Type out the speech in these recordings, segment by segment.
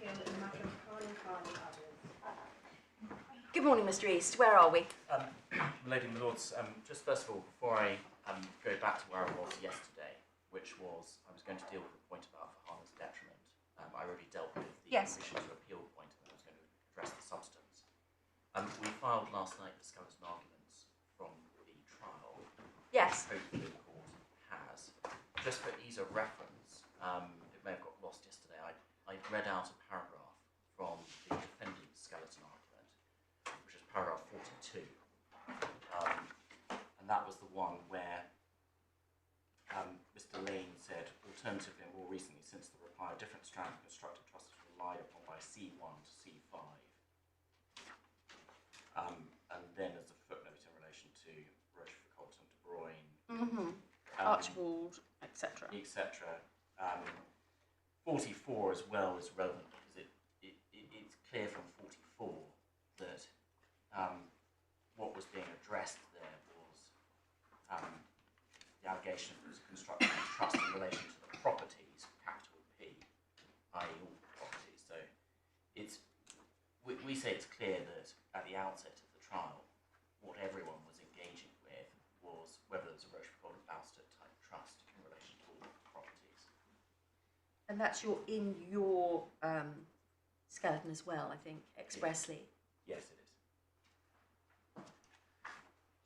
appeal in the matter of Carling and others. Good morning, Mr. East. Where are we? Lady and Lords, just first of all, before I go back to where I was yesterday, which was I was going to deal with the point about Fahana's detriment. I already dealt with the permission to appeal point, and I was going to address the substance. We filed last night the skeleton arguments from the trial. Yes. Hopefully the court has. Just for ease of reference, it may have got lost yesterday, I read out a paragraph from the defendant's skeleton argument, which is paragraph 42. And that was the one where Mr. Lane said, alternatively and more recently, since the reply, a different strand of constructive trust is relied upon by C1 to C5. And then as a footnote in relation to Rochefort, Colton, De Bruyne, Archibald, etc. etc. 44 as well is relevant because it's clear from 44 that what was being addressed there was the allegation that there was a construction of trust in relation to the properties, capital P, i.e. all properties. So we say it's clear that at the outset of the trial, what everyone was engaging with was whether there was a Rochefort and Balsted type trust in relation to all properties. And that's in your skeleton as well, I think, expressly. Yes, it is.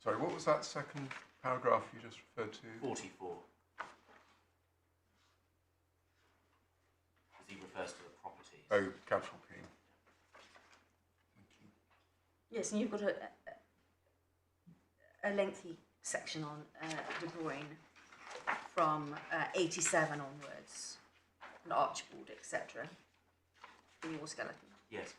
Sorry, what was that second paragraph you just referred to? 44. As he refers to the properties. Oh, capital P. Thank you. Yes, and you've got a lengthy section on De Bruyne from 87 onwards, and Archibald, etc. in your skeleton. Yes.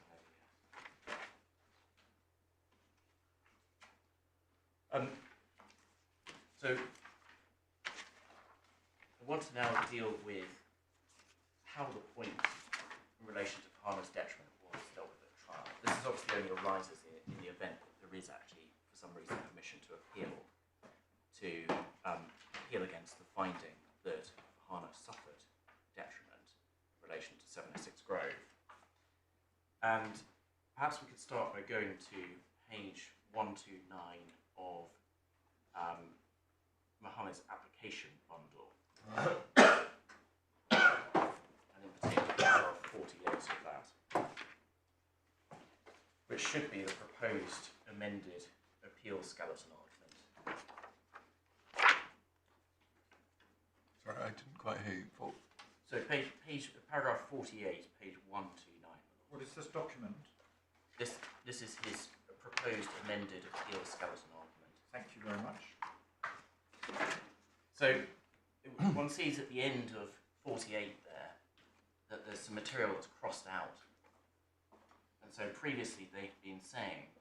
So I want to now deal with how the point in relation to Fahana's detriment was dealt with at trial. This is obviously only arises in the event that there is actually, for some reason, permission to appeal against the finding that Fahana suffered detriment in relation to 7 Essex Grove. And perhaps we could start by going to page 129 of Mohammed's application bundle, and in particular paragraph 48 of that, which should be the proposed amended appeal skeleton argument. Sorry, I didn't quite hear you. So paragraph 48, page 129. What is this document? This is his proposed amended appeal skeleton argument. Thank you very much. So one sees at the end of 48 there that there's some material that's crossed out. And so previously they've been saying,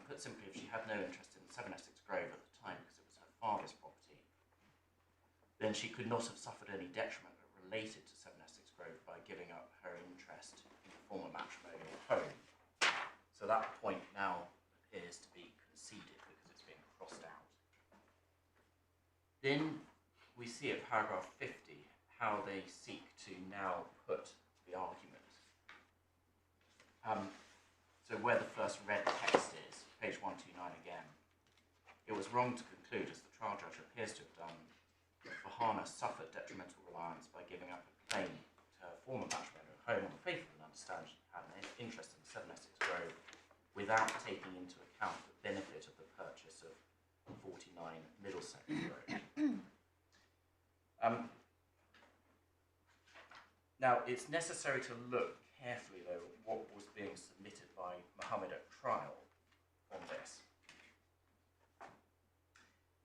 put simply, if she had no interest in 7 Essex Grove at the time because it was her father's property, then she could not have suffered any detriment that related to 7 Essex Grove by giving up her interest in the former matrimonial home. So that point now appears to be conceded because it's being crossed out. Then we see at paragraph 50 how they seek to now put the argument. So where the first red text is, page 129 again, it was wrong to conclude, as the trial judge appears to have done, that Fahana suffered detrimental reliance by giving up a claim to her former matrimonial home on the faith of an understanding had an interest in 7 Essex Grove without taking into account the benefit of the purchase of 49 Middlesex Road. Now, it's necessary to look carefully, though, at what was being submitted by Mohammed at trial on this.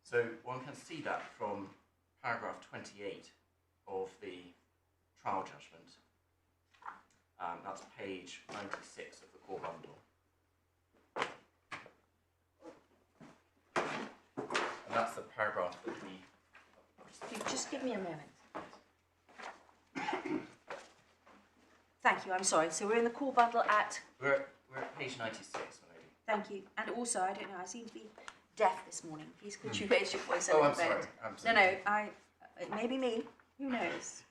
So one can see that from paragraph 28 of the trial judgment. That's page 96 of the core bundle. And that's the paragraph that we... Just give me a moment. Thank you, I'm sorry. So we're in the core bundle at... We're at page 96, my lady. Thank you. And also, I don't know, I seem to be deaf this morning. Please could you raise your voice a Oh, little I'm bit? sorry. I'm sorry. No, it may be me. Who knows?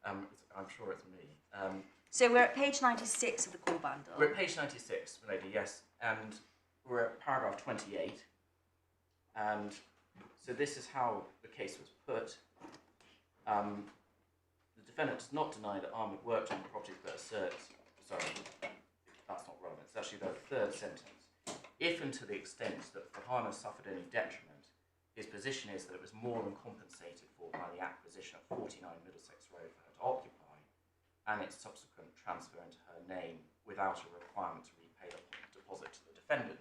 I'm sure it's me. So we're at page 96 of the call bundle. We're at page 96, lady, yes, and we're at paragraph 28. And so this is how the case was put. The defendant does not deny that Ahmed worked on the property, but asserts, sorry, that's not relevant, it's actually the third sentence. If and to the extent that Farhana suffered any detriment, his position is that it was more than compensated for by the acquisition of 49 Middlesex Road for her to occupy and its subsequent transfer into her name without a requirement to repay the deposit to the defendant.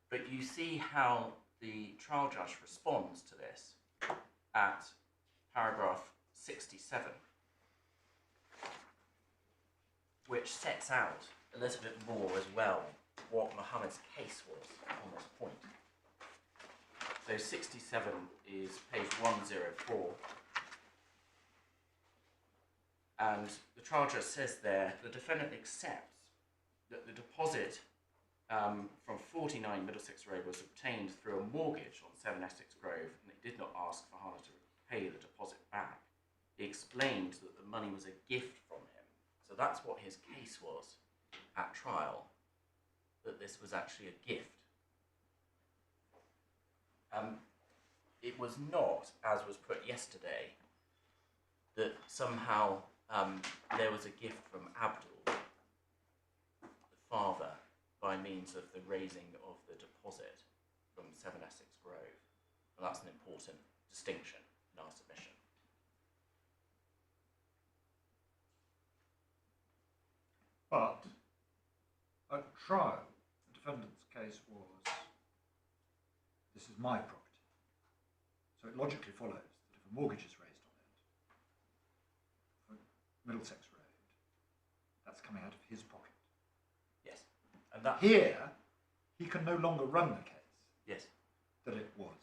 But you see how the trial judge responds to this at paragraph 67, which sets out a little bit more as well what Mohammed's case was on this point. So 67 is page 104, and the trial judge says there, the defendant accepts that the deposit from 49 Middlesex Road was obtained through a mortgage on 7 Essex Grove, and it did not ask for Hannah to pay the deposit back. He explained that the money was a gift from him. So that's what his case was at trial, that this was actually a gift. It was not, as was put yesterday, that somehow there was a gift from Abdul, the father, by means of the raising of the deposit from 7 Essex Grove. And that's an important distinction in our submission. But at trial, the defendant's case was, this is my property. So it logically follows that if a mortgage is raised on it, for Middlesex Road, that's coming out of his pocket. Yes. And that Here, he can no longer run the case yes. that it was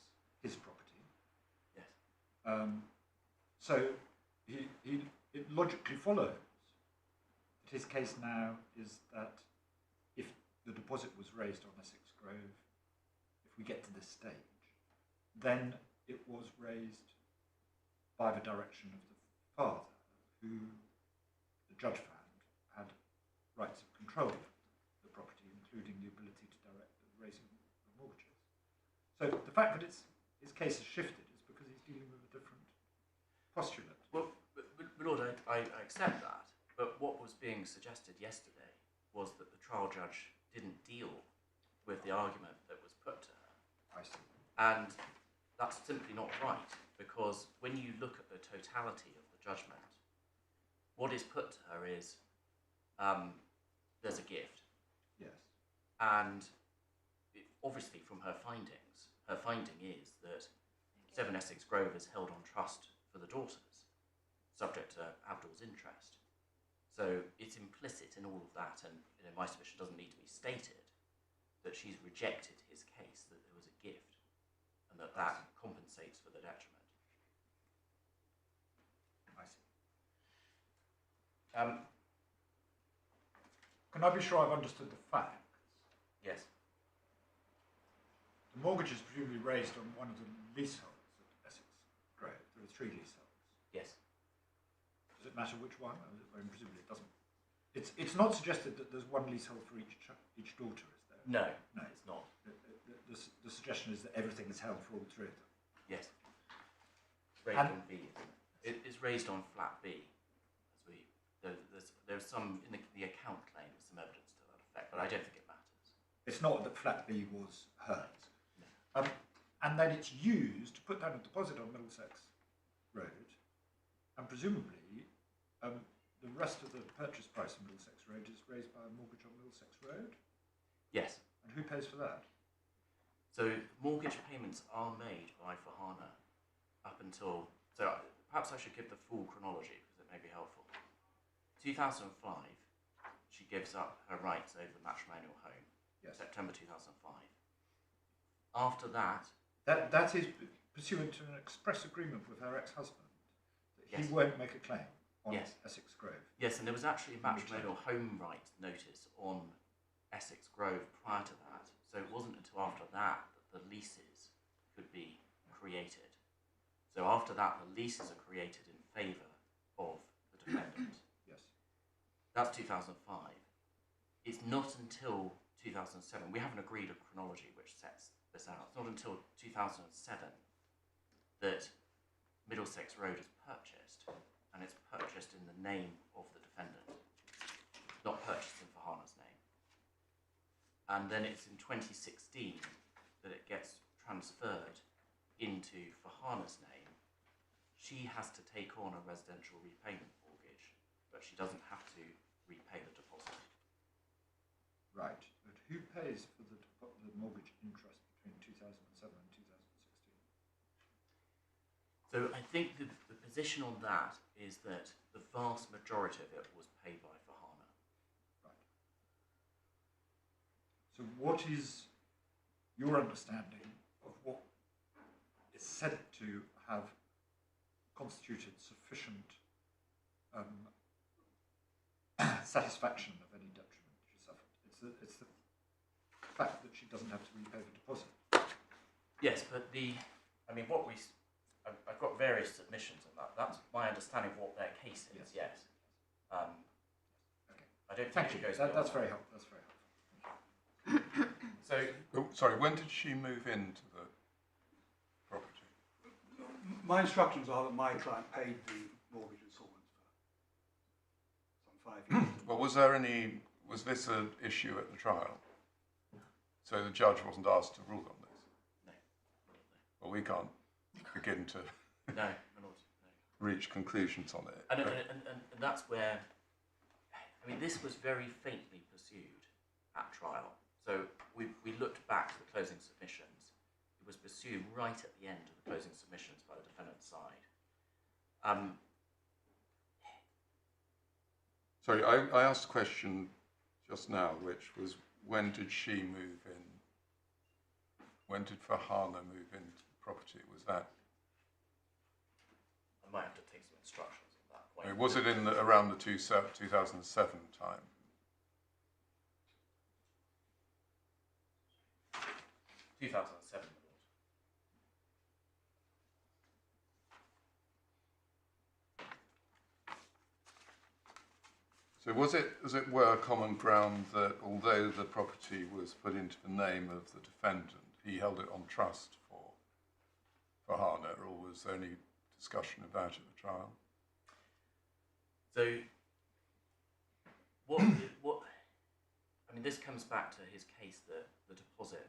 his property. Yes. So it logically follows that his case now is that if the deposit was raised on Essex Grove, if we get to this stage, then it was raised by the direction of the father, who the judge found had rights of control of the property, including the ability to direct the raising of mortgages. So the fact that his case has shifted is because he's dealing with a different postulate. Well, but Lord, I accept that. But what was being suggested yesterday was that the trial judge didn't deal with the argument that was put to her. I see. And that's simply not right, because when you look at the totality of the judgment, what is put to her is there's a gift. Yes. And obviously from her finding is that 7 Essex Grove is held on trust for the daughters, subject to Abdul's interest. So it's implicit in all of that, and my submission doesn't need to be stated, that she's rejected his case, that there was a gift, and that compensates for the detriment. I see. Can I be sure I've understood the facts? Yes. The mortgage is presumably raised on one of the leaseholds at Essex Grove. There are 3 leaseholds. Yes. Does it matter which one? I mean, presumably it doesn't. It's not suggested that there's one leasehold for each daughter, is there? No, No. it's not. The suggestion is that everything is held for all 3 of them. Yes. It's raised on B. It is raised on flat B. There's some in the account claim, there's some evidence to that effect, but I don't think it matters. It's not that flat B was hers. No. And then it's used to put down a deposit on Middlesex Road, and presumably the rest of the purchase price of Middlesex Road is raised by a mortgage on Middlesex Road. Yes. And who pays for that? So mortgage payments are made by Farhana up until, so perhaps I should give the full chronology because it may be helpful. 2005, she gives up her rights over the matrimonial home. Yes. September 2005. After that, That is pursuant to an express agreement with her ex-husband that he Yes. won't make a claim on Yes. Essex Grove. yes, and there was actually a matrimonial home rights notice on Essex Grove prior to that. So it wasn't until after that that the leases could be created. So after that, the leases are created in favour of the defendant. That's 2005. It's not until 2007, we haven't agreed a chronology which sets this out. It's not until 2007 that Middlesex Road is purchased, and it's purchased in the name of the defendant, not purchased in Fahana's name. And then it's in 2016 that it gets transferred into Fahana's name. She has to take on a residential repayment mortgage, but she doesn't have to repay the deposit. Right. But who pays for the mortgage interest between 2007 and 2016? So I think the position on that is that the vast majority of it was paid by Fahana. Right. So what is your understanding of what is said to have constituted sufficient satisfaction of any detriment she suffered? It's the fact that she doesn't have to repay the deposit. Yes, but I've got various submissions on that. That's my understanding of what their case is. Yes. Okay. I don't think Thank you. it goes That's beyond very helpful. That's very helpful. So Oh, sorry, when did she move into the property? My instructions are that my client paid the mortgage installments for some 5 years. Well, was this an issue at the trial? So the judge wasn't asked to rule on this? no. Well, we can't begin to No, no. reach conclusions on it. And that's where, this was very faintly pursued at trial. So we looked back to the closing submissions. It was pursued right at the end of the closing submissions by the defendant's side. Sorry, I asked a question just now, which was, when did she move in? When did Fahana move into the property? Was that? I might have to take some instructions at that point. Was it around the 2007 time? – 2007, my lord. So was it, as it were, common ground that although the property was put into the name of the defendant, he held it on trust for Fahana, or was there any discussion about it at the trial? So, this comes back to his case, the deposit.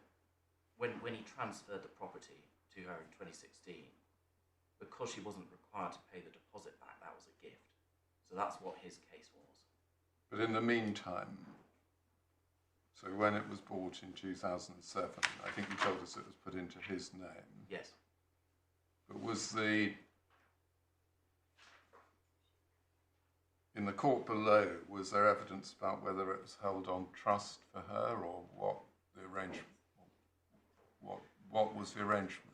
When he transferred the property to her in 2016, because she wasn't required to pay the deposit back, that was a gift. So that's what his case was. But in the meantime, so when it was bought in 2007, I think you told us it was put into his name. Yes. But was in the court below, was there evidence about whether it was held on trust for her, or what the arrangement? What was the arrangement?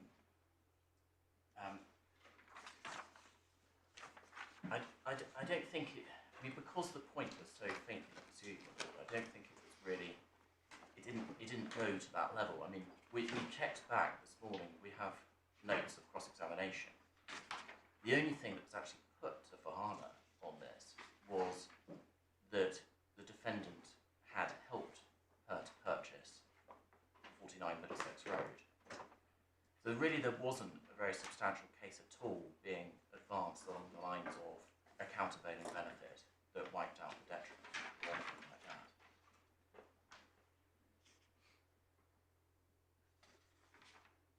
I don't think it. Because the point was so faintly pursued, I don't think it was really. It didn't go to that level. We checked back this morning. We have notes of cross-examination. The only thing that was actually put to Fahana on this was that the defendant had helped her to purchase 49 Middlesex Road. So really there wasn't a very substantial case at all being advanced along the lines of a countervailing benefit that wiped out the detriment or anything like that.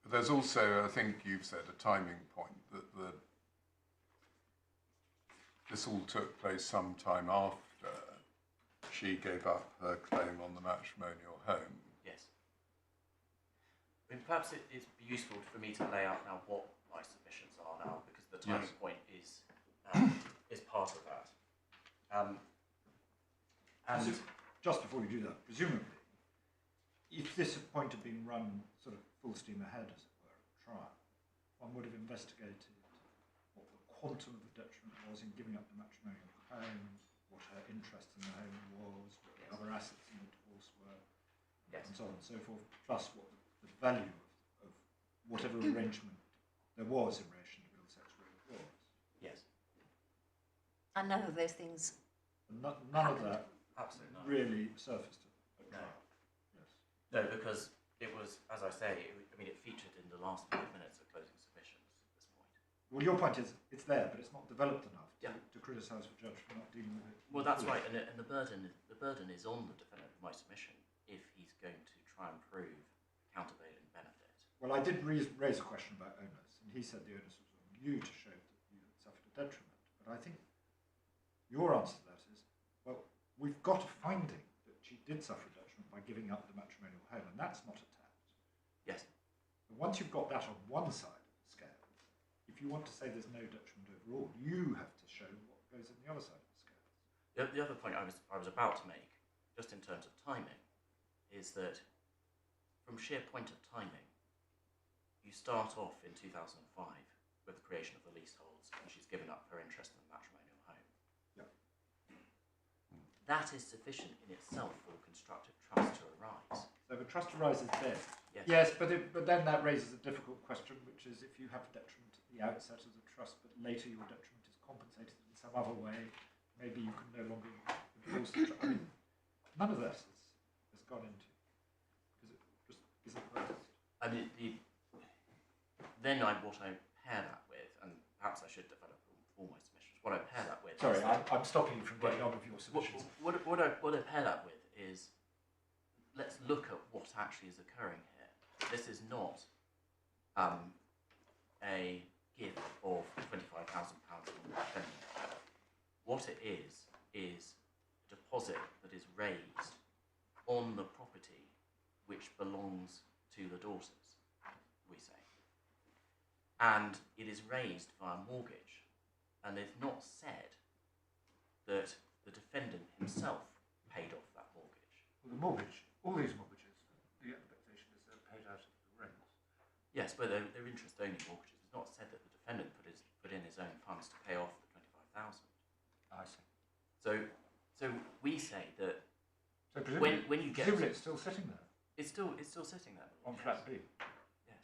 But there's also, I think you've said, a timing point that this all took place some time after she gave up her claim on the matrimonial home. Yes. Perhaps it's useful for me to lay out now what my submissions are now, because the timing point is part of that. And So, just before you do that, presumably, if this point had been run sort of full steam ahead, as it were, at trial, one would have investigated what the quantum of the detriment was in giving up the matrimonial home, what her interest in the home was, what the other assets in the divorce were, yes. and so on and so forth, plus what the value of whatever arrangement there was in relation to Middlesex Road was. Yes. And none of those things And none of that Absolutely not. really surfaced at No. trial. Yes. No, because it was, as I say, it featured in the last 5 minutes of closing submissions at this point. Well, your point is it's there, but it's not developed enough Yeah. to criticise the judge for not dealing with it. Well, that's right, and the burden is on the defendant of my submission if he's going to try and prove countervailing benefit. Well, I did raise a question about onus, and he said the onus was on you to show that you had suffered a detriment. But I think your answer to that is, well, we've got a finding that she did suffer a detriment by giving up the matrimonial home, and that's not attacked. Yes. And once you've got that on one side of the scale, if you want to say there's no detriment overall, you have to show what goes on the other side of the scale. The other point I was about to make, just in terms of timing, is that from sheer point of timing, you start off in 2005 with the creation of the leaseholds, and she's given up her interest in the matrimonial home. Yeah. That is sufficient in itself for constructive trust to arise. So the trust arises then. Yes. Yes, but then that raises a difficult question, which is if you have a detriment at the outset of the trust, but later your detriment is compensated in some other way, maybe you can no longer enforce the trust. I mean, none of that has gone into, because it just isn't raised. And what I pair that with, and perhaps I should develop all my submissions, what I pair that with... Sorry, I'm stopping you from getting on with your submissions. What I pair that with is, let's look at what actually is occurring here. This is not a gift of £25,000 from the defendant. What it is a deposit that is raised on the property which belongs to the daughters, we say. And it is raised via mortgage, and they've not said that the defendant himself paid off that mortgage. Well, the mortgage, all these mortgages, the expectation is they're paid out of the rents. Yes, but they're interest-only mortgages. It's not said that the defendant put in his own funds to pay off the 25,000. I see. So we say that So presumably, when you get it's still sitting there it's still sitting there on yes. flat B. Yes.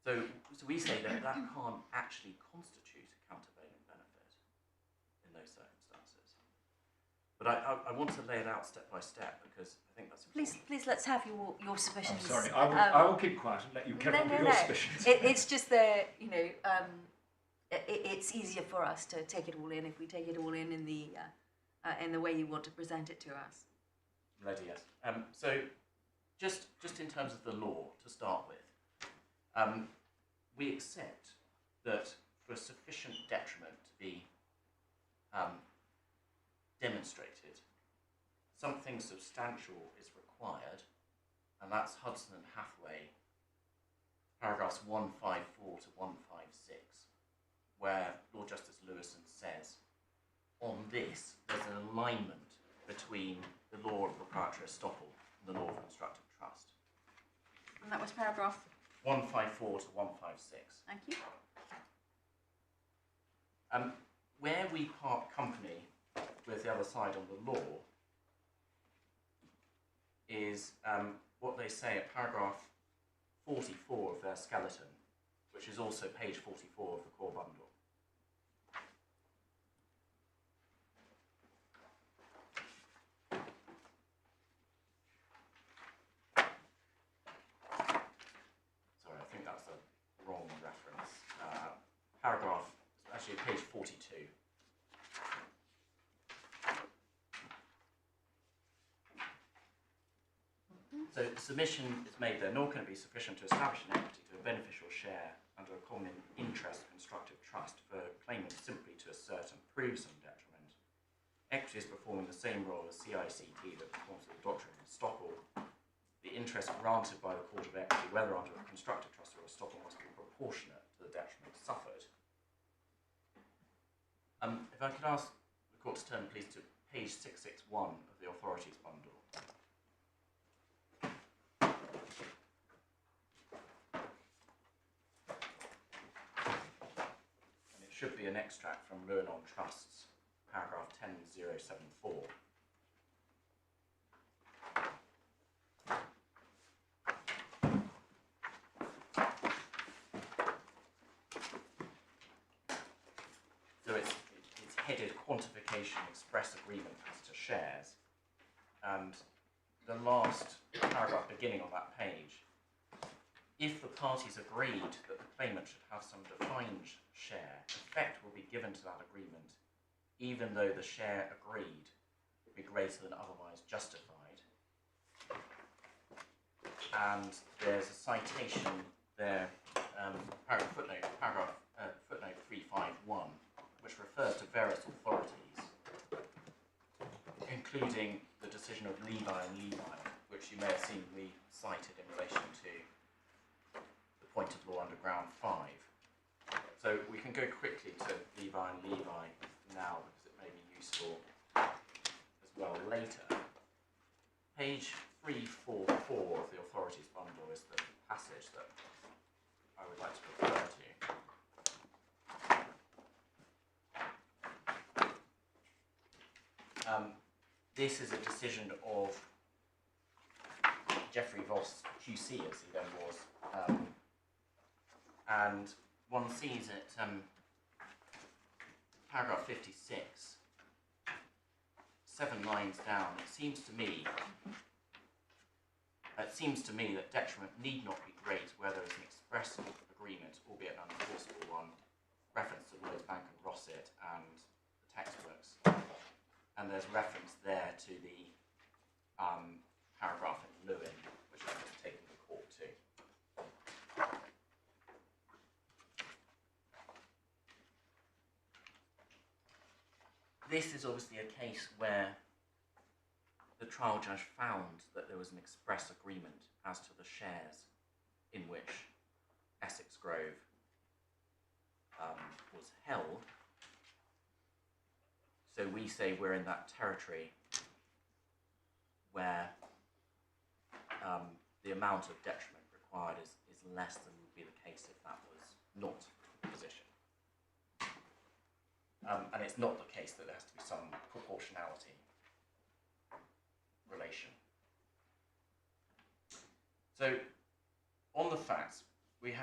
So we say that can't actually constitute a countervailing benefit in those circumstances. But I want to lay it out step by step because I think that's important. Please, let's have your submissions. I'm sorry, I will keep quiet and let you carry on with your submissions. It's just that it's easier for us to take it all in if we take it all in the way you want to present it to us. Ready, yes. So just in terms of the law to start with, we accept that for a sufficient detriment to be demonstrated, something substantial is required, and that's Hudson and Hathaway, paragraphs 154 to 156, where Lord Justice Lewison says, on this, there's an alignment between the law of proprietary estoppel and the law of constructive trust. And that was paragraph. 154 to 156. Thank you. Where we part company with the other side on the law is what they say at paragraph 44 of their skeleton, which is also page 44 of the core bundle. Sorry, I think that's the wrong reference. Paragraph, actually page 42. So the submission is made there, nor can it be sufficient to establish an equity to a beneficial share under a common interest constructive trust for claimants simply to assert and prove some detriment. Equity is performing the same role as CICT that performs the doctrine of estoppel. The interest granted by the court of equity, whether under a constructive trust or estoppel, must be proportionate to the detriment suffered. If I could ask the court to turn please to page 661 of the authorities bundle. Should be an extract from Lewin on Trusts, paragraph 10074. So it's headed quantification express agreement as to shares, and the last paragraph beginning on that page, if the parties agreed that the claimant should have some defined share, effect will be given to that agreement, even though the share agreed would be greater than otherwise justified. And there's a citation there, footnote 351, which refers to various authorities, including the decision of Levi and Levi, which you may have seen we cited in relation to the point of law under ground 5. So we can go quickly to Levi and Levi now because it may be useful as well later. Page 344 of the authorities bundle is the passage that I would like to refer to. This is a decision of Geoffrey Voss QC, as he then was, and one sees it, paragraph 56, 7 lines down. It seems to me that detriment need not be great where there is an express agreement, albeit an unenforceable one, reference to Lloyds Bank and Rossett and the textbooks. And there's reference there to the paragraph in Lewin, which I've just taken the court to. This is obviously a case where the trial judge found that there was an express agreement as to the shares in which Essex Grove was held. So we say we're in that territory where the amount of detriment required is less than would be the case if that was not the position. And it's not the case that there has to be some proportionality relation. So on the facts, we've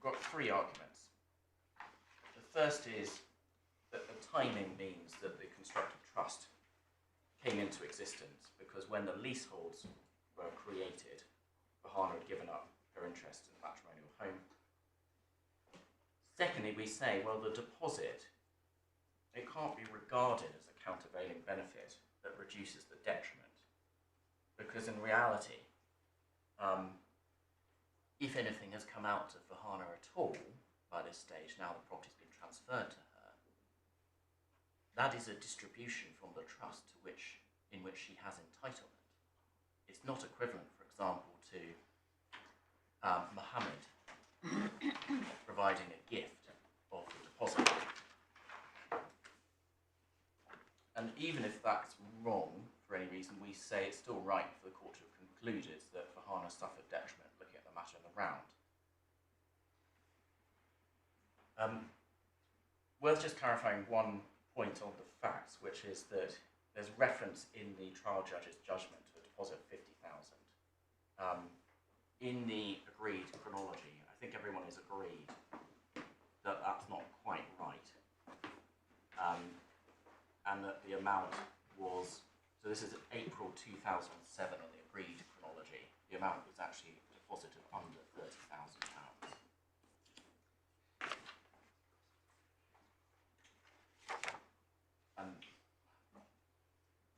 got 3 arguments. The first is that the timing means that the constructive trust came into existence because when the leaseholds were created, Bahana had given up her interest in the matrimonial home. Secondly, we say, well, the deposit, it can't be regarded as a countervailing benefit that reduces the detriment, because in reality, if anything has come out of Bahana at all by this stage, now the property's been transferred to her, that is a distribution from the trust in which she has entitlement. It's not equivalent, for example, to Muhammad providing a gift of the deposit. And even if that's wrong for any reason, we say it's still right for the court to have concluded that Bahana suffered detriment looking at the matter in the round. Worth just clarifying one point on the facts, which is that there's reference in the trial judge's judgment to a deposit of 50,000. In the agreed chronology, I think everyone is agreed that that's not quite right, and that the amount was, so this is April 2007 on the agreed chronology, the amount was actually a deposit of under £30,000.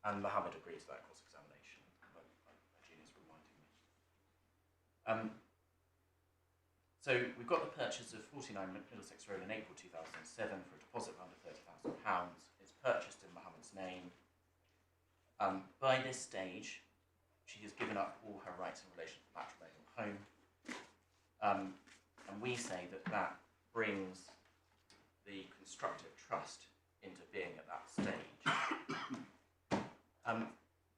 And Mohammed agreed to that cross-examination. My junior's reminding me. So we've got the purchase of 49 Middlesex Road in April 2007 for a deposit of under £30,000. It's purchased in Mohammed's name. By this stage, she has given up all her rights in relation to the matrimonial home. And we say that that brings the constructive trust into being at that stage.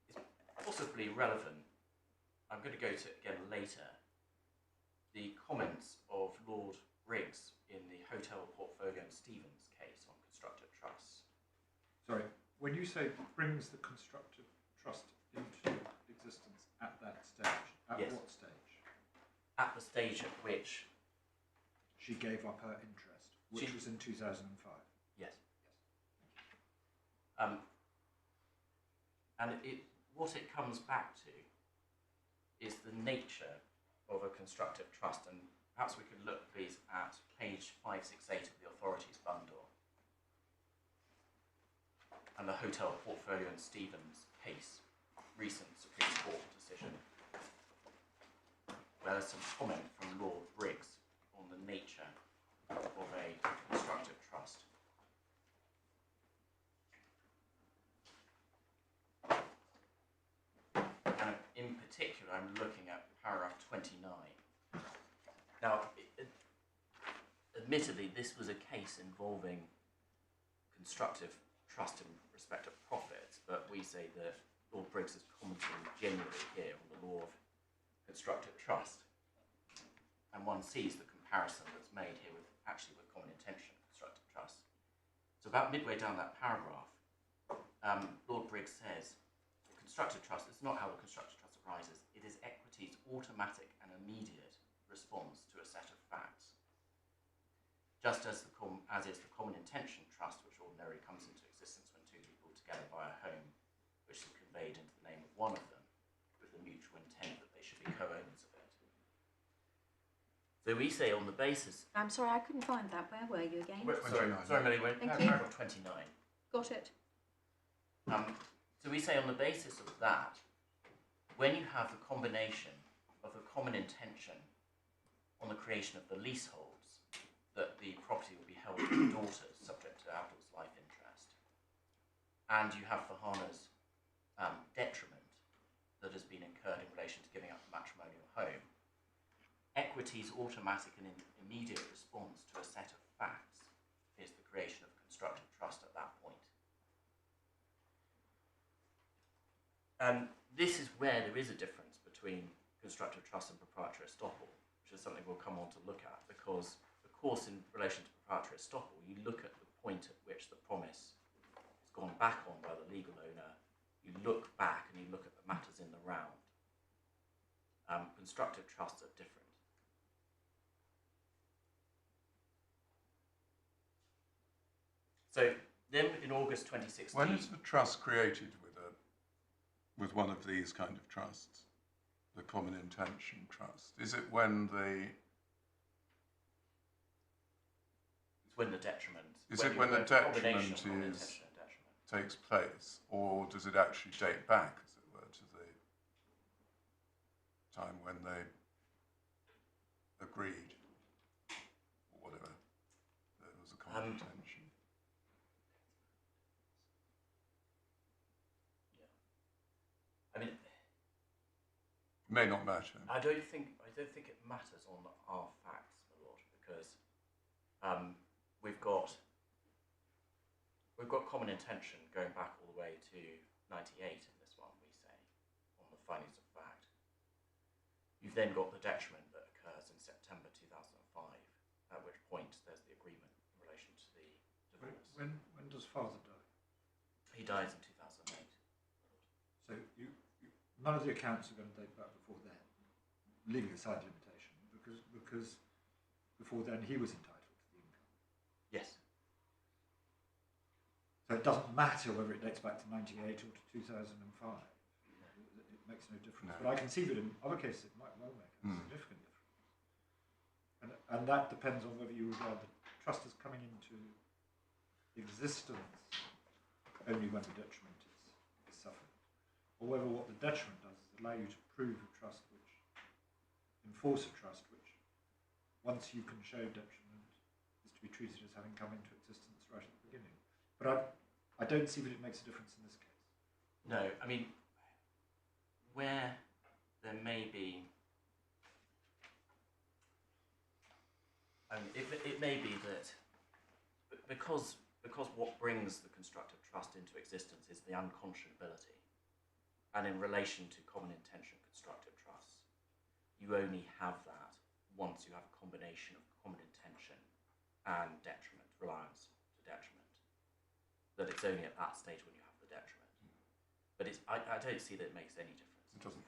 It's possibly relevant, I'm going to go to it again later, the comments of Lord Briggs in the Hotel Portfolio and Stevens case on constructive trusts. Sorry, when you say brings the constructive trust into existence at that stage, at Yes. what stage? At the stage at which She gave up her interest, which was in 2005. Yes. And what it comes back to is the nature of a constructive trust. And perhaps we could look, please, at page 568 of the authorities bundle and the Hotel Portfolio and Stevens case, recent Supreme Court decision, where there's some comment from Lord Briggs on the nature of a constructive trust. And in particular, I'm looking at paragraph 29. Now, admittedly, this was a case involving constructive trust in respect of profits, but we say that Lord Briggs is commenting generally here on the law of constructive trust. And one sees the comparison that's made here with common intention constructive trust. So about midway down that paragraph, Lord Briggs says, constructive trust is not how the constructive trust arises. It is equity's automatic and immediate response to a set of facts. Just as is the common intention trust, which ordinarily comes into existence when two people together buy a home, which is conveyed into the name of one of them, with the mutual intent that they should be co-owners of it. So we say on the basis... I'm sorry, I couldn't find that. Where were you again? Sorry, Millie, we're in paragraph 29. Got it. So we say on the basis of that, when you have the combination of the common intention on the creation of the leaseholds, that the property will be held to the daughters, subject to Appel's life interest, and you have Fahana's detriment that has been incurred in relation to giving up the matrimonial home, equity's automatic and immediate response to a set of facts is the creation of constructive trust at that point. And this is where there is a difference between constructive trust and proprietary estoppel, which is something we'll come on to look at, because, of course, in relation to proprietary estoppel, you look at the point at which the promise is gone back on by the legal owner, you look back and you look at the matters in the round. Constructive trusts are different. So then in August 2016... When is the trust created with one of these kind of trusts, the common intention trust? Is it when the... It's when the detriment... Is it when the detriment takes place, or does it actually date back, as it were, to the time when they agreed, or whatever, there was a common intention? I mean, it may not matter. I don't think it matters on our facts, my lord, because we've got common intention going back all the way to 98 in this one, we say, on the findings of fact. You've then got the detriment that occurs in September 2005, at which point there's the agreement in relation to the divorce. When does father die? He dies in 2008. So none of the accounts are going to date back before then, leaving aside limitation, because before then he was entitled to the income. Yes. So it doesn't matter whether it dates back to 98 or to 2005. It makes no difference. No. But I can see that in other cases it might well make a significant difference. And that depends on whether you regard the trust as coming into existence only when the detriment is suffered, or whether what the detriment does is allow you to prove a trust enforce a trust which, once you can show detriment, is to be treated as having come into existence right at the beginning. But I don't see that it makes a difference in this case. No, I mean, where there may be, it may be that because what brings the constructive trust into existence is the unconscionability, and in relation to common intention constructive trusts, you only have that once you have a combination of common intention and detriment, reliance to detriment. That it's only at that stage when you have the detriment. But I don't see that it makes any difference. It doesn't.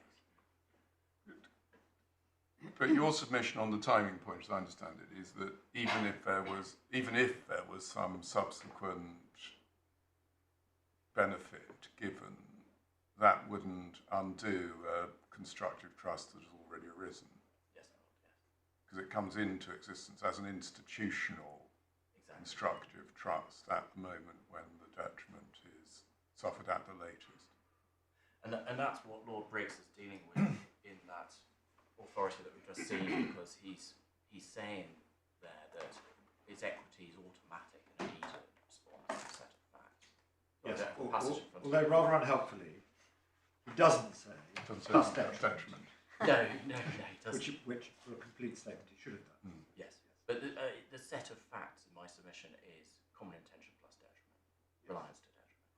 But your submission on the timing point, as I understand it, is that even if there was some subsequent benefit given, that wouldn't undo a constructive trust that has already arisen, Yes, I would, yes. because it comes into existence as an institutional Exactly. constructive trust at the moment when the detriment is suffered at the latest. And that's what Lord Briggs is dealing with in that authority that we've just seen, because he's saying there that his equity is automatic and immediate response to a set of facts. Yes, I don't have a passage in front of although me. rather unhelpfully, he doesn't say Doesn't say plus detriment, detriment. No, he doesn't. which for a complete statement he should have done. Yes, but the set of facts in my submission is common intention plus detriment, reliance to detriment.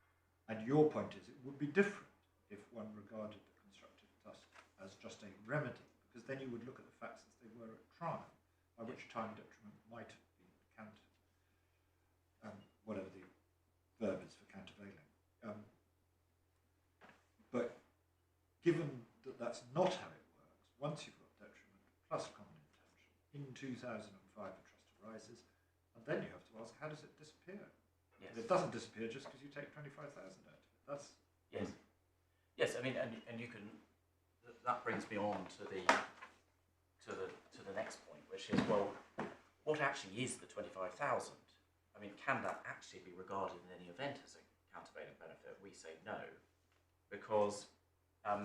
And your point is it would be different if one regarded the constructive trust as just a remedy, because then you would look at the facts as they were at trial, by which time detriment might have been whatever the verb is for countervailing. But given that that's not how it works, once you've got detriment plus common intention, in 2005 a trust arises, and then you have to ask, how does it disappear? Yes. And it doesn't disappear just because you take 25,000 out of it. That's Yes. Yes, I mean, and you can. That brings me on to the next point, which is, well, what actually is the 25,000? I mean, can that actually be regarded in any event as a countervailing benefit? We say no, because at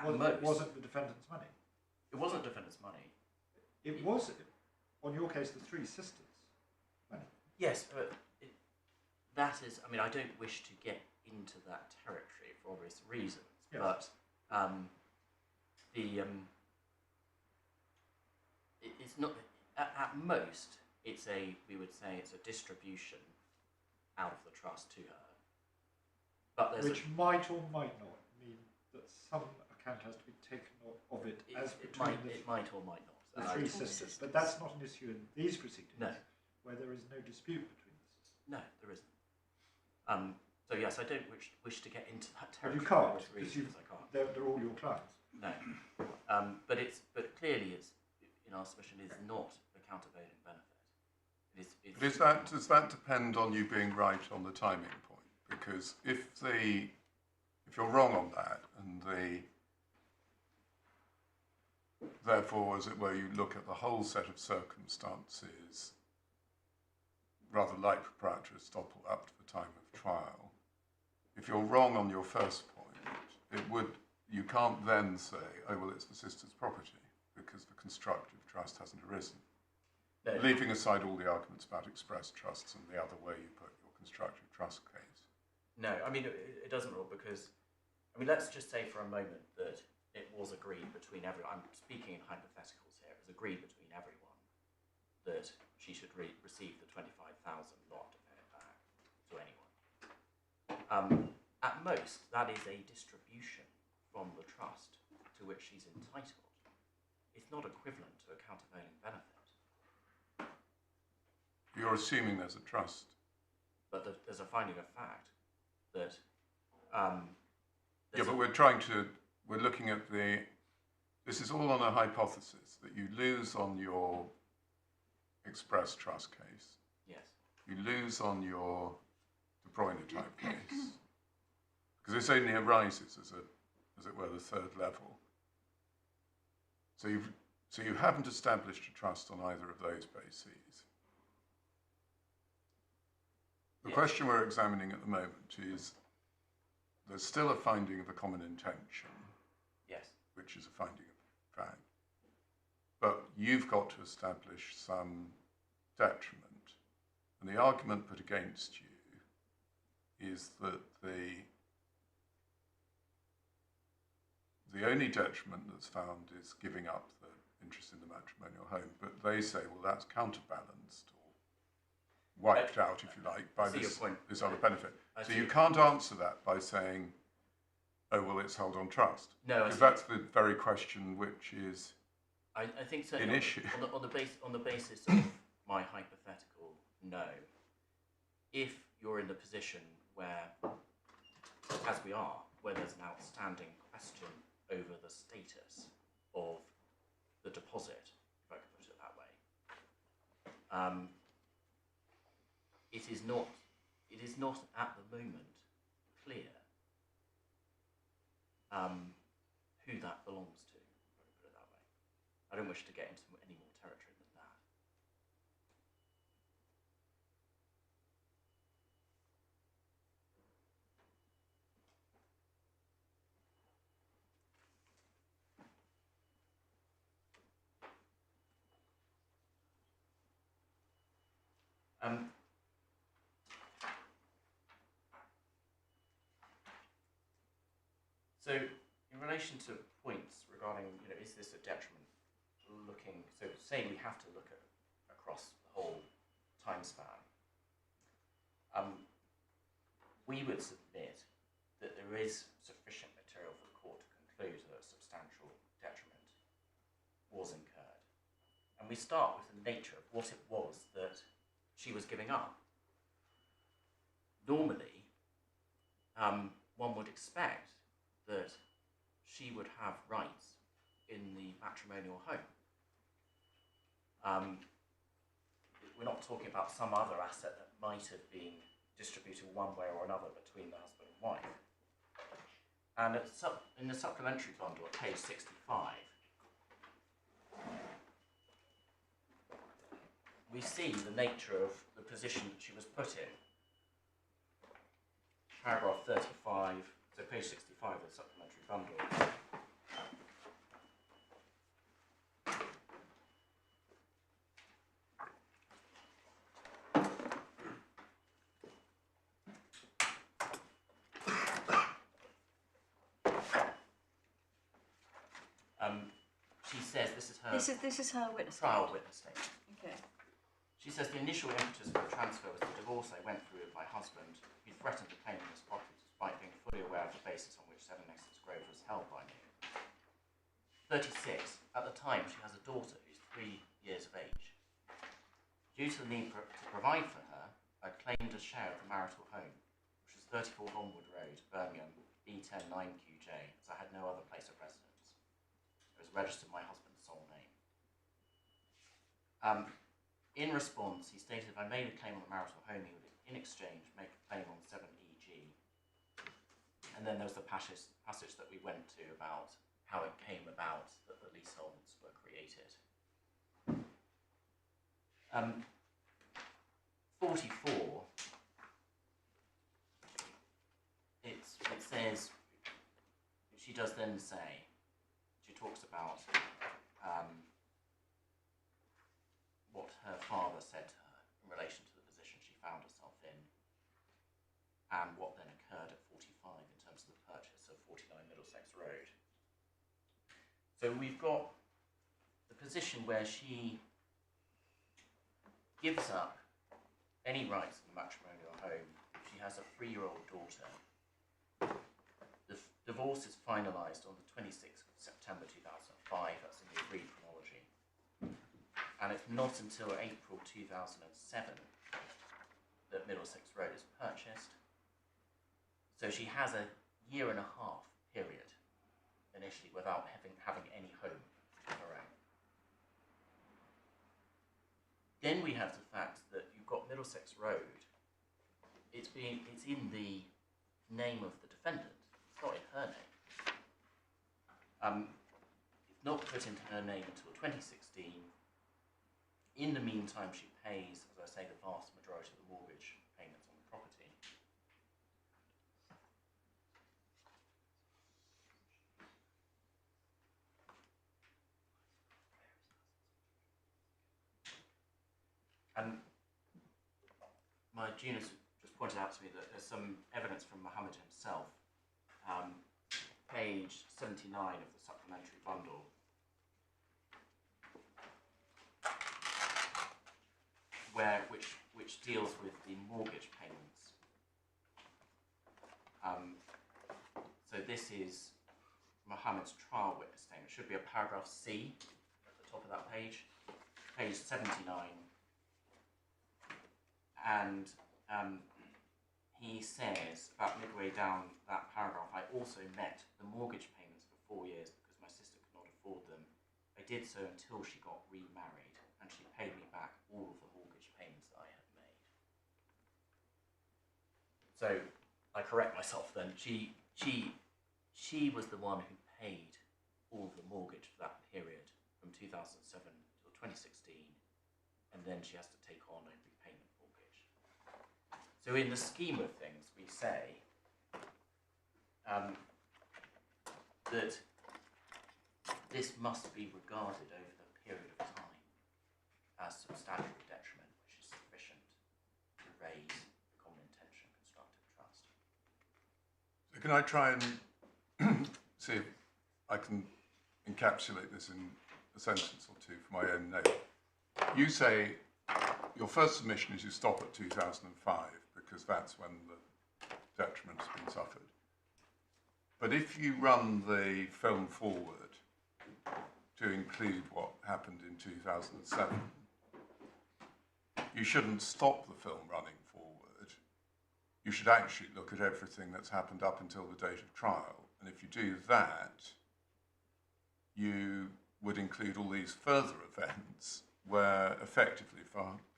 most it wasn't the defendant's money. it wasn't defendant's money. It was, on your case, the three sisters' money. Yes, but that is. I mean, I don't wish to get into that territory for obvious reasons, Yes. but it's not. At most, we would say it's a distribution out of the trust to her. But there's Which might or might not mean that some account has to be taken of it as between it might or might not. the And three sisters. But that's not an issue in these proceedings, No. where there is no dispute between the sisters. No, there isn't. So yes, I don't wish to get into that But territory. you can't, for because reasons I can't. they're all your clients. No, but clearly it's in our submission is not a countervailing benefit. But does that depend on you being right on the timing point? Because if you're wrong on that, and therefore, as it were, you look at the whole set of circumstances, rather like proprietary estoppel up to the time of trial, if you're wrong on your first point, you can't then say, oh well, it's the sister's property, because the constructive trust hasn't arisen. No. Leaving aside all the arguments about express trusts and the other way you put your constructive trust case. No, I mean it doesn't rule, because I mean let's just say for a moment that it was agreed between everyone. I'm speaking in hypotheticals here. It was agreed between everyone that she should receive the 25,000, not to pay it back to anyone. At most, that is a distribution from the trust to which she's entitled. It's not equivalent to a countervailing benefit. You're assuming there's a trust. But there's a finding of fact that. Yeah, but we're looking at this is all on a hypothesis that you lose on your express trust case. Yes. You lose on your De Bruyne type case. Because this only arises as it were, the third level. So you haven't established a trust on either of those bases. The question we're examining at the moment is there's still a finding of a common intention, Yes. which is a finding of fact. But you've got to establish some detriment. And the argument put against you is that the only detriment that's found is giving up the interest in the matrimonial home. But they say, well, that's counterbalanced or wiped out, if you like, by see your point. this other benefit. I So see you your can't answer that by saying, oh, well, it's held on trust. No, I Because see. that's the very question which is I think so. an issue. On the basis of my hypothetical, no. If you're in the position where, as we are, where there's an outstanding question over the status of the deposit, if I can put it that way, it is is not at the moment clear who that belongs to, if I can put it that way. I don't wish to get into any more territory than that. So, in relation to points regarding, is this a detriment? So say we have to look at across the whole time span. We would submit that there is sufficient material for the court to conclude that a substantial detriment was incurred. And we start with the nature of what it was that she was giving up. Normally, one would expect that she would have rights in the matrimonial home. We're not talking about some other asset that might have been distributed one way or another between the husband and wife. And in the supplementary bundle at page 65, we see the nature of the position that she was put in. Paragraph 35, so page 65 of the supplementary bundle. She says, this is her witness trial witness statement. Okay. She says the initial impetus for the transfer was the divorce I went through with my husband, who threatened to claim this property despite being fully aware of the basis on which 7 Essex Grove was held by me. 36. At the time, she has a daughter who's 3 years of age. Due to the need to provide for her, I claimed a share of the marital home, which was 34 Longwood Road, Birmingham, B10 9QJ, as I had no other place of residence. It was registered in my husband's sole name. In response, he stated if I made a claim on the marital home, he would, in exchange, make a claim on 7EG. And then there was the passage that we went to about how it came about that the leaseholds were created. 44, it says, she does then say, she talks about what her father said to her in relation to the position she found herself in and what then occurred at 45 in terms of the purchase of 49 Middlesex Road. So we've got the position where she gives up any rights in the matrimonial home. She has a 3-year-old daughter. The divorce is finalised on the 26th of September 2005, that's in the agreed chronology. And it's not until April 2007 that Middlesex Road is purchased. So she has a 1.5 year period initially without having any home of her own. Then we have the fact that you've got Middlesex Road. It's in the name of the defendant. It's not in her name. It's not put into her name until 2016. In the meantime, she pays, as I say, the vast majority of the mortgage payments on the property. And my juniors just pointed out to me that there's some evidence from Mohammed himself, page 79 of the supplementary bundle, which deals with the mortgage payments. So this is Mohammed's trial witness statement. It should be a paragraph C at the top of that page 79. And he says, about midway down that paragraph, I also met the mortgage payments for 4 years because my sister could not afford them. I did so until she got remarried, and she paid me back all of the mortgage payments that I had made. So I correct myself then. She was the one who paid all of the mortgage for that period from 2007 till 2016, and then she has to take on a repayment mortgage. So in the scheme of things, we say that this must be regarded over the period of time as substantial detriment, which is sufficient to raise the common intention constructive trust. So can I try and see if I can encapsulate this in a sentence or two for my own note? You say your first submission is you stop at 2005 because that's when the detriment has been suffered. But if you run the film forward to include what happened in 2007, you shouldn't stop the film running forward. You should actually look at everything that's happened up until the date of trial. And if you do that, you would include all these further events where effectively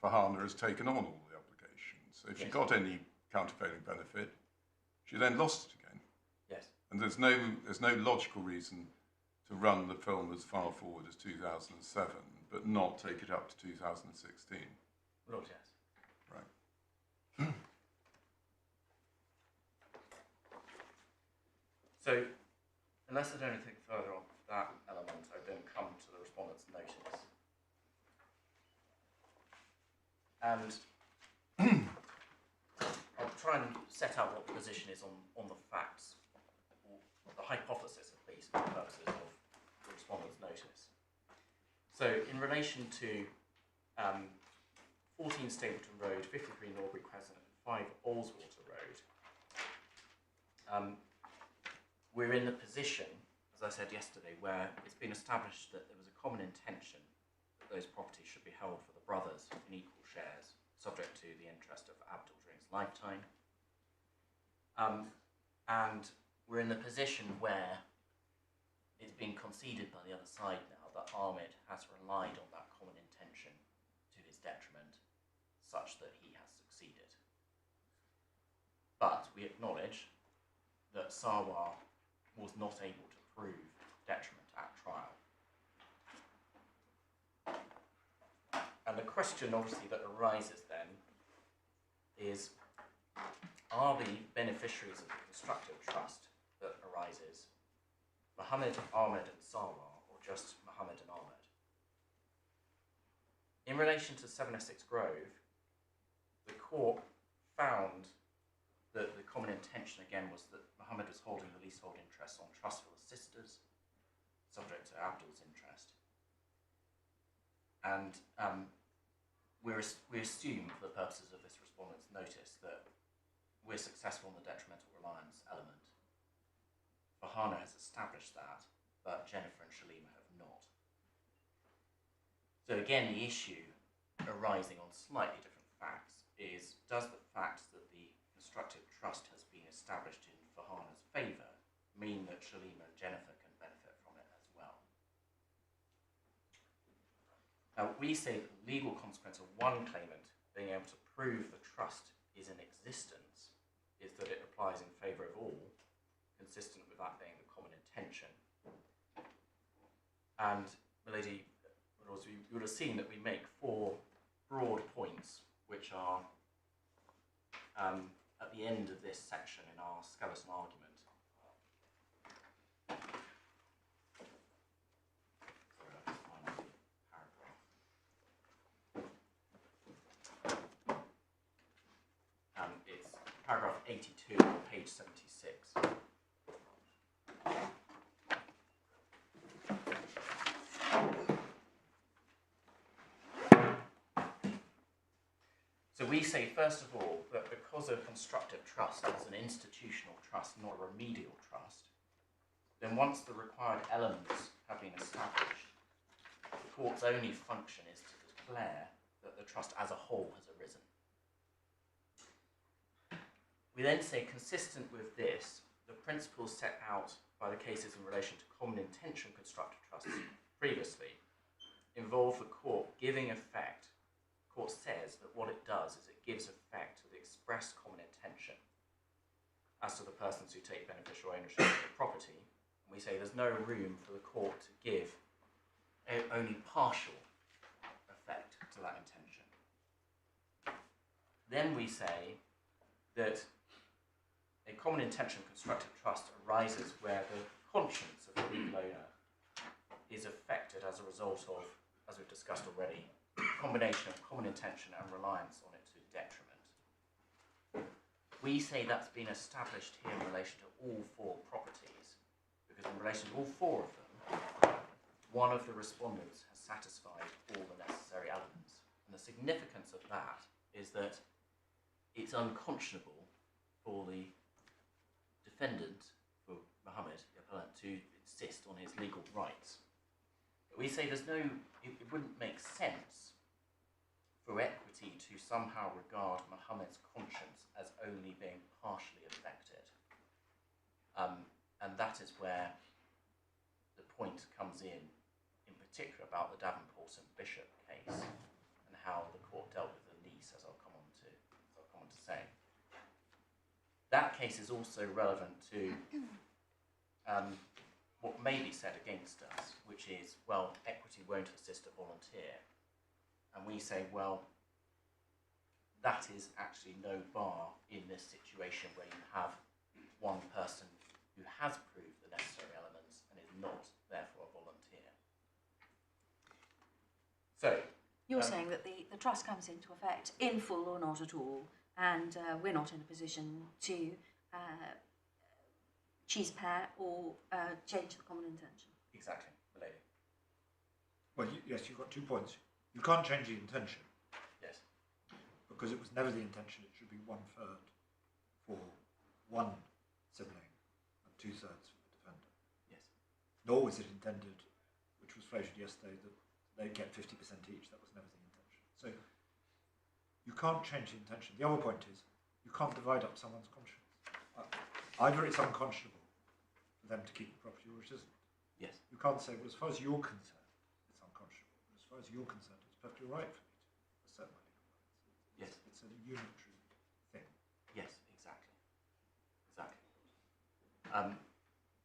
Fahana has taken on all the obligations. So if she got any countervailing benefit, she then lost it again. Yes. And there's no logical reason to run the film as far forward as 2007, but not take it up to 2016. Lord, yes. Right. So, unless I do anything further on that element, I then come to the respondent's notice. And I'll try and set out what the position is on the facts, or the hypothesis at least, for the purposes of the respondent's notice. So, in relation to 14 Stapleton Road, 53 Norbury Crescent, and 5 Olswater Road, we're in the position, as I said yesterday, where it's been established that there was a common intention that those properties should be held for the brothers in equal shares, subject to the interest of Abdul during his lifetime. And we're in the position where it's been conceded by the other side now that Ahmed has relied on that common intention to his detriment, such that he has succeeded. But we acknowledge that Sawa was not able to prove detriment at trial. And the question obviously that arises then is, are the beneficiaries of the constructive trust that arises Muhammad, Ahmed and Sawa, or just Muhammad and Ahmed? In relation to 7 Essex Grove, the court found that the common intention again was that Muhammad was holding the leasehold interest on trust for the sisters, subject to Abdul's interest. And we assume, for the purposes of this respondent's notice, that we're successful in the detrimental reliance element. Fahana has established that, but Jennifer and Shalima have not. So again, the issue arising on slightly different facts is, does the fact that the constructive trust has been established in Fahana's favour mean that Shalima and Jennifer can benefit from it as well? Now, we say that the legal consequence of one claimant being able to prove the trust is in existence is that it applies in favour of all, consistent with that being the common intention. And, Milady, you would have seen that we make 4 broad points, which are at the end of this section in our skeleton argument. Sorry, I'll just find the paragraph. It's paragraph 82 on page 76. So we say, first of all, that because a constructive trust is an institutional trust, not a remedial trust, then once the required elements have been established, the court's only function is to declare that the trust as a whole has arisen. We then say, consistent with this, the principles set out by the cases in relation to common intention constructive trusts previously involve the court giving effect. The court says that what it does is it gives effect to the express common intention as to the persons who take beneficial ownership of the property. And we say there's no room for the court to give only partial effect to that intention. Then we say that a common intention constructive trust arises where the conscience of the legal owner is affected as a result of, as we've discussed already, a combination of common intention and reliance on it to detriment. We say that's been established here in relation to all four properties, because in relation to all four of them, one of the respondents has satisfied all the necessary elements. And the significance of that is that it's unconscionable for the defendant, for Mohammed, the appellant, to insist on his legal rights. But we say it wouldn't make sense for equity to somehow regard Mohammed's conscience as only being partially affected. And that is where the point comes in particular about the Davenport and Bishop case and how the court dealt with the lease, as I'll come on to say. That case is also relevant to what may be said against us, which is, well, equity won't assist a volunteer. And we say, well, that is actually no bar in this situation where you have one person who has proved the necessary elements and is not therefore a volunteer. So You're saying that the trust comes into effect in full or not at all, and we're not in a position to cheese pair or change the common intention. exactly, related. Well, yes, you've got 2 points. You can't change the intention Yes. because it was never the intention it should be 1/3 for one sibling and 2/3 for the defendant. Yes. Nor was it intended, which was floated yesterday, that they get 50% each. That was never the intention. So you can't change the intention. The other point is you can't divide up someone's conscience. Either it's unconscionable for them to keep the property or it isn't. Yes. You can't say, well, as far as you're concerned, it's unconscionable. But as far as you're concerned, it's perfectly right for me to assert my legal rights. Yes. It's a unitary thing. Yes, exactly.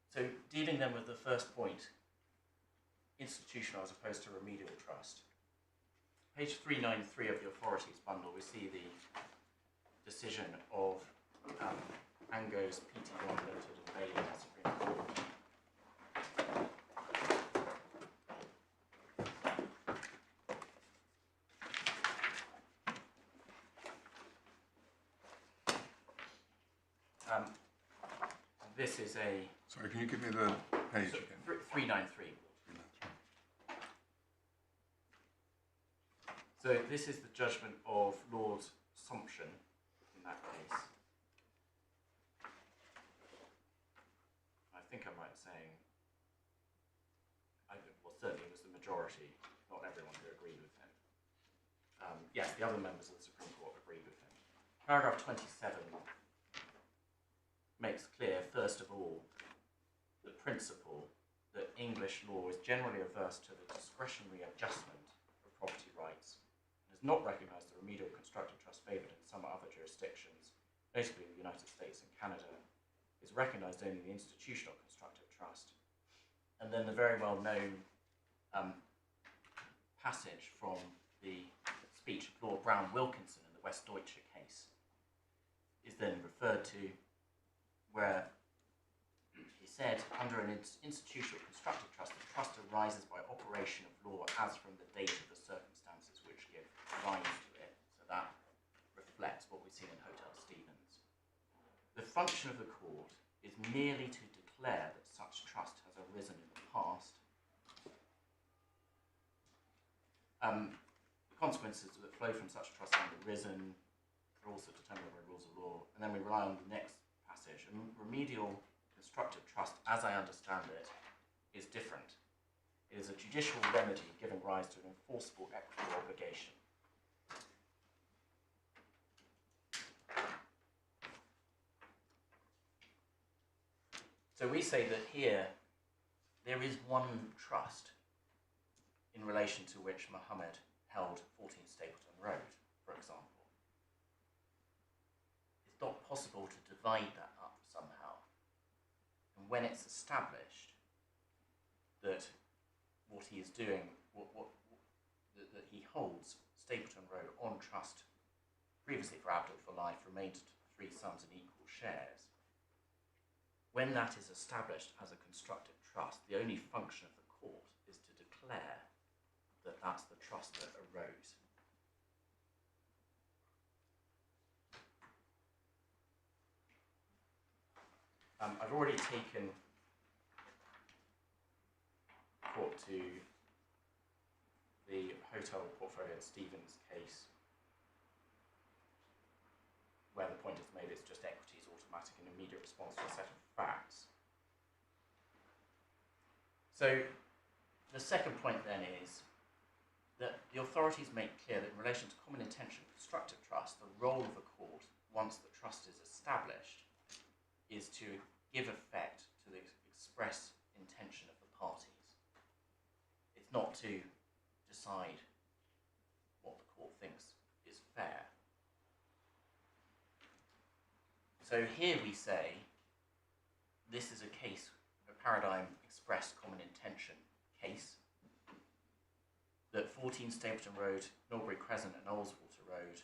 So dealing then with the first point, institutional as opposed to remedial trust. Page 393 of the authorities bundle, we see the decision of Angos PT1 Limited and Bailey in the Supreme Court. This is a... Sorry, can you give me the page so, again? 393. So this is the judgment of Lord Sumption in that case. I think I'm right in saying, well, certainly it was the majority, not everyone who agreed with him. Yes, the other members of the Supreme Court agreed with him. Paragraph 27 makes clear, first of all, the principle that English law is generally averse to the discretionary adjustment of property rights and has not recognised the remedial constructive trust favoured in some other jurisdictions, notably the United States and Canada, is recognised only the institutional constructive trust. And then the very well-known passage from the speech of Lord Brown Wilkinson in the Westdeutsche case is then referred to, where he said, under an institutional constructive trust, the trust arises by operation of law as from the date of the circumstances which give rise to it. So that reflects what we've seen in Hotel Stevens. The function of the court is merely to declare that such trust has arisen in the past. The consequences that flow from such trust having arisen are also determined by rules of law. And then we rely on the next passage. And remedial constructive trust, as I understand it, is different. It is a judicial remedy giving rise to an enforceable equitable obligation. So we say that here there is one trust in relation to which Muhammad held 14 Stapleton Road, for example. It's not possible to divide that up And when it's established that what he is doing, that he holds Stapleton Road on trust, previously for Appellant for life, remained to the three sons in equal shares. When that is established as a constructive trust, the only function of the court is to declare that that's the trust that arose. I've already taken court to the hotel portfolio in Stevens case, where the point is made it's just equities, automatic and immediate response to a set of facts. So the second point then is that the authorities make clear that in relation to common intention constructive trust, the role of the court, once the trust is established, is to give effect to the express intention of the parties. It's not to decide what the court thinks is fair. So here we say this is a case, a paradigm express common intention case, that 14 Stapleton Road, Norbury Crescent and Ullswater Road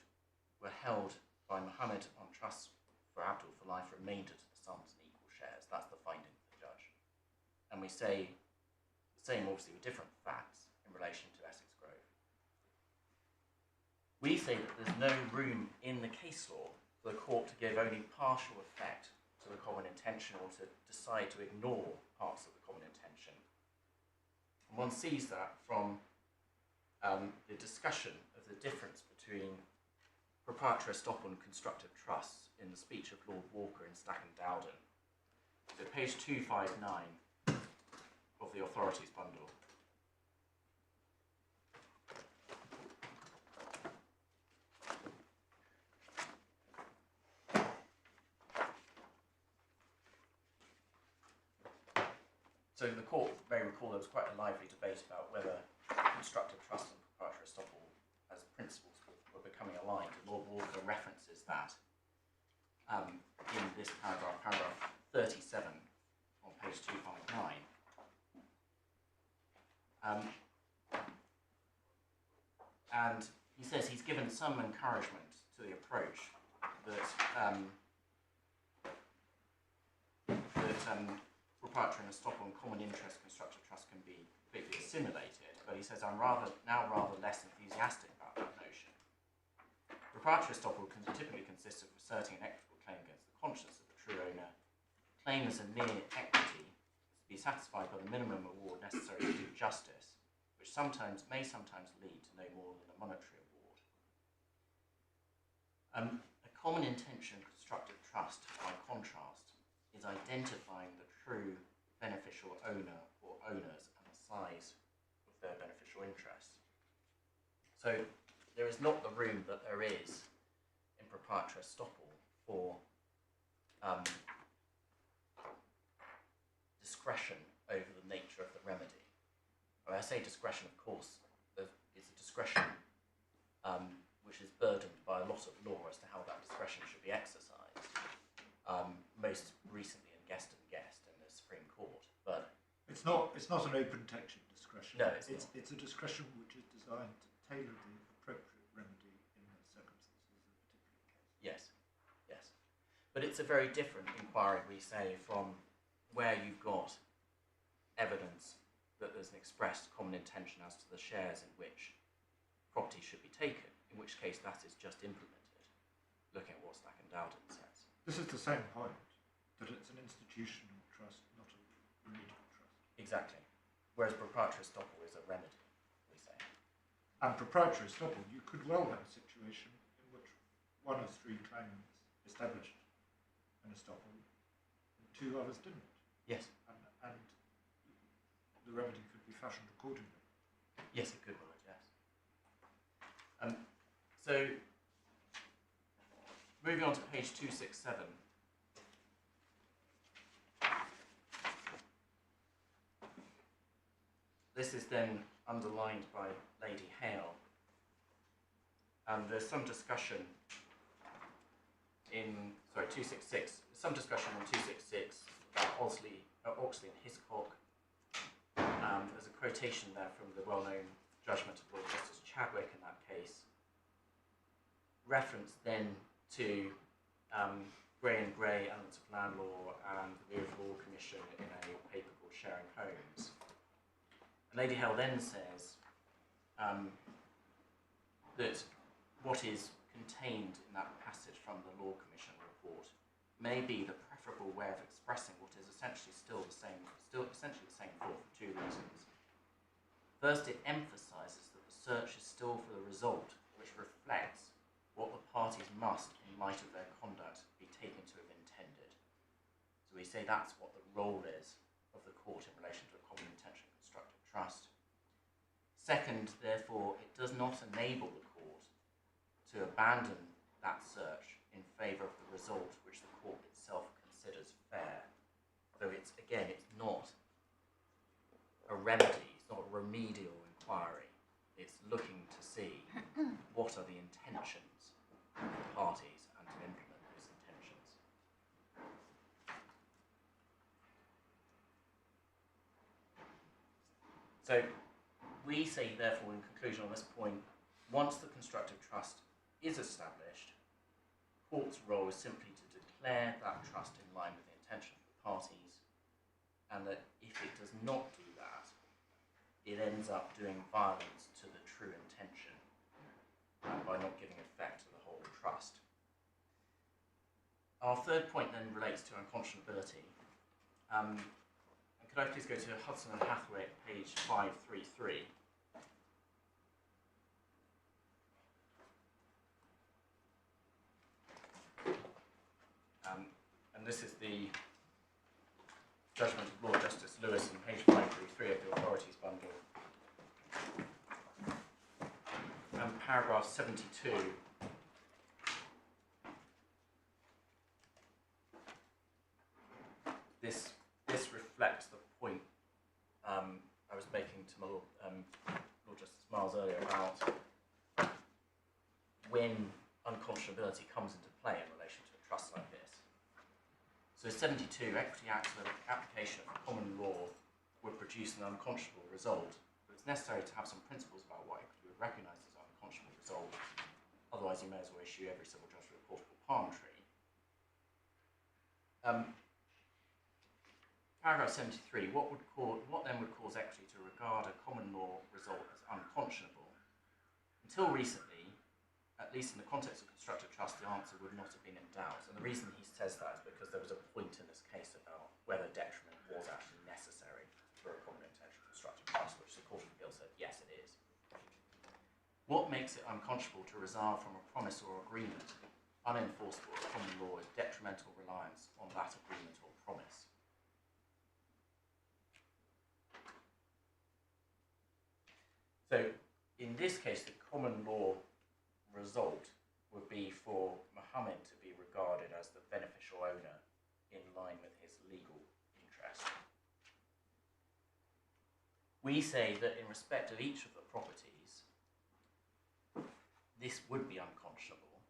were held by Mohammed on trust for Abdul for life, remainder to the sons in equal shares. That's the finding of the judge. And we say the same, obviously, with different facts in relation to Essex Grove. We say that there's no room in the case law for the court to give only partial effect to the common intention or to decide to ignore parts of the common intention. And one sees that from the discussion of the difference between proprietary estoppel and constructive trusts in the speech of Lord Walker in Stack and Dowden. So page 259 of the authorities bundle. So the court may recall there was quite a lively debate about whether constructive trust and proprietary estoppel as principles were becoming aligned. And Lord Walker references that in this paragraph, paragraph 37 on page 259. And he says he's given some encouragement to the approach that proprietary and estoppel and common interest constructive trust can be quickly assimilated, but he says I'm now rather less enthusiastic about that notion. Proprietary estoppel typically consists of asserting an equitable claim against the conscience of the true owner. Claim as a mere equity is to be satisfied by the minimum award necessary to do justice, which may sometimes lead to no more than a monetary award. A common intention constructive trust, by contrast, is identifying the true beneficial owner or owners and the size of their beneficial interests. So there is not the room that there is in proprietary estoppel for discretion over the nature of the remedy. When I say discretion, of course, it's a discretion which is burdened by a lot of law as to how that discretion should be exercised. Most recently in Guest and Guest in the Supreme Court, but it's not an open textured discretion. No, it's a discretion which is designed to tailor the appropriate remedy in the circumstances of a particular case. Yes, yes. But it's a very different inquiry, we say, from where you've got evidence that there's an expressed common intention as to the shares in which property should be taken, in which case that is just implemented, looking at what Stack and Dowden says. This is the same point, that it's an institutional trust, not a remedial trust. Exactly. Whereas proprietary estoppel is a remedy, we say. And proprietary estoppel, you could well have a situation in which one of three claimants established an estoppel and two others didn't. Yes. And the remedy could be fashioned accordingly. Yes, it could well, yes. So, moving on to page 267. This is then underlined by Lady Hale. And there's some discussion in, 266, some discussion on 266 about Oxley and Hiscock. There's a quotation there from the well-known judgment of Lord Justice Chadwick in that case. Reference then to Gray and Gray, Elements of Land Law, and the Overall Commission in a paper called Sharing Homes. And Lady Hale then says that what is contained in that passage from the Law Commission report may be the preferable way of expressing what is essentially essentially the same thought for two reasons. First, it emphasises that the search is still for the result which reflects what the parties must, in light of their conduct, be taken to have intended. So we say that's what the role is of the court in relation to a common intention constructive trust. Second, therefore, it does not enable the court to abandon that search in favour of the result which the court itself considers fair. Though it's not a remedy, it's not a remedial inquiry. It's looking to see what are the intentions of the parties and to implement those intentions. So we say, therefore, in conclusion on this point, once the constructive trust is established, the court's role is simply to declare that trust in line with the intention of the parties, and that if it does not do that, it ends up doing violence to the true intention by not giving effect to the whole trust. Our third point then relates to unconscionability. And could I please go to Hudson and Hathaway at page 533? And this is the judgment of Lord Justice Lewis on page 533 of the Authorities Bundle. Paragraph 72. This reflects the point I was making to my Lord Justice Miles earlier about when unconscionability comes into play in relation to a trust like this. So 72, Equity Act's application of common law would produce an unconscionable result, but it's necessary to have some principles about what equity would recognise as an unconscionable result. Otherwise, you may as well issue every civil judgment reportable palm tree. Paragraph 73, what then would cause equity to regard a common law result as unconscionable? Until recently, at least in the context of constructive trust, the answer would not have been in doubt. And the reason he says that is because there was a point in this case about whether detriment was actually necessary for a common intention constructive trust, which the Court of Appeal said, yes, it is. What makes it unconscionable to resolve from a promise or agreement unenforceable as common law is detrimental reliance on that agreement or promise. So, in this case, the common law result would be for Muhammad to be regarded as the beneficial owner in line with his legal interest. We say that in respect of each of the properties, this would be unconscionable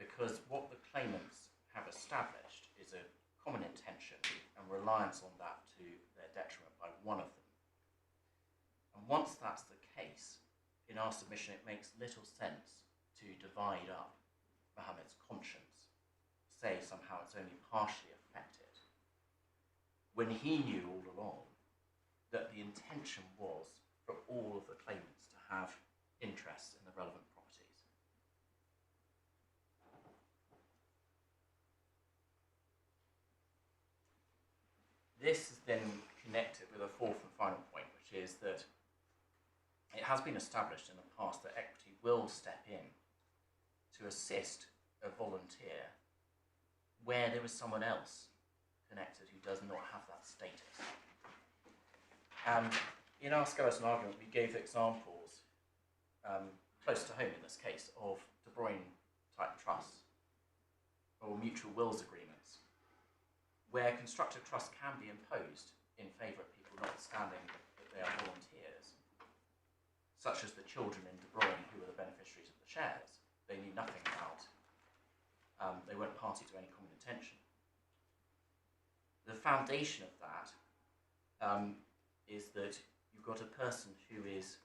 because what the claimants have established is a common intention and reliance on that to their detriment by one of them. And once that's the case, in our submission it makes little sense to divide up Muhammad's conscience, say somehow it's only partially affected, when he knew all along that the intention was for all of the claimants to have interests in the relevant properties. This is then connected with a fourth and final point, which is that it has been established in the past that equity will step in to assist a volunteer where there is someone else connected who does not have that status. And in our skeleton argument, we gave examples close to home in this case of De Bruyne type trusts or mutual wills agreements where constructive trust can be imposed in favour of people notwithstanding that they are volunteers, such as the children in De Bruyne who were the beneficiaries of the shares. They knew nothing about, they weren't party to any common intention. The foundation of that is that you've got a person who is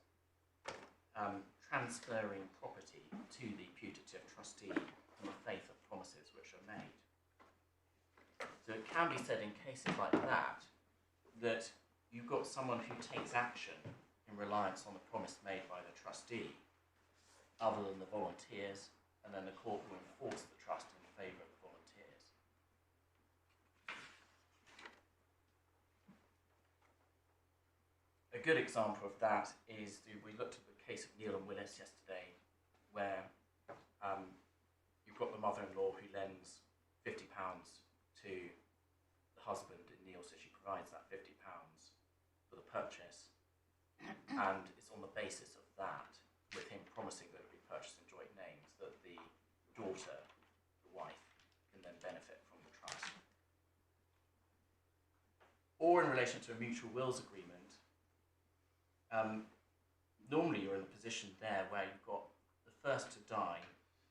transferring property to the putative trustee on the faith of promises which are made. So it can be said in cases like that, that you've got someone who takes action in reliance on the promise made by the trustee, other than the volunteers, and then the court will enforce the trust in favour of the volunteers. A good example of that is, we looked at the case of Neil and Willis yesterday, where you've got the mother-in-law who lends £50 to the husband, and Neil says she provides that £50 for the purchase, and it's on the basis of that, with him promising that it will be purchased in joint names, that the daughter, the wife, can then benefit from the trust. Or in relation to a mutual wills agreement, normally you're in a position there where you've got the first to die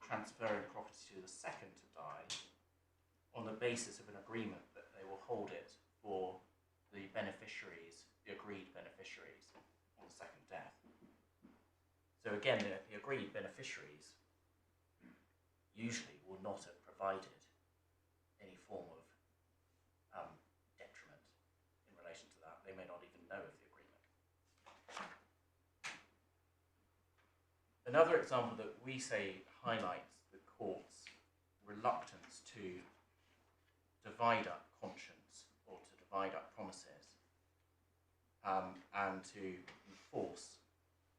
transferring property to the second to die on the basis of an agreement that they will hold it for the beneficiaries, the agreed beneficiaries, on the second death. So again, the agreed beneficiaries usually will not have provided any form of detriment in relation to that. They may not even know of the agreement. Another example that we say highlights the court's reluctance to divide up conscience or to divide up promises and to enforce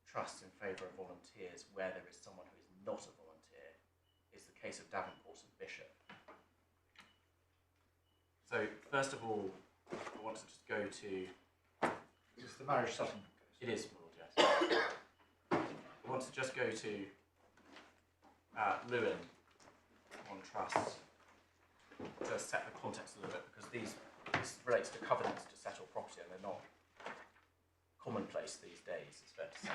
trust in favour of volunteers where there is someone who is not a volunteer is the case of Davenport and Bishop. So first of all, I want to just go to... It's the marriage settlement case. It is, Lord, yes. I want to just go to Lewin on trusts to set the context a little bit, because this relates to covenants to settle property, and they're not commonplace these days, it's fair to say.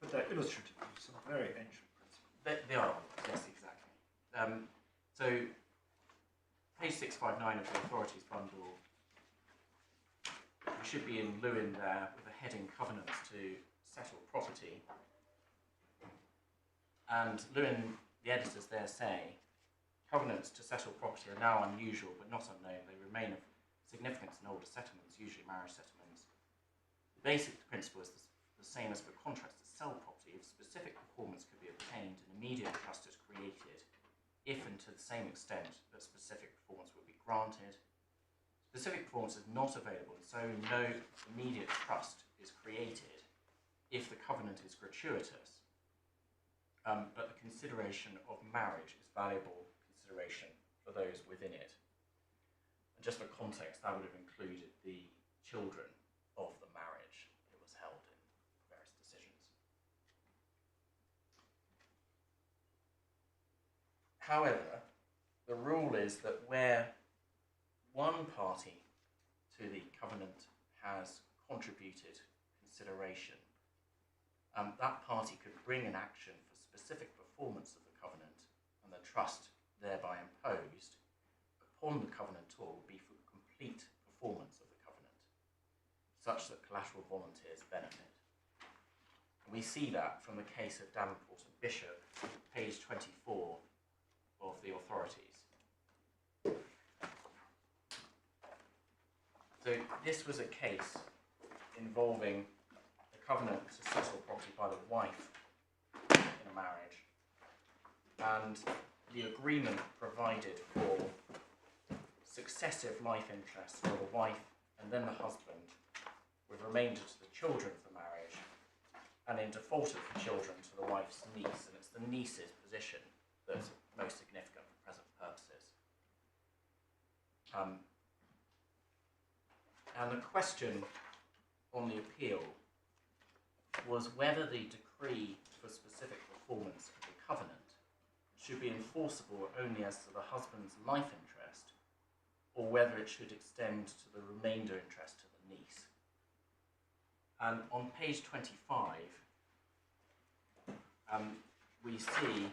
But they're illustrative of some very ancient principles. They are, yes, exactly. So, page 659 of the authorities bundle, we should be in Lewin there with a heading Covenants to Settle Property. And Lewin, the editors there say, covenants to settle property are now unusual but not unknown. They remain of significance in older settlements, usually marriage settlements. The basic principle is the same as for contracts to sell property. If specific performance could be obtained, an immediate trust is created, if and to the same extent that specific performance would be granted. Specific performance is not available, and so no immediate trust is created if the covenant is gratuitous, but the consideration of marriage is valuable consideration for those within it. And just for context, that would have included the children of the marriage that was held in various decisions. However, the rule is that where one party to the covenant has contributed consideration, that party could bring an action for specific performance of the covenant, and the trust thereby imposed upon the covenantor would be for complete performance of the covenant, such that collateral volunteers benefit. And we see that from the case of Davenport and Bishop, page 24 of the authorities. So this was a case involving the covenant to settle property by the wife in a marriage, and the agreement provided for successive life interests for the wife and then the husband, with remainder to the children of the marriage, and in default of the children to the wife's niece, and it's the niece's position that's most significant for present purposes. And the question on the appeal was whether the decree for specific performance of the covenant should be enforceable only as to the husband's life interest, or whether it should extend to the remainder interest to the niece. And on page 25, we see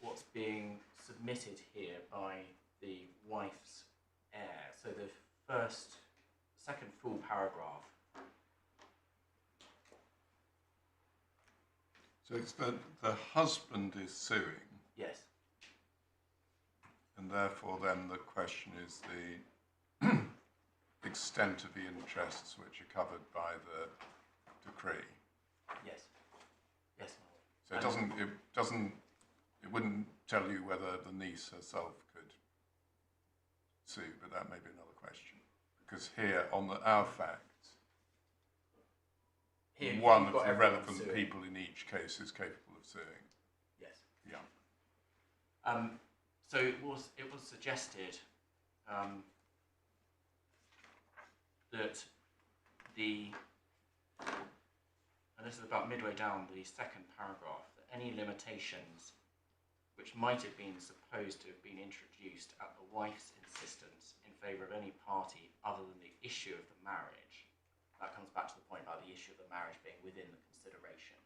what's being submitted here by the wife's heir. So the second full paragraph. So it's the husband is suing, Yes. and therefore then the question is the extent of the interests which are covered by the decree. Yes. Yes, my lord. So it wouldn't tell you whether the niece herself could sue, but that may be another question. Because here on our facts, Here, one you've of got the everyone relevant suing. people in each case is capable of suing. Yes. Yeah. So it was suggested that and this is about midway down the second paragraph, that any limitations which might have been supposed to have been introduced at the wife's insistence in favour of any party other than the issue of the marriage, that comes back to the point about the issue of the marriage being within the consideration,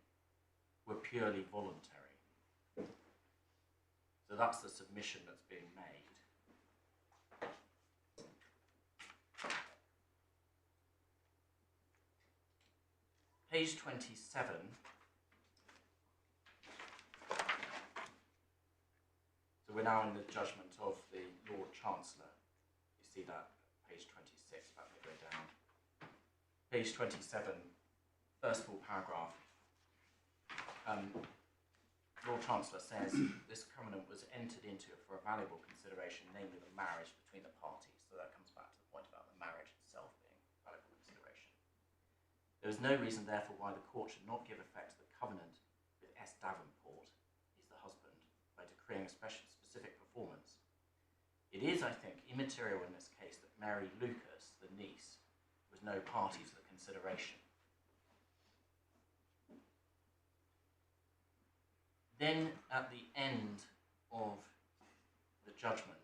were purely voluntary. So that's the submission that's being made. Page 27. So we're now in the judgment of the Lord Chancellor. You see that page 26, about midway down. Page 27, first full paragraph. Lord Chancellor says this covenant was entered into for a valuable consideration, namely the marriage between the parties. So that comes back to the point about the marriage itself being a valuable consideration. There is no reason, therefore, why the court should not give effect to the covenant with S. Davenport, he's the husband, by decreeing a specific performance. It is, I think, immaterial in this case that Mary Lucas, the niece, was no party to the consideration. Then, at the end of the judgment,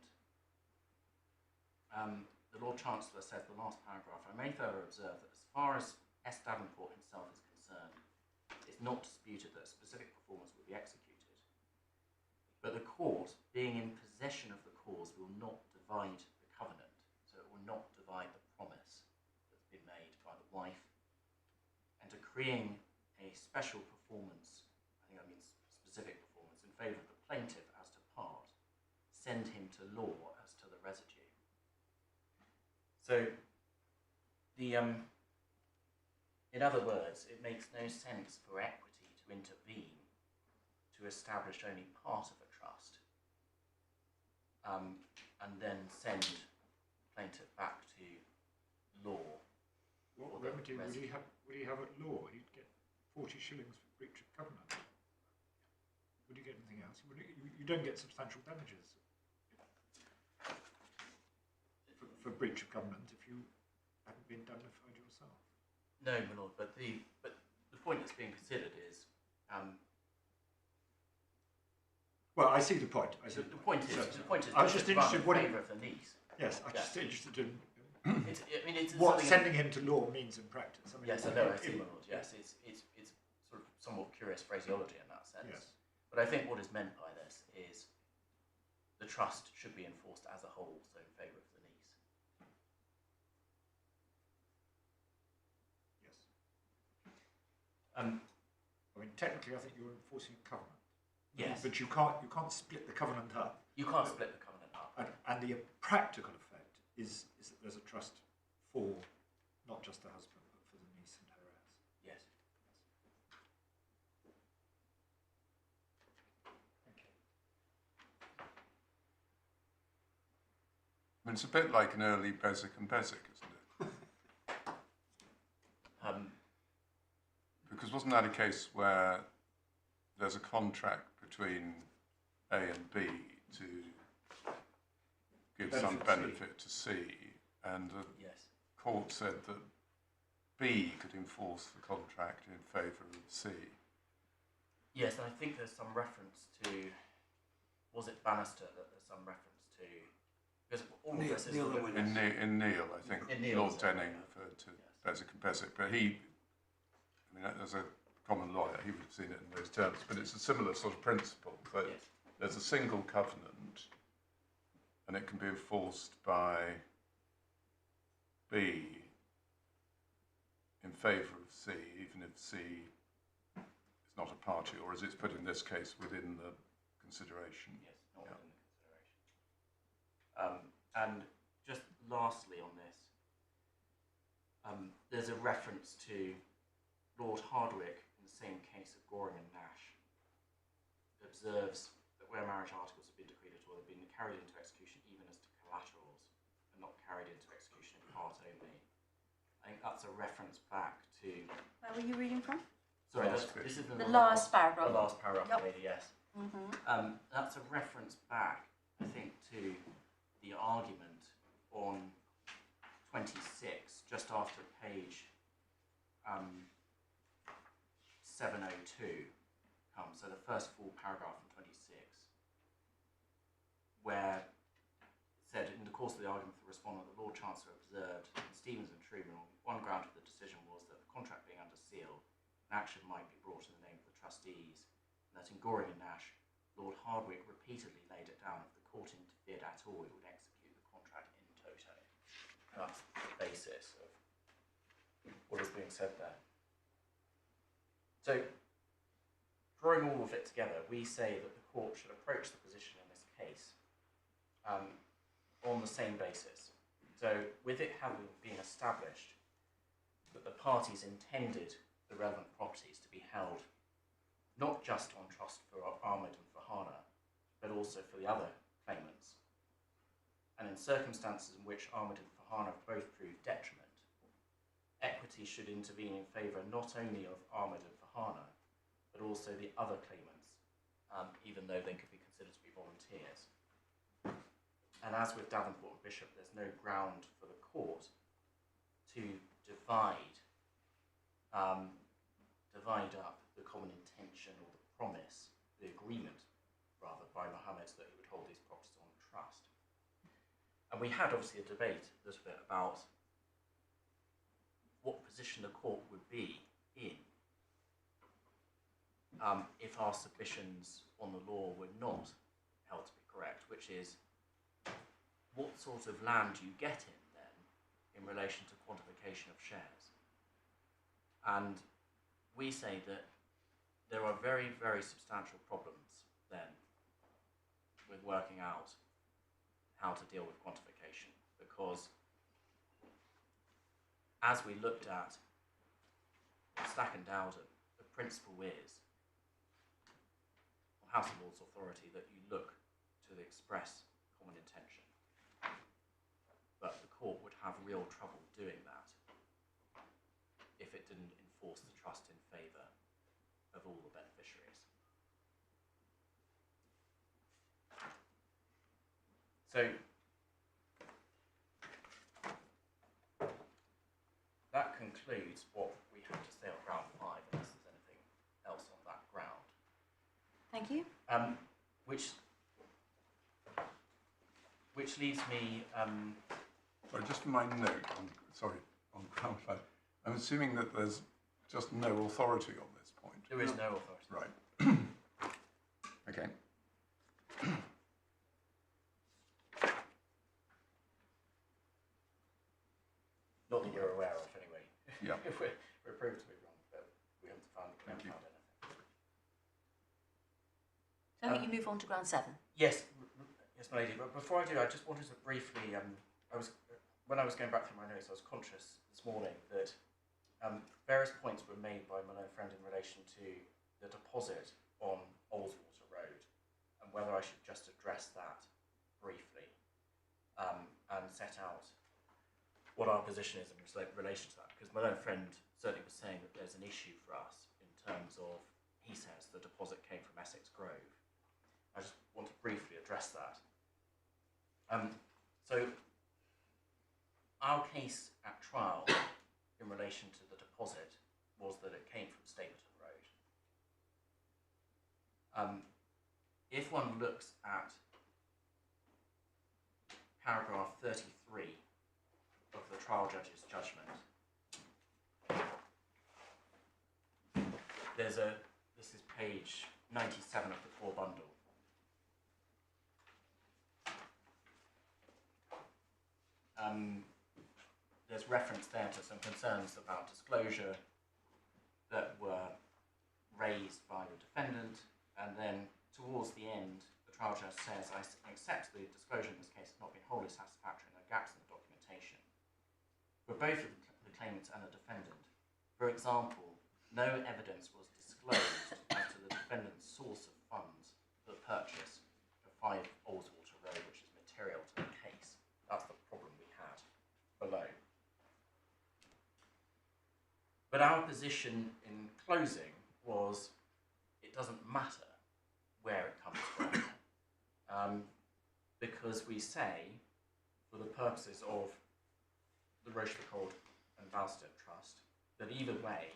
the Lord Chancellor says, the last paragraph, I may further observe that as far as S. Davenport himself is concerned, it's not disputed that a specific performance will be executed. But the court, being in possession of the cause, will not divide the covenant, so it will not divide the promise that's been made by the wife, and decreeing a special performance, I think that means specific performance, in favour of the plaintiff as to part, send him to law as to the residue. So, in other words, it makes no sense for equity to intervene to establish only part of a trust and then send plaintiff back to law. What remedy would he have at law? He'd get 40 shillings for breach of covenant. Would he get anything else? You don't get substantial damages for breach of covenant if you haven't been indemnified yourself. No, my lord, but the point that's being considered is well, I see the point. the point is I was just interested what favour of the niece. Yes, I'm just interested in It's what something sending him to law means in practice. I mean, yes, I know, I see, my lord. Yes, it's sort of somewhat curious phraseology in that sense. Yes. But I think what is meant by this is the trust should be enforced as a whole, so in favour of the niece. Yes. I mean, technically, I think you're enforcing a covenant. Yes. But you can't split the covenant up. You can't split the covenant up. And the practical effect is that there's a trust for not just the husband, but for the niece and her heirs. Yes. Okay. I mean, it's a bit like an early Bezic and Bezic, isn't it? Because wasn't that a case where there's a contract between A and B to give some benefit to C, and the Yes. court said that B could enforce the contract in favour of C? Yes, and I think there's some reference to, was it Bannister that there's some reference to, because all of this is In Neil, I think In Neil, Lord so, Denning yeah. referred to Yes. Bezic and Bezic, but as a common lawyer, he would have seen it in those terms. But it's a similar sort of principle that Yes. there's a single covenant, and it can be enforced by B in favour of C, even if C is not a party, or as it's put in this case, within the consideration. Yes, not within the consideration. And just lastly on this, there's a reference to Lord Hardwicke in the same case of Goring and Nash, observes that where marriage articles have been decreed at all, have been carried into execution even as to collaterals, and not carried into execution in part only. I think that's a reference back to. Where were you reading from? Sorry, Last this is The last paragraph. The last paragraph, Yep. lady, yes. Mm-hmm. That's a reference back, I think, to the argument on 26, just after page 702 comes. So the first full paragraph from 26, where it said, in the course of the argument, the respondent, the Lord Chancellor observed in Stevens and Truman, one ground of the decision was that the contract being under seal, an action might be brought in the name of the trustees, and that in Goring and Nash, Lord Hardwicke repeatedly laid it down if the court interfered at all, it would execute the contract in toto. That's the basis of what is being said there. So, drawing all of it together, we say that the court should approach the position in this case on the same basis. So, with it having been established that the parties intended the relevant properties to be held not just on trust for Ahmed and Fahana, but also for the other claimants, and in circumstances in which Ahmed and Fahana both prove detriment, equity should intervene in favour not only of Ahmed and Fahana, but also the other claimants, even though they could be considered to be volunteers. And as with Davenport and Bishop, there's no ground for the court to divide up the common intention or the promise, the agreement, rather, by Mohammed that he would hold these properties on trust. And we had obviously a debate a little bit about what position the court would be in if our submissions on the law were not held to be correct, which is what sort of land you get in then in relation to quantification of shares. And we say that there are very, very substantial problems then with working out how to deal with quantification, because as we looked at Stack and Dowden, the principle is on House of Lords authority that you look to the express common intention. But the court would have real trouble doing that if it didn't enforce the trust in favour of all the beneficiaries. So that concludes what we have to say on ground 5, unless there's anything else on that ground. Thank you. Which leaves me. Sorry, just for my note, on ground 5, I'm assuming that there's just no authority on this point. There is no authority. Right. Okay. Not that you're aware of, anyway. Yeah. we're proved to be wrong, but we haven't found anything. So I think you move on to ground 7. Yes, yes, my lady. But before I do, I just wanted to briefly. When I was going back through my notes, I was conscious this morning that various points were made by my own friend in relation to the deposit on Oldswater Road, and whether I should just address that briefly and set out what our position is in relation to that. Because my own friend certainly was saying that there's an issue for us in terms of, he says, the deposit came from Essex Grove. I just want to briefly address that. So, our case at trial in relation to the deposit was that it came from Stapleton Road. If one looks at paragraph 33 of the trial judge's judgment, this is page 97 of the core bundle. there's reference there to some concerns about disclosure that were raised by the defendant, and then towards the end, the trial judge says, I accept the disclosure in this case has not been wholly satisfactory and there are gaps in the documentation. For both of the claimants and the defendant, for example, no evidence was disclosed as to the defendant's source of funds for the purchase of 5 Oldswater Road, which is material to the case. That's the problem we had below. But our position in closing was it doesn't matter where it comes from, because we say, for the purposes of the Rochefoucauld and Valstead Trust, that either way,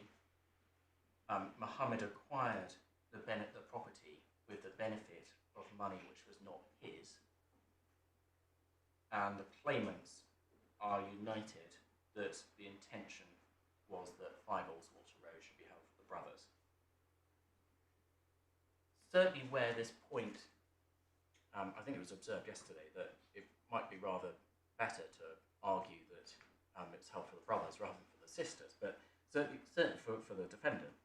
Mohammed acquired the property with the benefit of money which was not his, and the claimants are united that the intention was that 5 Oldswater Road should be held for the brothers. Certainly where this point, I think it was observed yesterday that it might be rather better to argue that it's held for the brothers rather than for the sisters, but certainly for the defendant.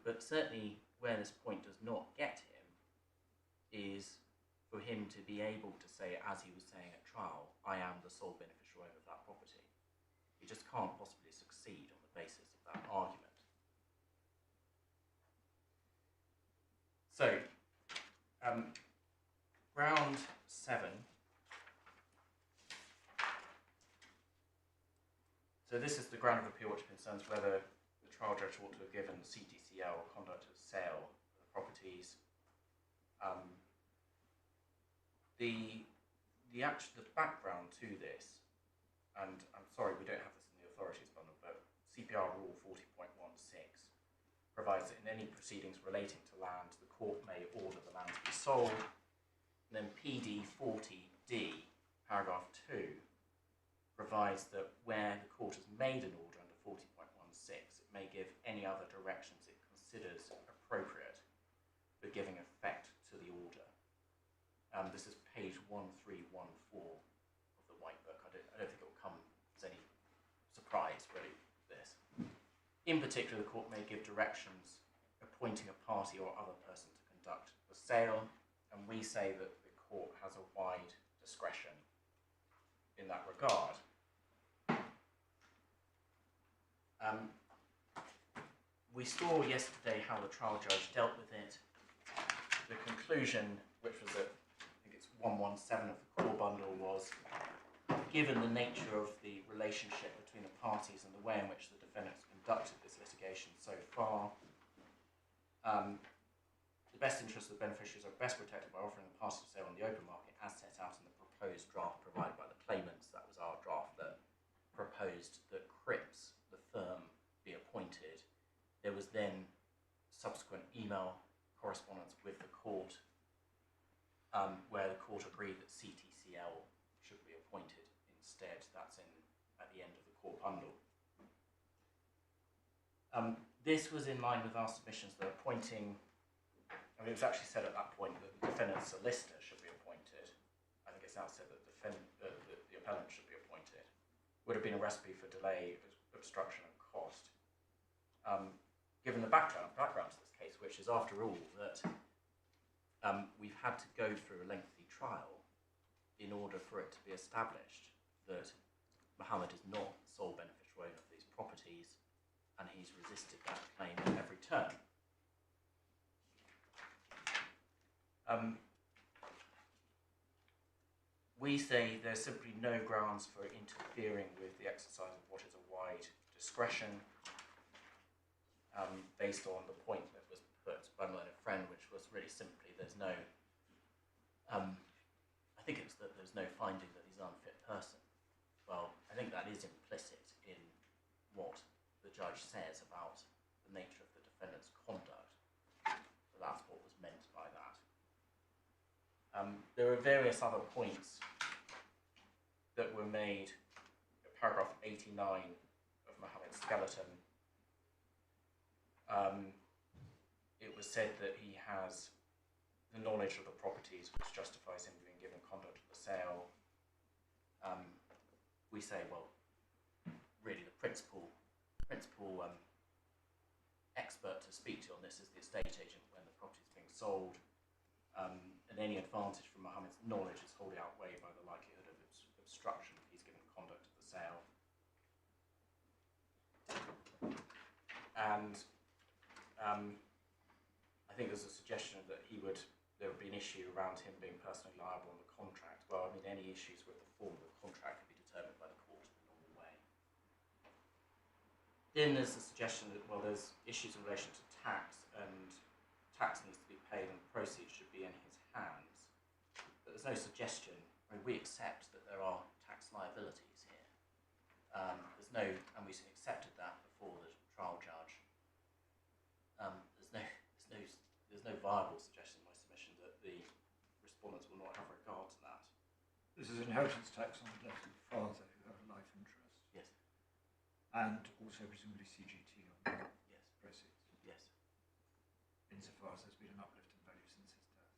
But certainly where this point does not get him is for him to be able to say, as he was saying at trial, I am the sole beneficial owner of that property. He just can't possibly succeed on the basis of that argument. So, ground 7. So this is the ground of appeal which concerns whether the trial judge ought to have given the CTCL conduct of sale of the properties. The background to this, and I'm sorry we don't have this in the authorities bundle, but CPR Rule 40.16 provides that in any proceedings relating to land, the court may order the land to be sold. And then PD 40D, paragraph 2, provides that where the court has made an order under 40.16, it may give any other directions it considers appropriate for giving effect to the order. This is page 1314 of the White Book. I don't think it will come as any surprise, really, this. In particular, the court may give directions appointing a party or other person to conduct the sale, and we say that the court has a wide discretion in that regard. We saw yesterday how the trial judge dealt with it. The conclusion, which was at, I think it's 117 of the core bundle, was given the nature of the relationship between the parties and the way in which the defendants conducted this litigation so far, the best interests of the beneficiaries are best protected by offering the party to sale on the open market as set out in the proposed draft provided by the claimants. That was our draft that proposed that Cripps, the firm, be appointed. There was then subsequent email correspondence with the court where the court agreed that CTCL should be appointed instead. That's at the end of the court bundle. This was in line with our submissions that appointing, I mean, it was actually said at that point that the defendant's solicitor should be appointed. I think it's now said that the appellant should be appointed. Would have been a recipe for delay, obstruction and cost. Given the background to this case, which is after all that we've had to go through a lengthy trial in order for it to be established that Mohammed is not the sole beneficial owner of these properties, and he's resisted that claim at every turn. We say there's simply no grounds for interfering with the exercise of what is a wide discretion based on the point that was put by my learned friend, which was really simply there's no, I think it's that there's no finding that he's an unfit person. Well, I think that is implicit in what the judge says about the nature of the defendant's conduct. So that's what was meant by that. There are various other points that were made at paragraph 89 of Mohammed's skeleton. It was said that he has the knowledge of the properties which justifies him being given conduct of the sale. we say, well, really the principal expert to speak to on this is the estate agent when the property is being sold, and any advantage from Mohammed's knowledge is wholly outweighed by the likelihood of obstruction if he's given conduct of the sale. And I think there's a suggestion that there would be an issue around him being personally liable on the contract. Well, I mean, any issues with the form of the contract can be determined by the court in the normal way. Then there's the suggestion that, well, there's issues in relation to tax, and tax needs to be paid and the proceeds should be in his hands. But there's no suggestion, I mean, we accept that there are tax liabilities here. And we accepted that before the trial judge. There's no viable suggestion in my submission that the respondents will not have regard to that. This is inheritance tax on the death of the father who had a life interest. Yes. And also presumably CGT on the Yes. proceeds, Yes. insofar as there's been an uplift in value since his death.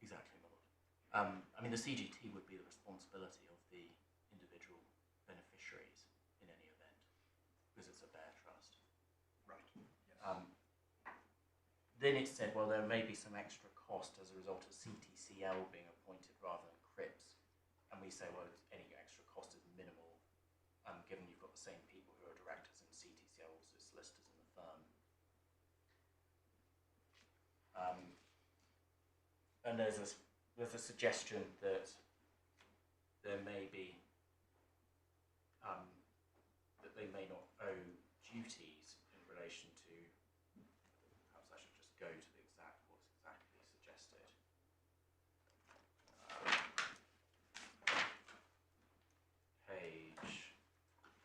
Exactly, my lord. I mean, the CGT would be the responsibility of the individual beneficiaries in any event, because it's a bare trust. Right. Yes. Then it said, well, there may be some extra cost as a result of CTCL being appointed rather than CRIPS. And we say, well, any extra cost is minimal, given you've got the same people who are directors in CTCL, also solicitors in the firm. And there's a suggestion that there may be, that they may not owe duties in relation to, perhaps I should just go to the what's exactly suggested.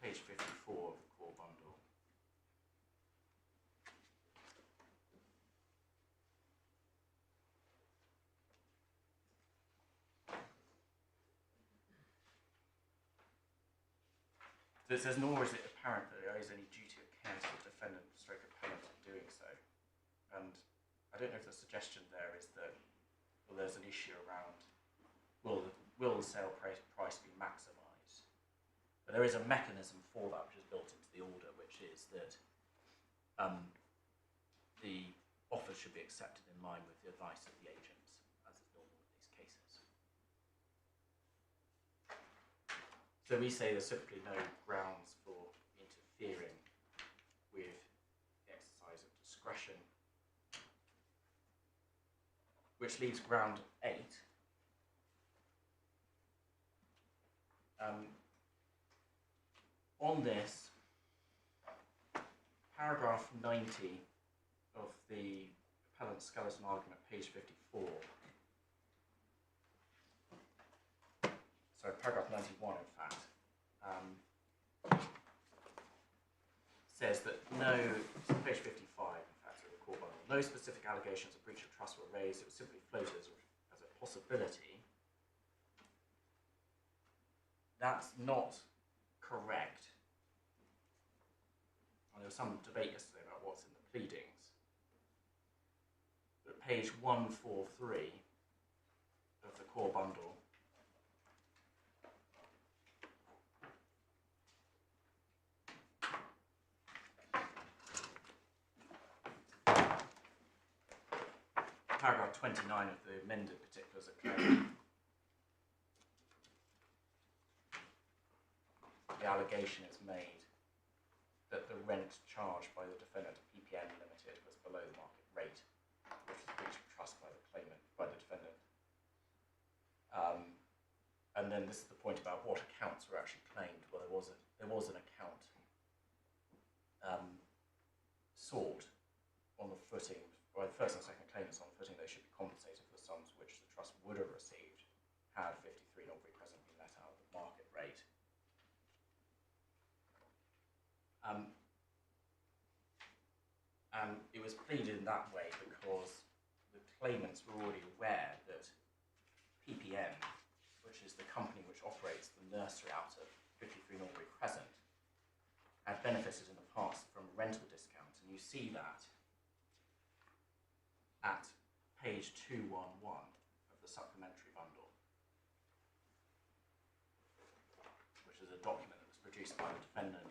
Page 54 of the core bundle. So it says, nor is it apparent that there is any duty of care to the defendant stroke appellant in doing so. And I don't know if the suggestion there is that, well, there's an issue around, will the sale price be maximised? But there is a mechanism for that which is built into the order, which is that the offer should be accepted in line with the advice of the agents, as is normal in these cases. So we say there's simply no grounds for interfering with the exercise of discretion, which leaves ground 8. On this, paragraph 90 of the appellant's skeleton argument, page 54. Sorry, paragraph 91, in fact, says that page 55, in fact, of the core bundle, no specific allegations of breach of trust were raised. It was simply floated as a possibility. That's not correct. And there was some debate yesterday about what's in the pleadings. But page 143 of the core bundle paragraph 29 of the amended particulars of claim. The allegation is made that the rent charged by the defendant to PPN Limited was below the market rate, which was a breach of trust by the claimant, by the defendant. And then this is the point about what accounts were actually claimed. Well, there was an account sought on the footing by the first and second claimants on the footing they should be compensated for the sums which the trust would have received had 53 Norbury Crescent been let out of the market rate. And it was pleaded in that way because the claimants were already aware that PPN, which is the company which operates the nursery out of 53 Norbury Crescent, had benefited in the past from a rental discount, and you see that at page 211 of the supplementary bundle, which is a document that produced by the defendant.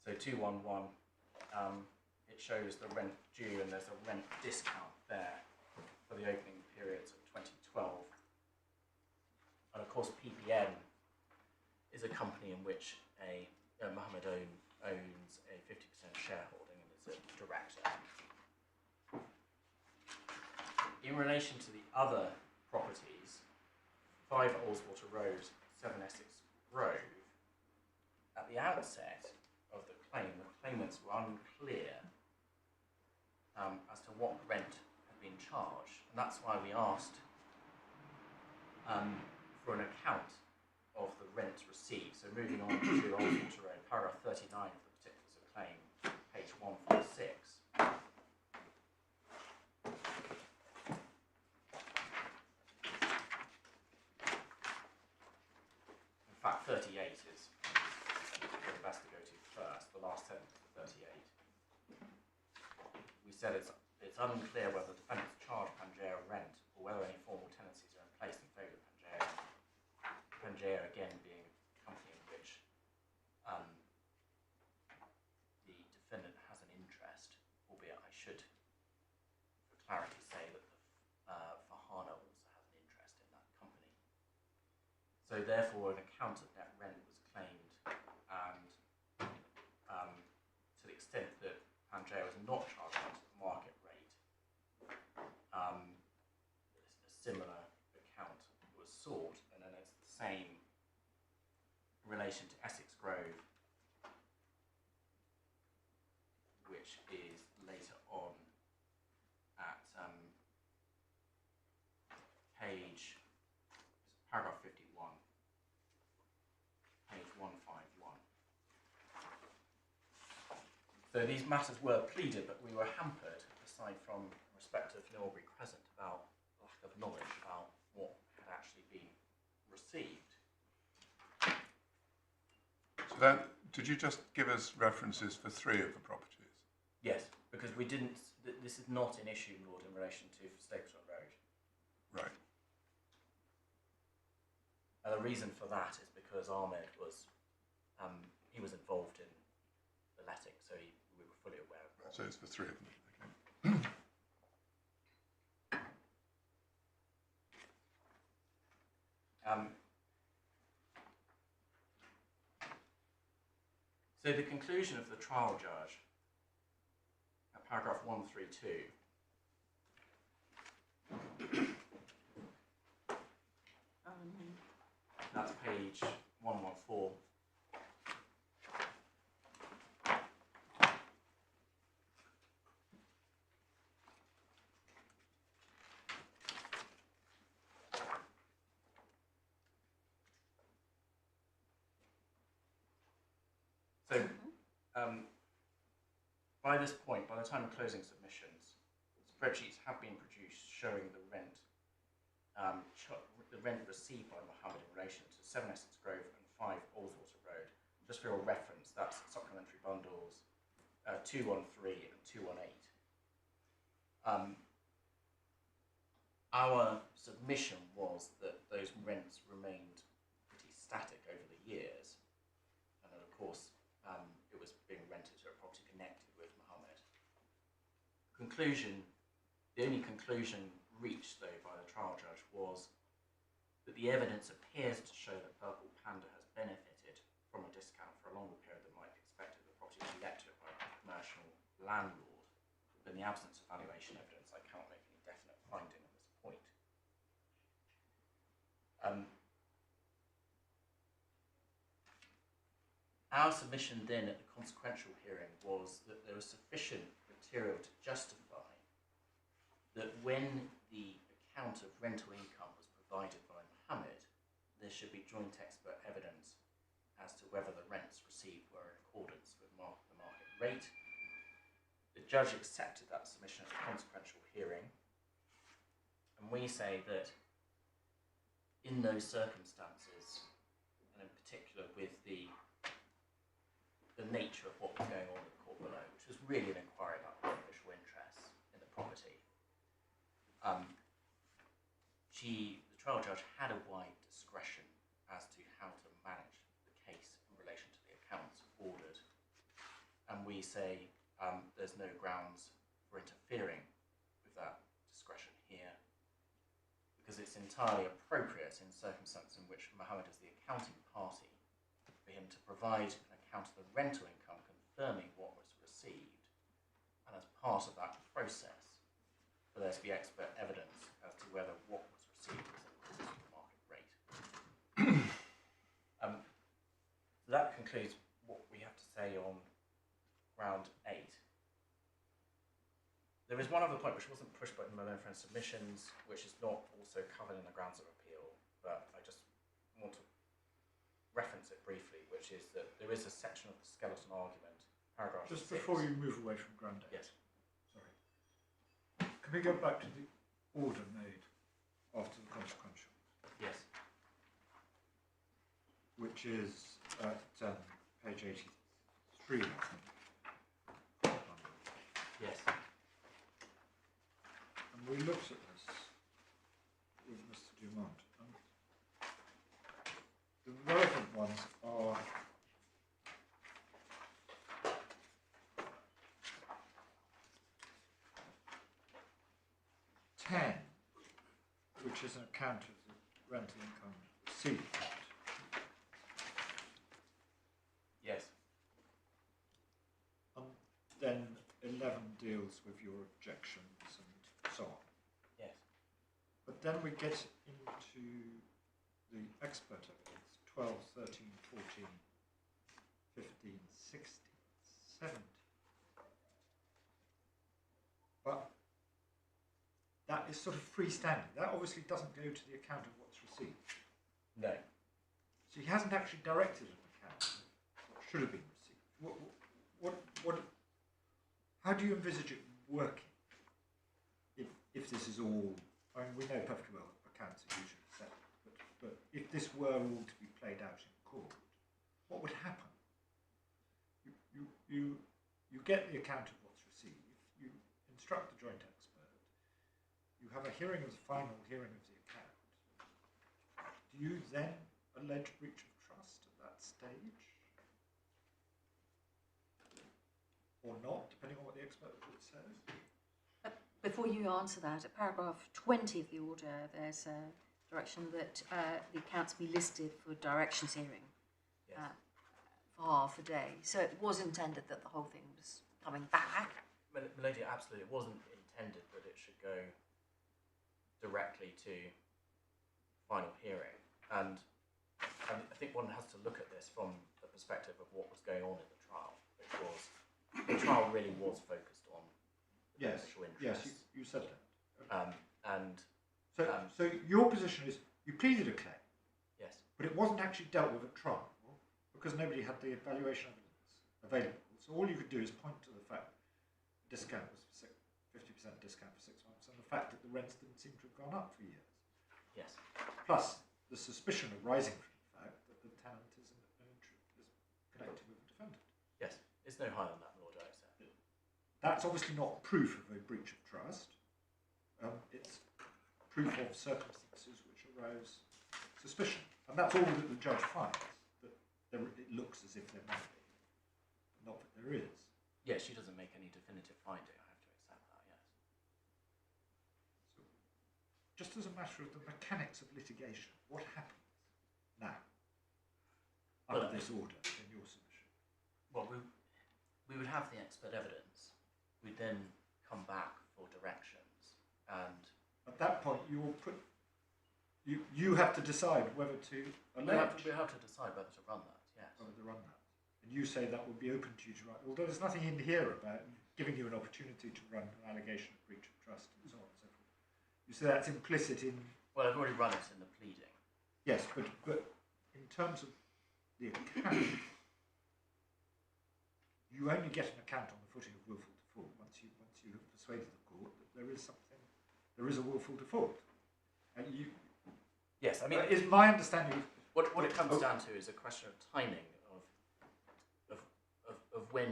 So 211, it shows the rent due and there's a rent discount there for the opening periods of 2012. And of course PPN is a company in which Mohammed owns a 50% shareholding and is a director. In relation to the other properties, 5 Ullswater Road, 7 Essex Grove, at the outset of the claim, the claimants were unclear as to what rent had been charged, and that's why we asked for an account of the rent received. So moving on to Ullswater Road, paragraph 39 of the particulars of claim, page 146. In fact, 38 is the best to go to first, the last sentence of 38. We said it's unclear whether defendants charge Pangea rent or whether any formal tenancies are in place in favour of Pangea. Pangea again being a company in which the defendant has an interest, albeit I should, for clarity, say that Fahana also has an interest in that company. So therefore an account of net rent was claimed, and to the extent that Pangea was not charged rent at the market rate, a similar account was sought, and then it's the same in relation to Essex Grove, which is later on at paragraph 51, page 151. So these matters were pleaded, but we were hampered, aside from respective Norbury Crescent, about lack of knowledge about what had actually been received. So that, did you just give us references for 3 of the properties? Yes, because we didn't. This is not an issue, Lord, in relation to Stapleton Road. Right. And the reason for that is because Ahmed was, he was involved in the letting, so we were fully aware of that. So it's for 3 of them. Okay. So the conclusion of the trial judge, at paragraph 132, that's page 114. So, by this point, by the time of closing submissions, spreadsheets have been produced showing the rent received by Mohammed in relation to 7 Essex Grove and 5 Ullswater Road. Just for your reference, that's supplementary bundles 213 and 218. Our submission was that those rents remained pretty static over the years, and that of course it was being rented to a property connected with Mohammed. The only conclusion reached though by the trial judge was that the evidence appears to show that Purple Panda has benefited from a discount for a longer period than might be expected of the property to be let to it by a commercial landlord. But in the absence of valuation evidence, I cannot make any definite finding on this point. Our submission then at the consequential hearing was that there was sufficient material to justify that when the account of rental income was provided by Mohammed, there should be joint expert evidence as to whether the rents received were in accordance with the market rate. The judge accepted that submission at the consequential hearing, and we say that in those circumstances, and in particular with the nature of what was going on in the court below, which was really an inquiry about beneficial interests in the property. The trial judge had a wide discretion as to how to manage the case in relation to the accounts ordered, and we say there's no grounds for interfering with that discretion here, because it's entirely appropriate in circumstances in which Mohammed is the accounting party for him to provide an account of the rental income confirming what was received, and as part of that process for there to be expert evidence as to whether what was received was in accordance with the market rate. So that concludes what we have to say on round 8. There is one other point which wasn't pushed by my own friend's submissions, which is not also covered in the grounds of appeal, but I just want to reference it briefly, which is that there is a section of the skeleton argument, paragraph Just 6. before you move away from ground 8. Yes. Sorry. Can we go back to the order made after the consequential, Yes. which is at page 83? Yes. And we looked at this with Mr. Dumont. And the relevant ones are which is an account of the rental income received. Yes. And then 11 deals with your objections and so on. Yes. But then we get into the expert evidence, 12, 13, 14, 15, 16, 17. But that is sort of freestanding. That obviously doesn't go to the account of what's received. No. So he hasn't actually directed an account of what should have been received. How do you envisage it working? If this is all, I mean, we know perfectly well that accounts are usually settled, but if this were all to be played out in court, what would happen? You get the account of what's received, you instruct the joint expert, you have a hearing of the final hearing of the account. Do you then allege breach of trust at that stage? Or not, depending on what the expert report says? Before you answer that, at paragraph 20 of the order, there's a direction that the accounts be listed for directions hearing Yes. for half a day. So it was intended that the whole thing was coming back. Melody, absolutely. It wasn't intended that it should go directly to final hearing. And I think one has to look at this from the perspective of what was going on in the trial, which was, the trial really was focused on the beneficial interests. Yes, you said that. So your position is you pleaded a claim, Yes. but it wasn't actually dealt with at trial because nobody had the evaluation evidence available. So all you could do is point to the fact the discount was 50% discount for 6 months, and the fact that the rents didn't seem to have gone up for years. Yes. Plus the suspicion arising from the fact that the tenant is connected with the defendant. Yes. It's no higher than that, Lord, I accept. That's obviously not proof of a breach of trust. It's proof of circumstances which arouse suspicion. And that's all that the judge finds, that it looks as if there might be, not that there is. Yes, she doesn't make any definitive finding, I have to accept that, yes. So, just as a matter of the mechanics of litigation, what happens now under Well, this order in your submission? Well, we would have the expert evidence. We'd then come back for directions, and At that point, you have to decide whether to allege. we have to decide whether to run that. Yes. Whether to run that. And you say that would be open to you to write, although there's nothing in here about giving you an opportunity to run an allegation of breach of trust and so on and so forth. You say that's implicit in. Well, I've already run it in the pleading. Yes, but in terms of the account, you only get an account on the footing of willful default once you have persuaded the court that there is a willful default. And Yes, I mean, is my understanding. What it comes down to is a question of timing of when,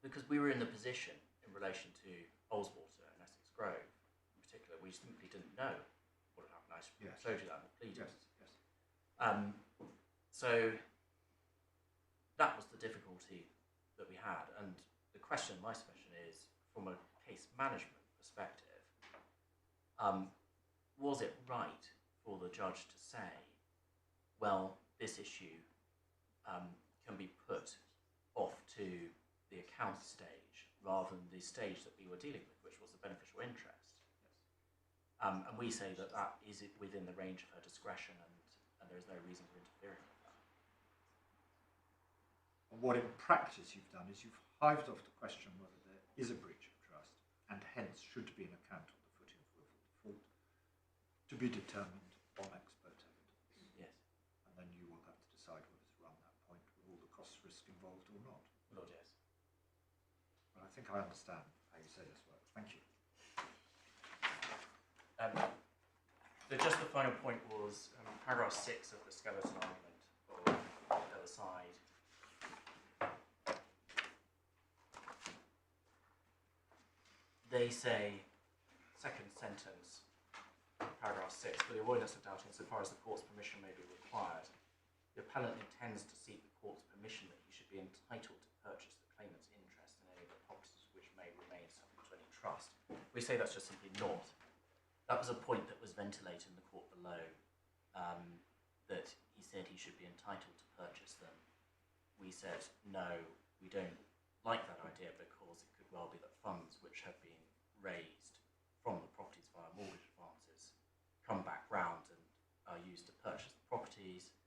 because we were in the position in relation to Olswater and Essex Grove in particular, we simply didn't know what had happened. I showed you that in the pleadings. Yes. So that was the difficulty that we had, and the question, my submission is, from a case management perspective, was it right for the judge to say, well, this issue can be put off to the account stage rather than the stage that we were dealing with, which was the beneficial interest? And we say that that is within the range of her discretion, and there is no reason for interfering with that. And what in practice you've done is you've hived off the question whether there is a breach of trust and hence should be an account on the footing of willful default to be determined on expert evidence. Yes. And then you will have to decide whether to run that point with all the cost risk involved or not. Lord, yes. But I think I understand how you say this works. Thank you. So just the final point was paragraph 6 of the skeleton argument of the other side. They say, second sentence, paragraph 6, for the avoidance of doubt insofar as the court's permission may be required, the appellant intends to seek the court's permission that he should be entitled to purchase the claimant's interest in any of the properties which may remain subject to any trust. We say that's just simply not. That was a point that was ventilated in the court below, that he said he should be entitled to purchase them. We said, no, we don't like that idea because it could well be that funds which have been raised from the properties via mortgage advances come back round and are used to purchase the properties.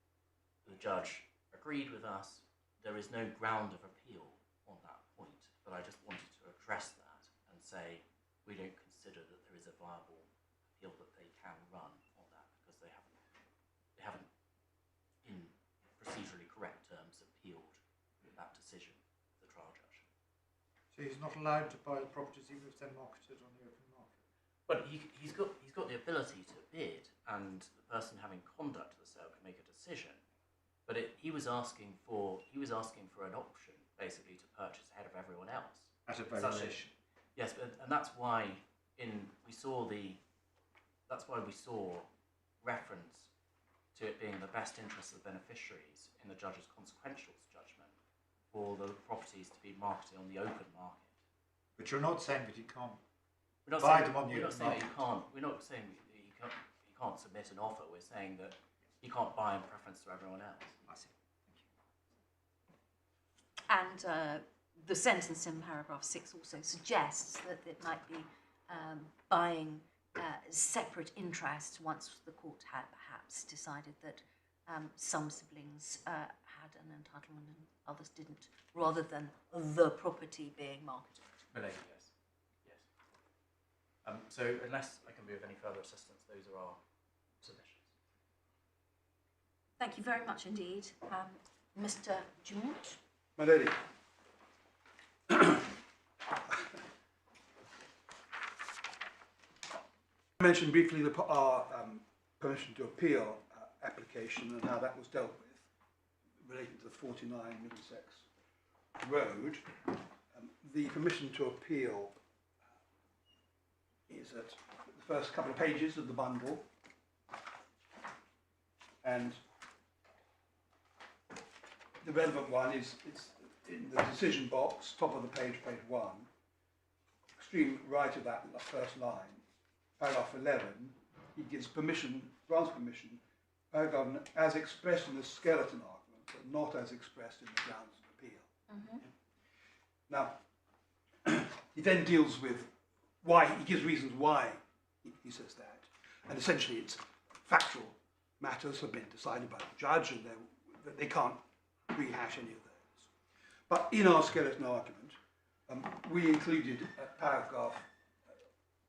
The judge agreed with us. There is no ground of appeal on that point, but I just wanted to address that and say we don't consider that there is a viable appeal that they can run on that because they haven't in procedurally correct terms appealed that decision of the trial judge. So he's not allowed to buy the properties even if they're marketed on the open market? But he's got the ability to bid, and the person having conduct of the sale can make a decision. But he was asking for an option basically to purchase ahead of everyone else. At a valuation. Yes, and that's why we saw reference to it being the best interest of the beneficiaries in the judge's consequentials judgment for the properties to be marketed on the open market. But you're not saying that he can't We're not buy saying, them on the we're not open saying that market. we're not saying that you can't submit an offer. We're saying that you can't buy in preference to everyone else. I see. And the sentence in paragraph 6 also suggests that it might be buying separate interests once the court had perhaps decided that some siblings had an entitlement and others didn't, rather than the property being marketed. Related, yes. So unless I can be of any further assistance, those are our submissions. Thank you very much indeed. Mr. Dumont? My lady. I mentioned briefly our permission to appeal application and how that was dealt with relating to the 49 Middlesex Road. The permission to appeal is at the first couple of pages of the bundle, and the relevant one is it's in the decision box, top of the page, page 1, extreme right of that first line, paragraph 11. He gives permission, grants permission, paragraph as expressed in the skeleton argument, but not as expressed in the grounds of appeal. Now, he then deals with why, he gives reasons why he says that, and essentially it's factual matters have been decided by the judge and they can't rehash any of those. But in our skeleton argument, we included a paragraph,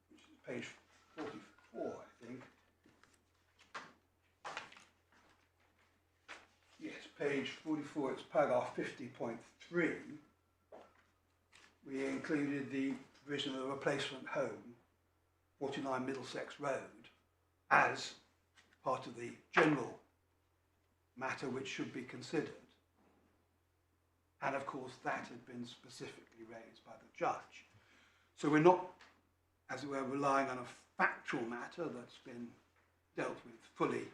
which is page 44, I think. Yes, page 44, it's paragraph 50.3. We included the provision of a replacement home, 49 Middlesex Road, as part of the general matter which should be considered. And of course, that had been specifically raised by the judge. So we're not, as it were, relying on a factual matter that's been dealt with fully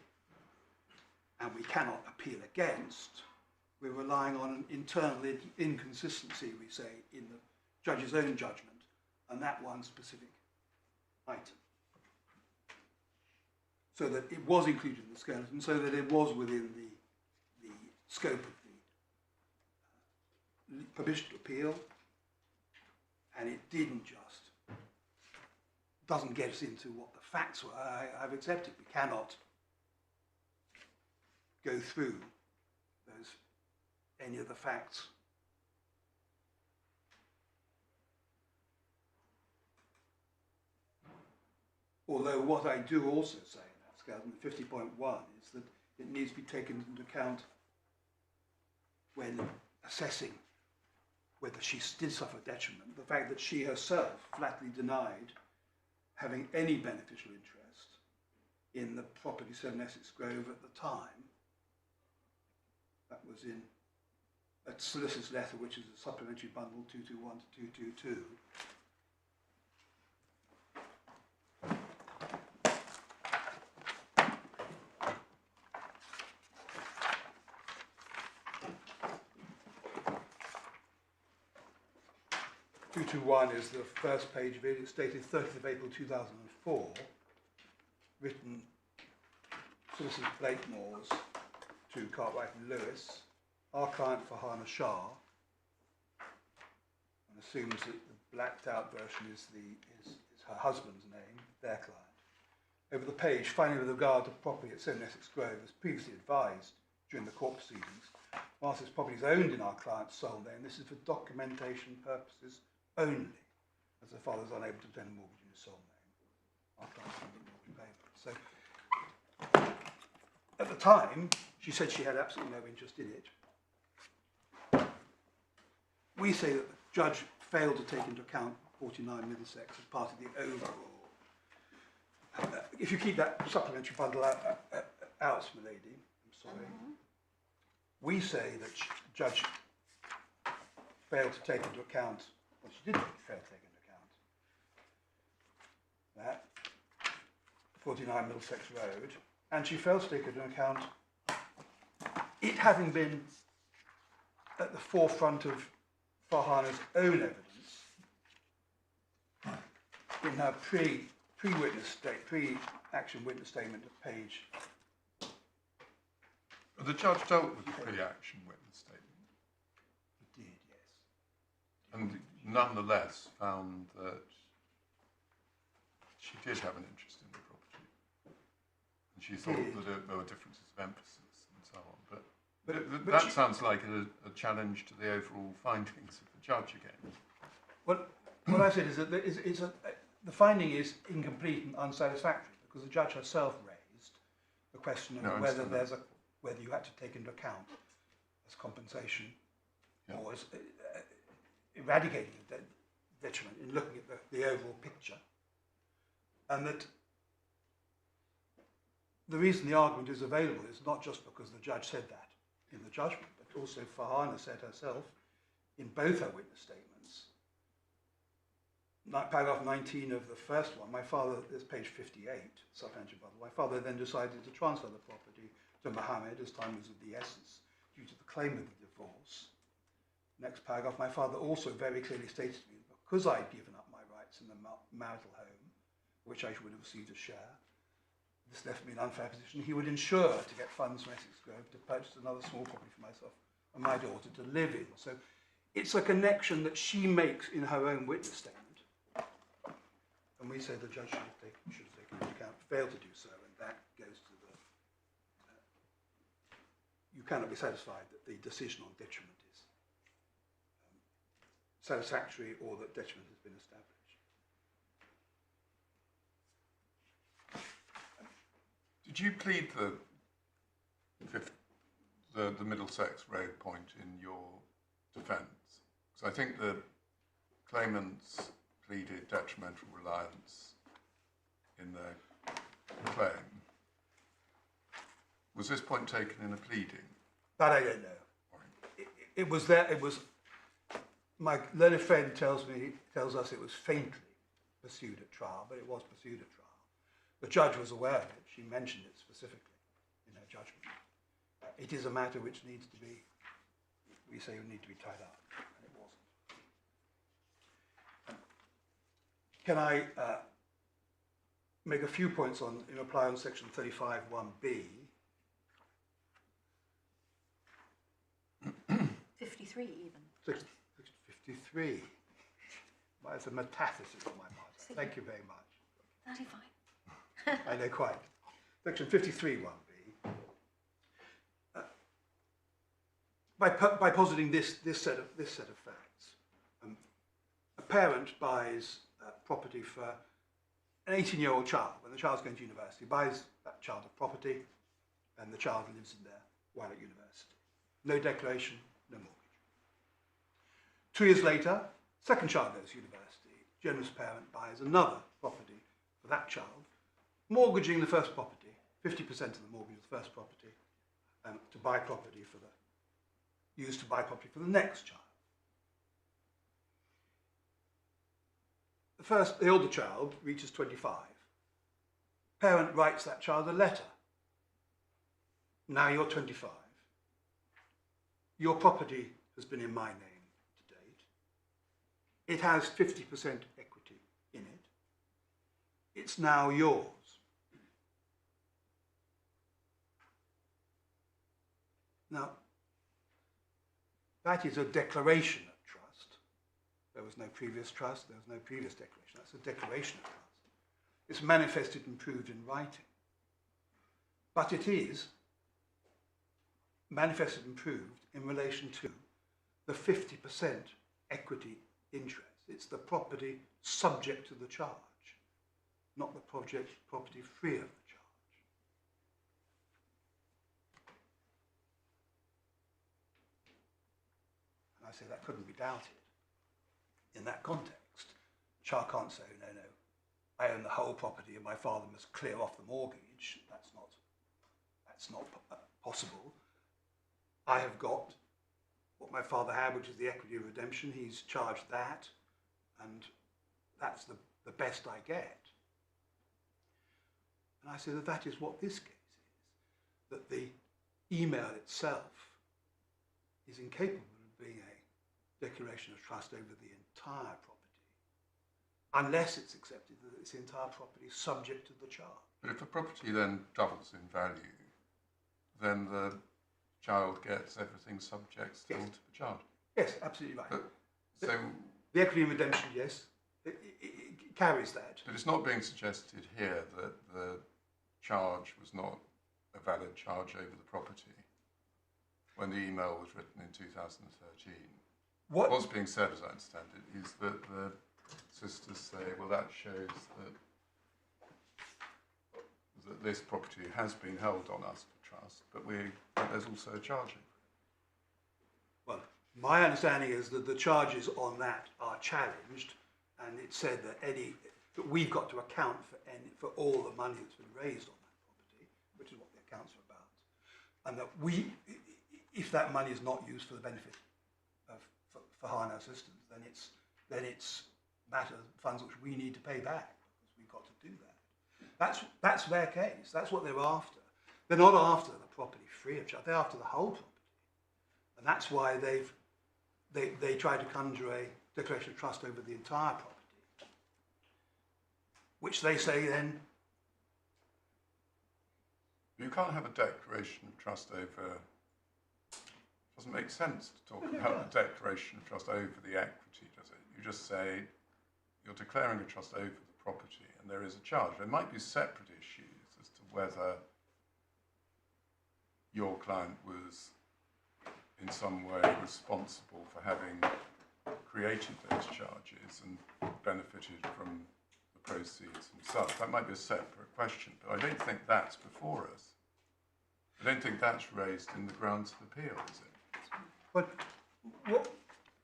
and we cannot appeal against. We're relying on an internal inconsistency, we say, in the judge's own judgment, and that one specific item. So that it was included in the skeleton, so that it was within the scope of the permission to appeal, and it doesn't get us into what the facts were. I've accepted we cannot go through any of the facts. Although what I do also say in that skeleton, 50.1, is that it needs to be taken into account when assessing whether she did suffer detriment, the fact that she herself flatly denied having any beneficial interest in the property 7 Essex Grove at the time. That was in a solicitor's letter, which is a supplementary bundle 221 to 222. One is the first page of it. It's dated 30th of April 2004, written Solicitor Blakemore's to Cartwright and Lewis, our client Farhana Shah, and assumes that the blacked out version is her husband's name, their client. Over the page, finally, with regard to property at 7 Essex Grove, as previously advised during the court proceedings, whilst this property is owned in our client's sole name, this is for documentation purposes only, as the father is unable to obtain a mortgage in his sole name. Our client's mortgage payment. So, at the time, she said she had absolutely no interest in it. We say that the judge failed to take into account 49 Middlesex as part of the overall. If you keep that supplementary bundle out, my lady, I'm sorry. We say that the judge failed to take into account. Well, she did fail to take into account that 49 Middlesex Road, and she failed to take into account it having been at the forefront of Farhana's own evidence in her pre-action witness statement at page. The judge dealt with the pre-action witness statement. He did, yes. And nonetheless found that she did have an interest in the property. And she thought that there were differences of emphasis and so on. But that sounds like a challenge to the overall findings of the judge again. What I said is that the finding is incomplete and unsatisfactory because the judge herself raised the question of whether you had to take into account as compensation or as eradicating detriment in looking at the overall picture, and that the reason the argument is available is not just because the judge said that in the judgment, but also Farhana said herself in both her witness statements. Paragraph 19 of the first one, my father, this page 58, supplementary bundle, my father then decided to transfer the property to Mohammed as time was of the essence due to the claim of the divorce. Next paragraph, my father also very clearly stated to me that because I'd given up my rights in the marital home, which I would have received a share, this left me in an unfair position. He would ensure to get funds from Essex Grove to purchase another small property for myself and my daughter to live in. So it's a connection that she makes in her own witness statement. And we say the judge should have taken into account, failed to do so, and that goes to the... you cannot be satisfied that the decision on detriment is satisfactory or that detriment has been established. Did you plead the Middlesex Road point in your defence? Because I think the claimants pleaded detrimental reliance in their claim. Was this point taken in a pleading? That I don't know. It was there. It was. My learned friend tells us it was faintly pursued at trial, but it was pursued at trial. The judge was aware of it. She mentioned it specifically in her judgment. It is a matter which needs to be, we say, would need to be tied up, and it wasn't. Can I make a few points in reply on section 35(1)(b)? 53 even. Section 53. Well, it's a metathesis on my part. Thank you very much. 35. I know quite. Section 53(1)(b). By positing this set of facts, a parent buys property for an 18-year-old child. When the child's going to university, buys that child a property, and the child lives in there while at university. No declaration, no mortgage. 2 years later, second child goes to university. Generous parent buys another property for that child, mortgaging the first property, 50% of the mortgage of the first property, to buy property used to buy property for the next child. The older child reaches 25. Parent writes that child a letter. Now you're 25. Your property has been in my name to date. It has 50% equity in it. It's now yours. Now, that is a declaration of trust. There was no previous trust, there was no previous declaration. That's a declaration of trust. It's manifested and proved in writing. But it is manifested and proved in relation to the 50% equity interest. It's the property subject to the charge, not the property free of the charge. I say that couldn't be doubted. In that context, the child can't say, no, I own the whole property and my father must clear off the mortgage. That's not possible. I have got what my father had, which is the equity of redemption. He's charged that, and that's the best I get. And I say that is what this case is, that the email itself is incapable of being a declaration of trust over the entire property, unless it's accepted that this entire property is subject to the charge. But if the property then doubles in value, then the child gets everything subject still to the charge. Yes, absolutely right. But, so the equity in redemption, yes, it carries that. But it's not being suggested here that the charge was not a valid charge over the property when the email was written in 2013. What's being said, as I understand it, is that the sisters say, well, that shows that this property has been held on us for trust, but there's also a charge. Well, my understanding is that the charges on that are challenged, and it's said that we've got to account for all the money that's been raised on that property, which is what the accounts are about, and that if that money is not used for the benefit for Hana systems, then it's funds which we need to pay back because we've got to do that. That's their case. That's what they're after. They're not after the property free of charge. They're after the whole property, and that's why they tried to conjure a declaration of trust over the entire property, which they say then. You can't have a declaration of trust over. It doesn't make sense to talk about the declaration of trust over the equity, does it? You just say you're declaring a trust over the property and there is a charge. There might be separate issues as to whether your client was in some way responsible for having created those charges and benefited from the proceeds himself. That might be a separate question, but I don't think that's before us. I don't think that's raised in the grounds of appeal, is it? But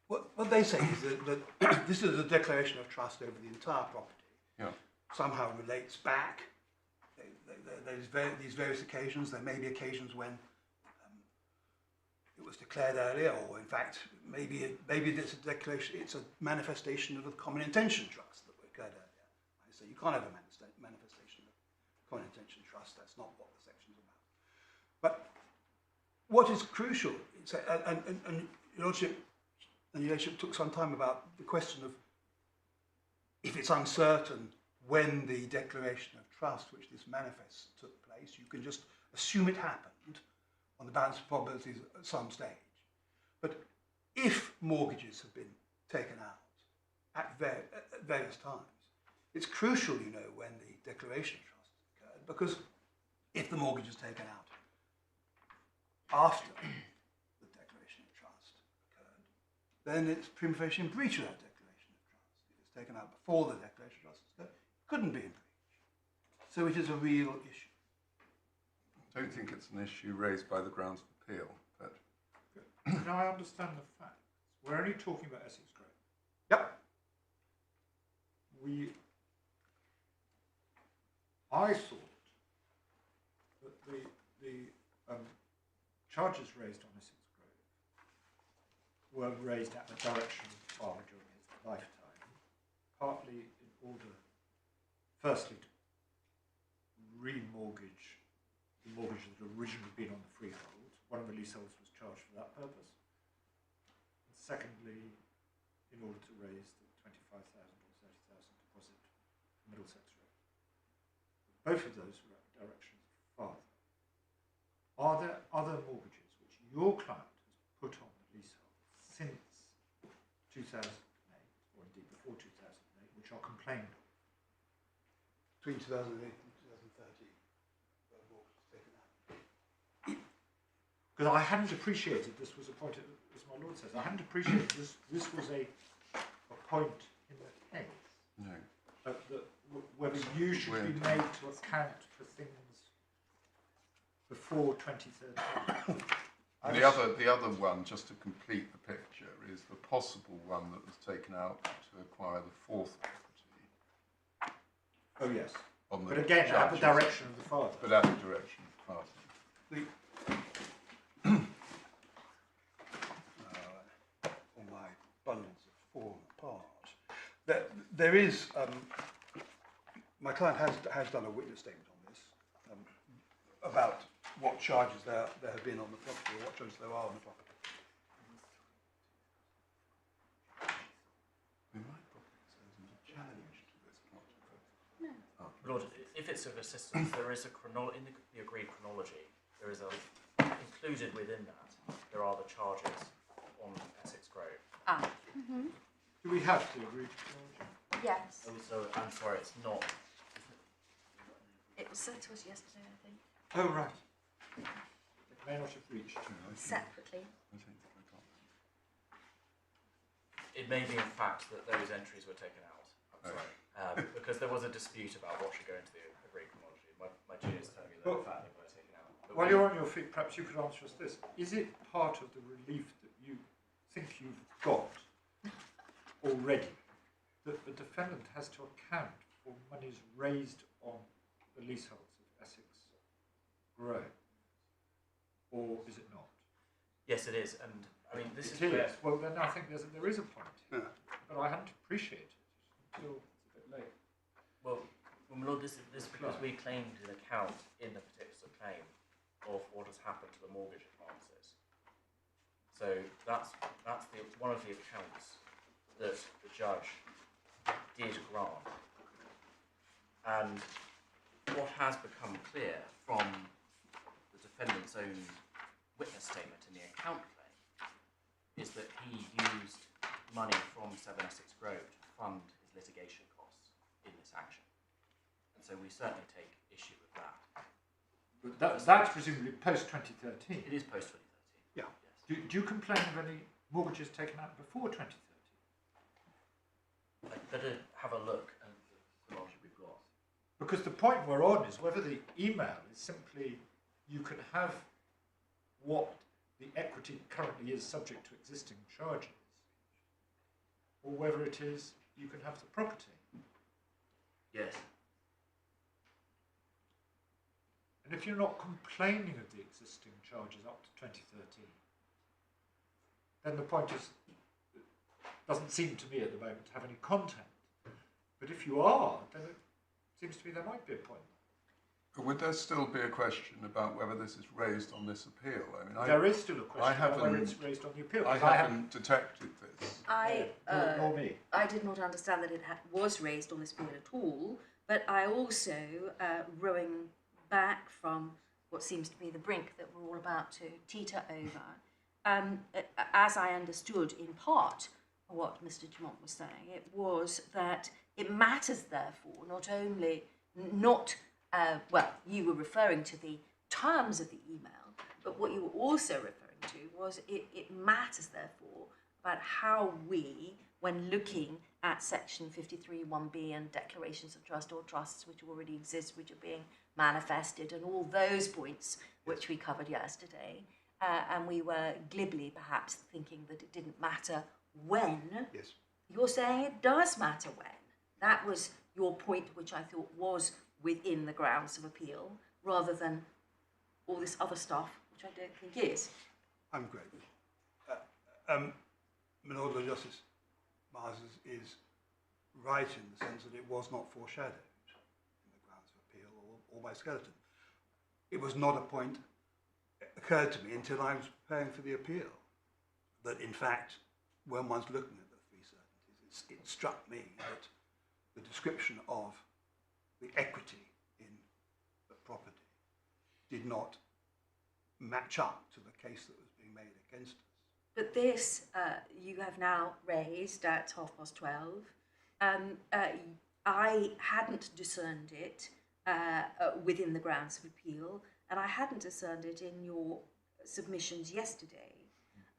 what they say is that this is a declaration of trust over the entire property. Yeah. Somehow relates back. these various occasions. There may be occasions when it was declared earlier, or in fact, maybe it's a declaration. It's a manifestation of a common intention trust that occurred earlier. Right? So you can't have a manifestation of common intention trust. That's not what the section's about. But what is crucial, and Your Lordship took some time about the question of if it's uncertain when the declaration of trust, which this manifest took place, you can just assume it happened on the balance of probabilities at some stage. But if mortgages have been taken out at various times, it's crucial, you know, when the declaration of trust occurred, because if the mortgage is taken out after the declaration of trust occurred, then it's prima facie in breach of that declaration of trust. If it's taken out before the declaration of trust occurred, it couldn't be in breach. So it is a real issue. I don't think it's an issue raised by the grounds of appeal, but Can I understand the facts? We're only talking about Essex Grove. Yep. I thought that the charges raised on Essex Grove were raised at the direction of the father during his lifetime, partly in order, firstly, to remortgage the mortgage that had originally been on the freehold. One of the leaseholds was charged for that purpose. And secondly, in order to raise the 25,000 or 30,000 deposit for Middlesex Road. Both of those were at the direction of the father. Are there other mortgages which your client has put on the leasehold since 2008, or indeed before 2008, which are complained of? Between 2008 and 2013, the mortgage was taken out. Because I hadn't appreciated this was a point, as my lord says, I hadn't appreciated this was a point in the case. no. Whether you should be made to account for things before 2013. And the other one, just to complete the picture, is the possible one that was taken out to acquire the fourth property. Oh yes. On the But again, at the judge's- direction of the father. But at the direction of the father. All my bundles have fallen apart. There is, my client has done a witness statement on this, about what charges there have been on the property, or what charges there are on the property. We might probably say there's a challenge to this plot. Lord, if it's of assistance, there is a in the agreed chronology, there is included within that, there are the charges on Essex Grove. Do we have to agree to chronology? Yes. Oh, so I'm sorry, it's not. It was sent to us yesterday, I think, Oh right. It may not have reached. separately. I think I got that. It may be in fact that those entries were taken out. I'm sorry. Because there was a dispute about what should go into the agreed chronology. My juniors telling me that in fact they were taken out. But While you're on your feet, perhaps you could answer us this. Is it part of the relief that you think you've got already that the defendant has to account for monies raised on the leaseholds of Essex Grove? Or is it not? yes, it is, and I mean this It is where is. Well, then I think there is a point here. Yeah. But I hadn't appreciated it until it's a bit late. well, my lord, this is because we claimed an account in the particular claim of what has happened to the mortgage advances. So that's one of the accounts that the judge did grant. And what has become clear from the defendant's own witness statement in the account claim is that he used money from 7 Essex Grove to fund his litigation costs in this action. And so we certainly take issue with that. But that's presumably post-2013. It is post 2013. Yeah. Yes. Do you complain of any mortgages taken out before 2013? I'd better have a look at the chronology we've got. Because the point we're on is whether the email is simply you can have what the equity currently is subject to existing charges, or whether it is you can have the property. Yes. And if you're not complaining of the existing charges up to 2013, then the point doesn't seem to me at the moment to have any content. But if you are, then it seems to me there might be a point. Would there still be a question about whether this is raised on this appeal? I mean, There is still a question about whether haven't- it's raised on the appeal. I haven't detected this. Nor me. I did not understand that it was raised on this appeal at all, but I also, rowing back from what seems to be the brink that we're all about to teeter over, as I understood in part what Mr. Dumont was saying, it was that it matters therefore well, you were referring to the terms of the email, but what you were also referring to was it matters therefore about how we, when looking at section 53(1)(b) and declarations of trust or trusts which already exist, which are being manifested, and all those points which we covered yesterday, and we were glibly perhaps thinking that it didn't matter when. Yes. You're saying it does matter when. That was your point, which I thought was within the grounds of appeal, rather than all this other stuff, which I don't think is. I'm great. My Lord Justice Mars is right in the sense that it was not foreshadowed in the grounds of appeal or by skeleton. It was not a point that occurred to me until I was preparing for the appeal, that in fact, when one's looking at the three certainties, it struck me that the description of the equity in the property did not match up to the case that was being made against us. But this you have now raised at 12:30. I hadn't discerned it within the grounds of appeal, and I hadn't discerned it in your submissions yesterday.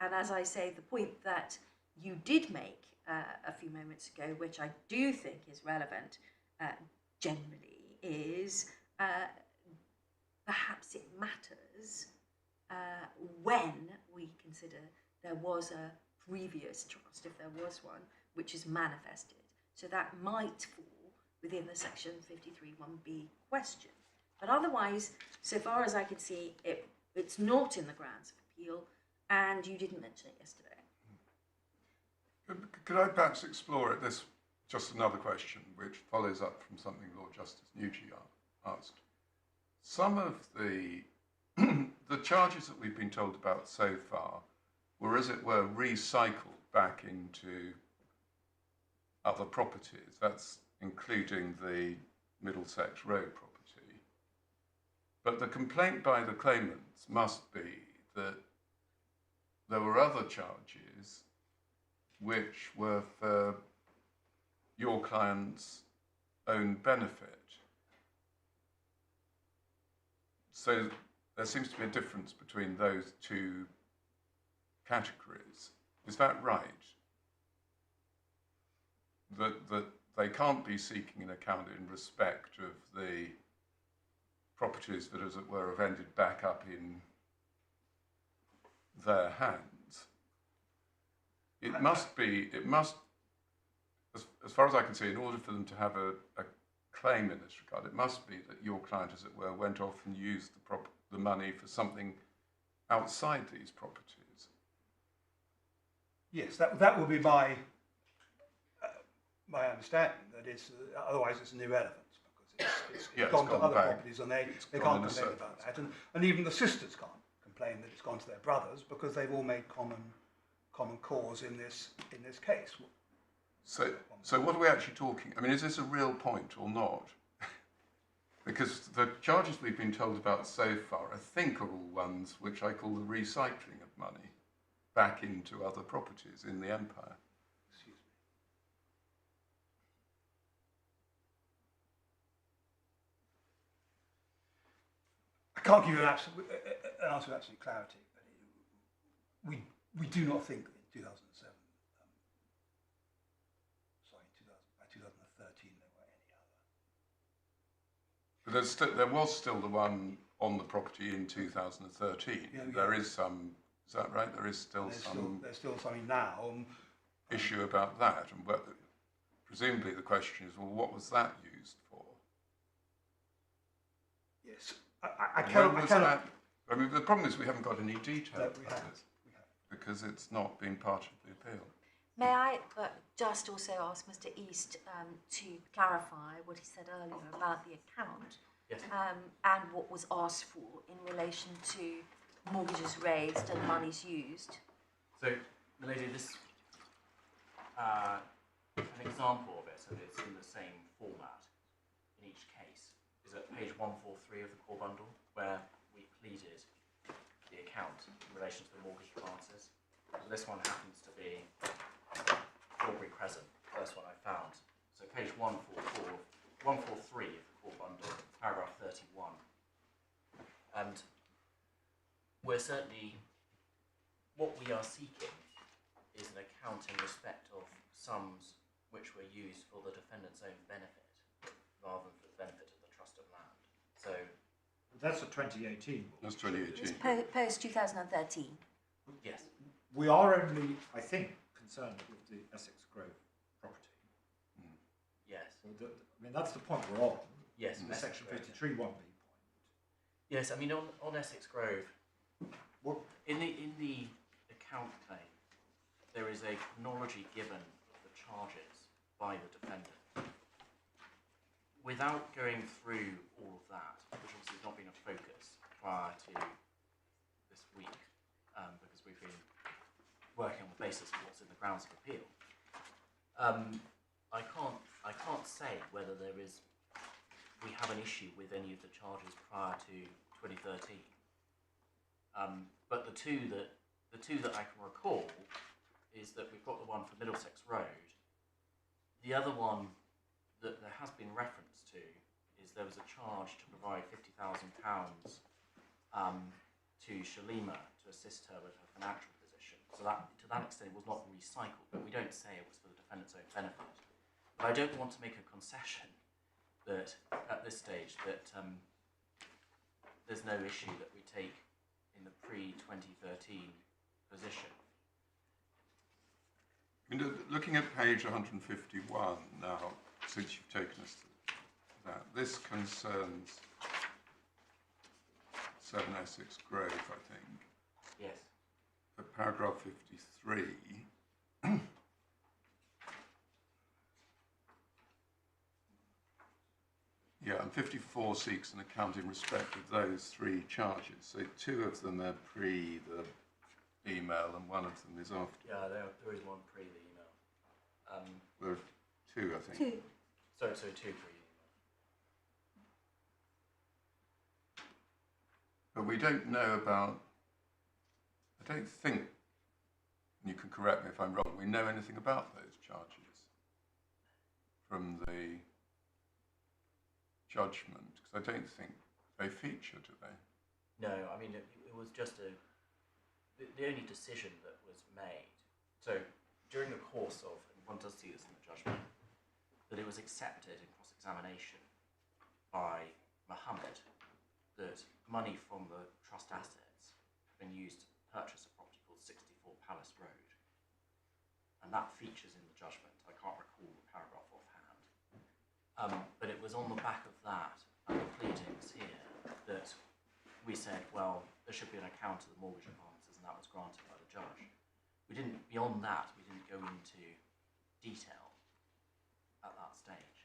And as I say, the point that you did make a few moments ago, which I do think is relevant generally, is perhaps it matters when we consider there was a previous trust, if there was one, which is manifested. So that might fall within the section 53(1)(b) question. But otherwise, so far as I can see, it's not in the grounds of appeal, and you didn't mention it yesterday. Could I perhaps explore it? This just another question which follows up from something Lord Justice Nugee asked. Some of the the charges that we've been told about so far were, as it were, recycled back into other properties. That's including the Middlesex Road property. But the complaint by the claimants must be that there were other charges which were for your client's own benefit. So there seems to be a difference between those two categories. Is that right? That they can't be seeking an account in respect of the properties that, as it were, have ended back up in their hands. It must, as far as I can see, in order for them to have a claim in this regard, it must be that your client, as it were, went off and used the money for something outside these properties. Yes, that would be my understanding. That it's otherwise it's an irrelevance because it's gone to other properties and they can't complain about that, and even the sisters can't complain that it's gone to their brothers because they've all made common cause in this case. So what are we actually talking? I mean, is this a real point or not? Because the charges we've been told about so far, I think, are all ones which I call the recycling of money back into other properties in the empire. Excuse me. I can't give you an answer with absolute clarity. We do not think that in 2007, by 2013 there were any other. But there was still the one on the property in 2013. Yeah. There is some, is that right? There is still There's still something now. Issue about that, and presumably the question is, well, what was that used for? Yes, I When cannot. was that? I mean, the problem is we haven't got any detail No, about we haven't. this because it's not been part of the appeal. May I just also ask Mr. East to clarify what he said earlier about the account Yes. and what was asked for in relation to mortgages raised and monies used? So, Milady, this an example of it, and it's in the same format in each case, is at page 143 of the core bundle, where we pleaded the account in relation to the mortgage advances. So this one happens to be Aubrey Crescent, first one I found. So page 143 of the core bundle, paragraph 31. And we're certainly, what we are seeking is an account in respect of sums which were used for the defendant's own benefit rather than for the benefit of the trust of land. So That's a 2018. That's It's 2018. post 2013. yes, We are only, I think, concerned with the Essex Grove property. yes, So I mean, that's the point we're on. yes. The Essex section Grove. 53 1B point. Yes, I mean on Essex Grove, What, in the account claim, there is a chronology given of the charges by the defendant. Without going through all of that, which obviously has not been a focus prior to this week, because we've been working on the basis of what's in the grounds of appeal, I can't say whether we have an issue with any of the charges prior to 2013. But the two that I can recall is that we've got the one for Middlesex Road. The other one that there has been reference to is there was a charge to provide £50,000 to Salimi to assist her with her financial position. So that, to that extent, it was not recycled, but we don't say it was for the defendant's own benefit. But I don't want to make a concession that at this stage that there's no issue that we take in the pre-2013 position. I mean, looking at page 151 now, since you've taken us to that, this concerns 7 Essex Grove, I think. Yes. At paragraph 53, yeah, and 54 seeks an account in respect of those three charges. So two of them are pre the email and one of them is after. Yeah, there is one pre the email. There are two, I think. Two. So two pre email. But we don't know about, I don't think, and you can correct me if I'm wrong, we know anything about those charges from the judgment, because I don't think they feature, do they? No, I mean, it was just the only decision that was made. So during the course of, and one does see this in the judgment, that it was accepted in cross-examination by Mohammed that money from the trust assets had been used to purchase a property called 64 Palace Road. And that features in the judgment. I can't recall the paragraph offhand. But it was on the back of that and the pleadings here that we said, well, there should be an account of the mortgage advances, and that was granted by the judge. We didn't, beyond that, we didn't go into detail at that stage.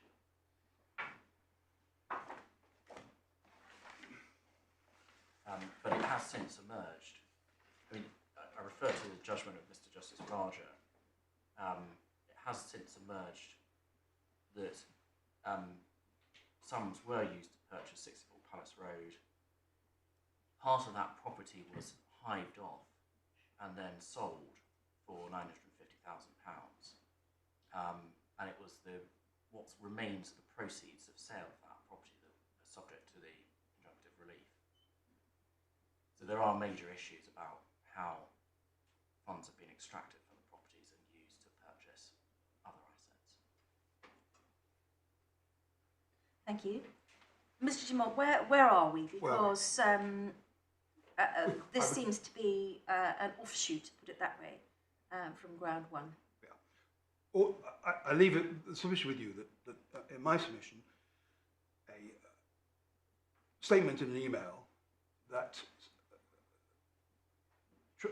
But it has since emerged. I mean, I refer to the judgment of Mr. Justice Raja. It has since emerged that sums were used to purchase 64 Palace Road. Part of that property was hived off and then sold for £950,000. And it was what remains of the proceeds of sale of that property that are subject to the injunctive relief. So there are major issues about how funds have been extracted from the properties and used to purchase other assets. Thank you. Mr. Dumont, where are we? Well- Because this seems to be an offshoot, to put it that way, from ground one. Or I leave it the submission with you that in my submission, statement in an email that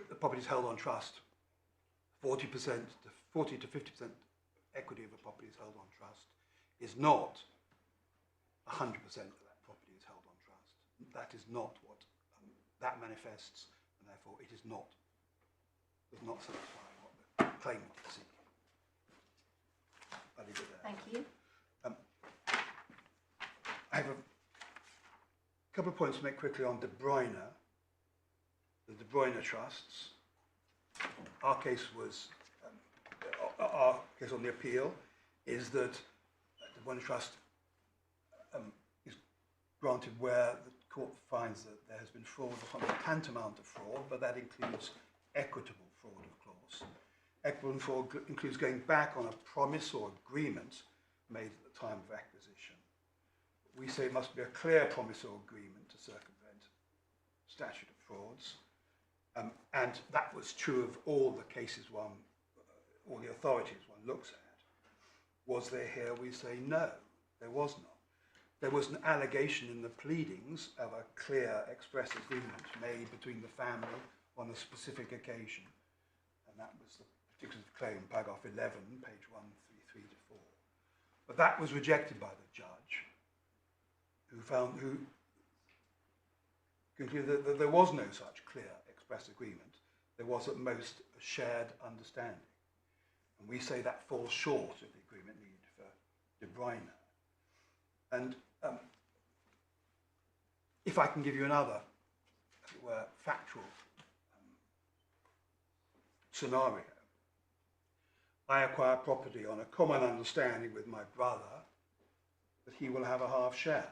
the property is held on trust, 40% to 40 to 50% equity of a property is held on trust, is not 100% of that property is held on trust. That is not what that manifests, and therefore it is not, does not satisfy what the claimant is seeking. I'll leave it there. Thank you. I have a couple of points to make quickly on De Bruyne, the De Bruyne trusts. Our case was, our case on the appeal is that De Bruyne trust is granted where the court finds that there has been fraud or something tantamount to fraud, but that includes equitable fraud, of course. Equitable fraud includes going back on a promise or agreement made at the time of acquisition. We say it must be a clear promise or agreement to circumvent statute of frauds. And that was true of all the cases all the authorities one looks at. Was there here? We say no, there was not. There was an allegation in the pleadings of a clear express agreement made between the family on a specific occasion. And that was the particular claim, paragraph 11, page 133 to 4. But that was rejected by the judge, who concluded that there was no such clear express agreement. There was at most a shared understanding. And we say that falls short of the agreement needed for De Bruyne. And if I can give you another, as it were, factual scenario, I acquire property on a common understanding with my brother that he will have a half share.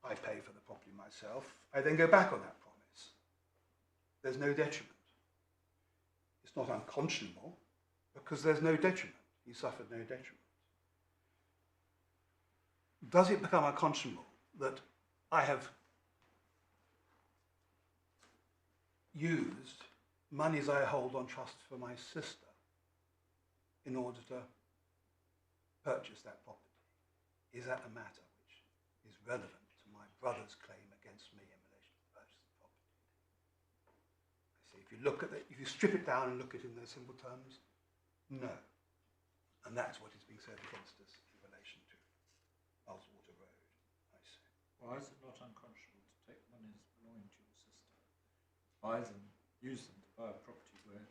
I pay for the property myself. I then go back on that promise. There's no detriment. It's not unconscionable because there's no detriment. He suffered no detriment. Does it become unconscionable that I have used monies I hold on trust for my sister in order to purchase that property? Is that a matter which is relevant to my brother's claim against me in relation to the purchase of the property? I see, if you look at it, if you strip it down and look at it in those simple terms, no. And that's what is being said against us in relation to Ullswater Road, I see. Why is it not unconscionable to take monies belonging to your sister, buy them, use them to buy a property where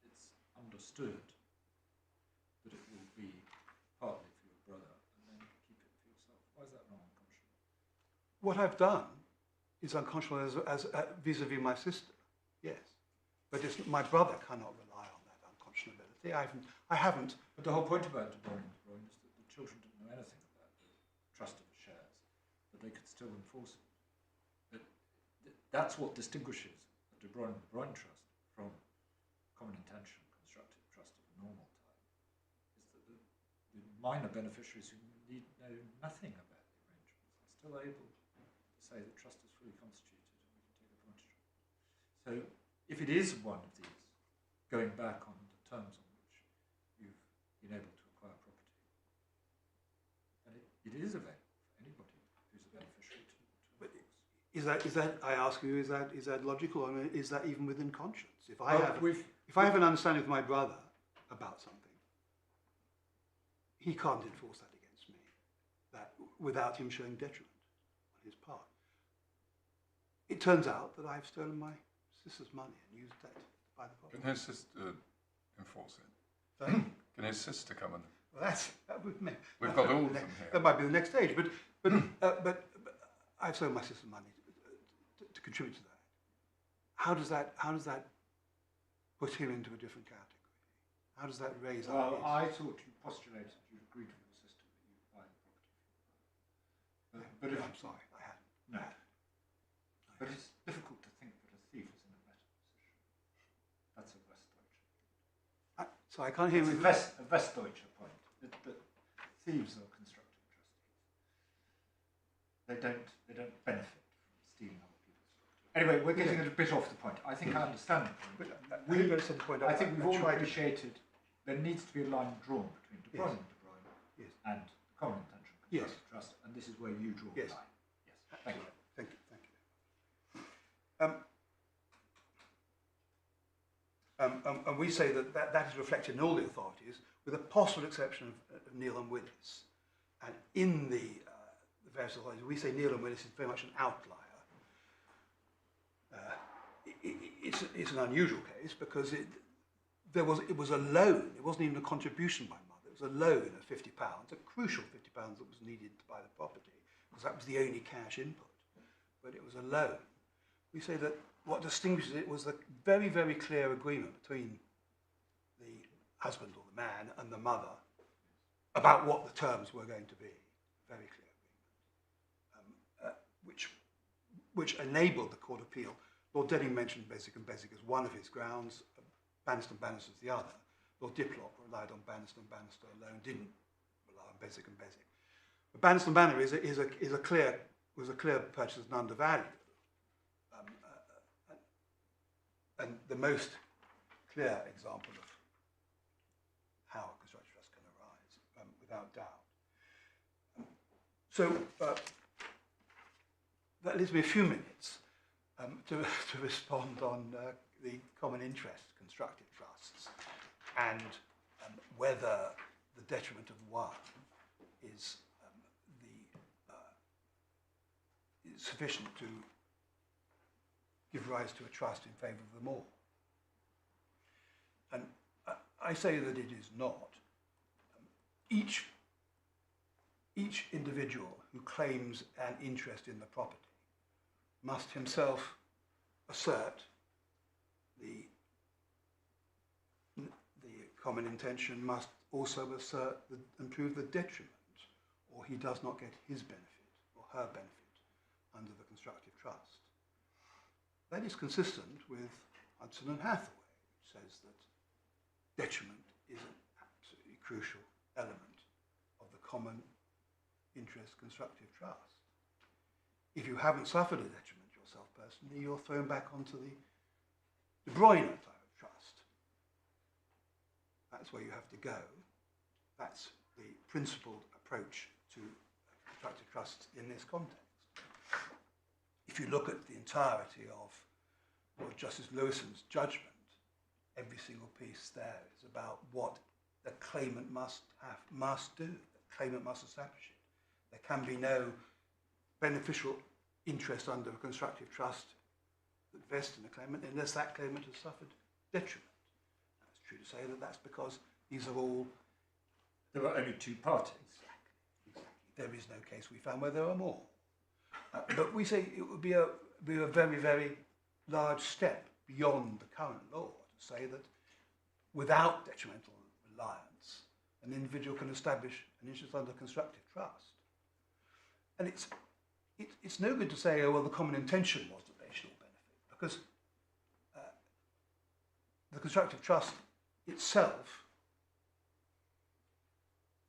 it's understood that it will be partly for your brother and then keep it for yourself? Why is that not unconscionable? What I've done is unconscionable as vis-a-vis my sister, yes. But my brother cannot rely on that unconscionability. I haven't. But the whole point about De Bruyne is that the children didn't know anything about the trust of the shares, but they could still enforce it. That's what distinguishes the De Bruyne trust from common intention constructive trust of a normal type, is that the minor beneficiaries who need know nothing about the arrangements are still able to say the trust is fully constituted and we can take advantage of it. So if it is one of these, going back on the terms on which you've been able to acquire property, then it is available for anybody who's a beneficiary to enforce. Is that? I ask you, is that logical? I mean, is that even within conscience? If I have an understanding with my brother about something, he can't enforce that against me, that without him showing detriment on his part. It turns out that I've stolen my sister's money and used that to buy the property. Can his sister enforce it? Sorry? Can his sister come and... Well, that would make... We've got all of them here. That might be the next stage, but I've stolen my sister's money to contribute to that. How does that put him into a different category? How does that raise Well, our I thought you postulated you'd agreed with your sister that you'd buy the property. But if, I'm sorry, I hadn't. no. But it's difficult to think that a thief is in a better position. That's a Westdeutsche. So I can't hear It's you. a Westdeutsche point. That thieves are constructive trustees. They don't benefit from stealing other people's property. Anyway, we're getting a bit off the point. I think I understand the point. I think we've all appreciated there needs to be a line drawn between De Bruyne and De Bruyne Yes. and common intention Yes. trust, and this is where you draw Yes. the line. Yes. Thank you. Thank you. Thank you. And we say that is reflected in all the authorities, with a possible exception of Neal and Willis. And in the various authorities, we say Neal and Willis is very much an outlier. It's an unusual case because it was a loan. It wasn't even a contribution by mother. It was a loan of £50, a crucial £50 that was needed to buy the property, because that was the only cash input. But it was a loan. We say that what distinguishes it was the very, very clear agreement between the husband or the man and the mother about what the terms were going to be. Very clear agreement, which enabled the Court of Appeal. Lord Denning mentioned Basic and Basic as one of his grounds, Bannister and Bannister as the other. Lord Diplock relied on Bannister and Bannister alone, didn't rely on Basic and Basic. But Bannister and Banner was a clear purchase and undervalued. And the most clear example of how a constructive trust can arise, without doubt. So that leaves me a few minutes to respond on the common interest constructive trusts and whether the detriment of one is sufficient to give rise to a trust in favour of them all. And I say that it is not. Each individual who claims an interest in the property must himself assert the common intention, must also assert and prove the detriment, or he does not get his benefit or her benefit under the constructive trust. That is consistent with Hudson and Hathaway, which says that detriment is an absolutely crucial element of the common interest constructive trust. If you haven't suffered a detriment yourself personally, you're thrown back onto the De Bruyne type of trust. That's where you have to go. That's the principled approach to constructive trusts in this context. If you look at the entirety of Lord Justice Lewison's judgment, every single piece there is about what the claimant must do. The claimant must establish it. There can be no beneficial interest under a constructive trust that vests in the claimant unless that claimant has suffered detriment. And it's true to say that that's because these are all... There are only two parties. Exactly. There is no case we found where there are more. But we say it would be a very, very large step beyond the current law to say that without detrimental reliance, an individual can establish an interest under constructive trust. And it's no good to say, oh, well, the common intention was that they should all benefit, because the constructive trust itself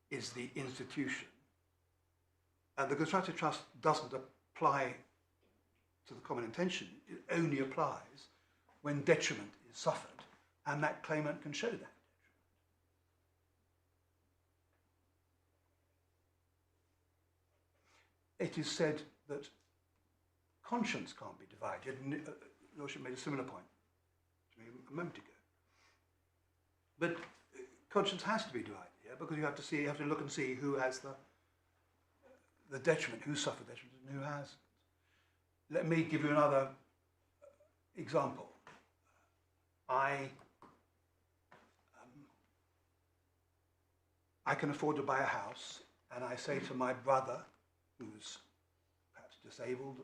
is the institution, and the constructive trust doesn't apply to the common intention. It only applies when detriment is suffered, and that claimant can show that detriment. It is said that conscience can't be divided, and Lordship made a similar point to me a moment ago. But conscience has to be divided here, because you have to look and see who has the detriment, who suffered detriment and who hasn't. Let me give you another example. I can afford to buy a house, and I say to my brother, who's perhaps disabled,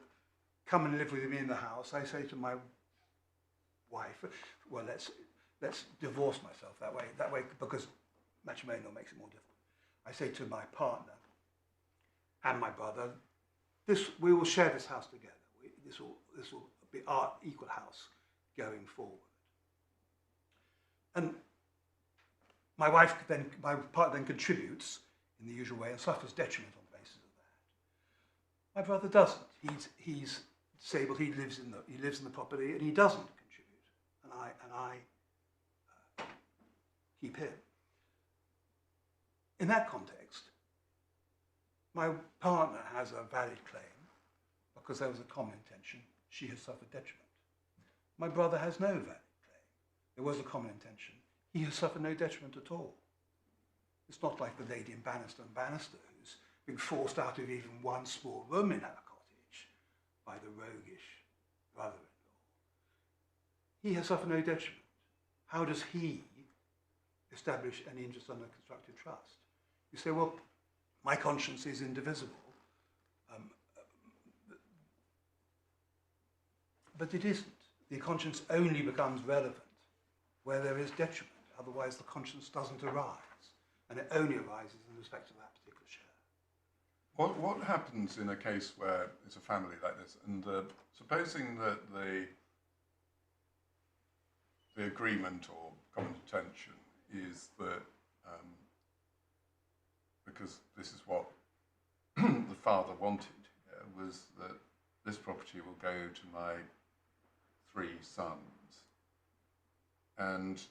come and live with me in the house. I say to my wife, well, let's divorce myself that way, because matrimonial makes it more difficult. I say to my partner and my brother, we will share this house together. This will be our equal house going forward. And my partner then contributes in the usual way and suffers detriment on the basis of that. My brother doesn't. He's disabled. He lives in the property, and he doesn't contribute. And I keep him. In that context, my partner has a valid claim because there was a common intention. She has suffered detriment. My brother has no valid claim. There was a common intention. He has suffered no detriment at all. It's not like the lady in Bannister and Bannister who's been forced out of even one small room in her cottage by the roguish brother-in-law. He has suffered no detriment. How does he establish any interest under constructive trust? You say, well, my conscience is indivisible. But it isn't. The conscience only becomes relevant where there is detriment. Otherwise, the conscience doesn't arise, and it only arises in respect of that particular share. What happens in a case where it's a family like this, and supposing that the agreement or common intention is that, because this is what the father wanted here, was that this property will go to my 3 sons, and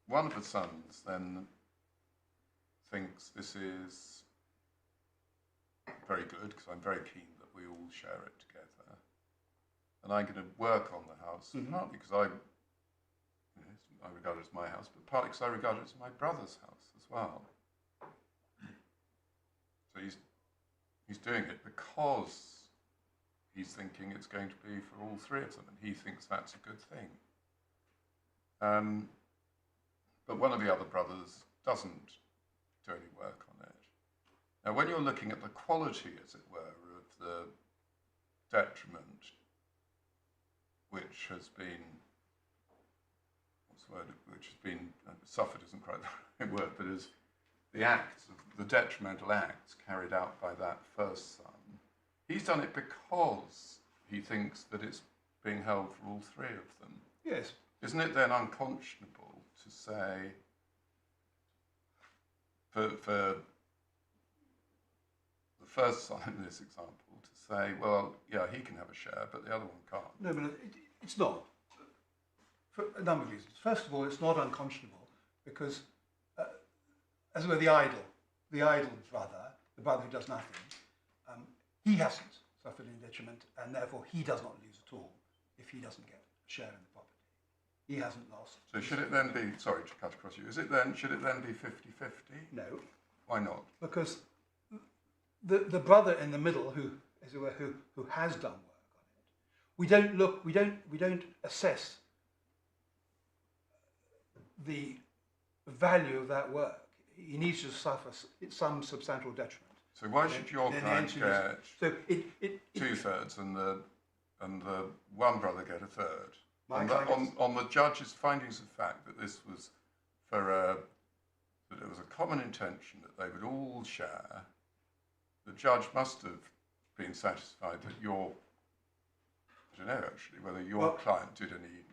one of the sons then thinks this is very good because I'm very keen that we all share it together, and I'm going to work on the house, partly because I regard it as my house, but partly because I regard it as my brother's house as well. So he's doing it because he's thinking it's going to be for all 3 of them, and he thinks that's a good thing. But one of the other brothers doesn't do any work on it. Now, when you're looking at the quality, as it were, of the detriment which has been, suffered isn't quite the right word, but is the acts, the detrimental acts carried out by that first son, he's done it because he thinks that it's being held for all 3 of them. Yes. Isn't it then unconscionable to say, for the first son in this example, to say, well, yeah, he can have a share, but the other one can't? No, but it's not. For a number of reasons. First of all, it's not unconscionable because, as it were, the idle brother, the brother who does nothing, he hasn't suffered any detriment, and therefore he does not lose at all if he doesn't get a share in the property. He hasn't lost. So should it then be, sorry to cut across you, should it then be 50-50? No. Why not? Because the brother in the middle, who, as it were, who has done work on it, we don't assess the value of that work. He needs to suffer some substantial detriment. So why should your client get so 2/3 and the one brother get 1/3? On the judge's findings of fact that this was that it was a common intention that they would all share, the judge must have been satisfied that I don't know actually whether your client did any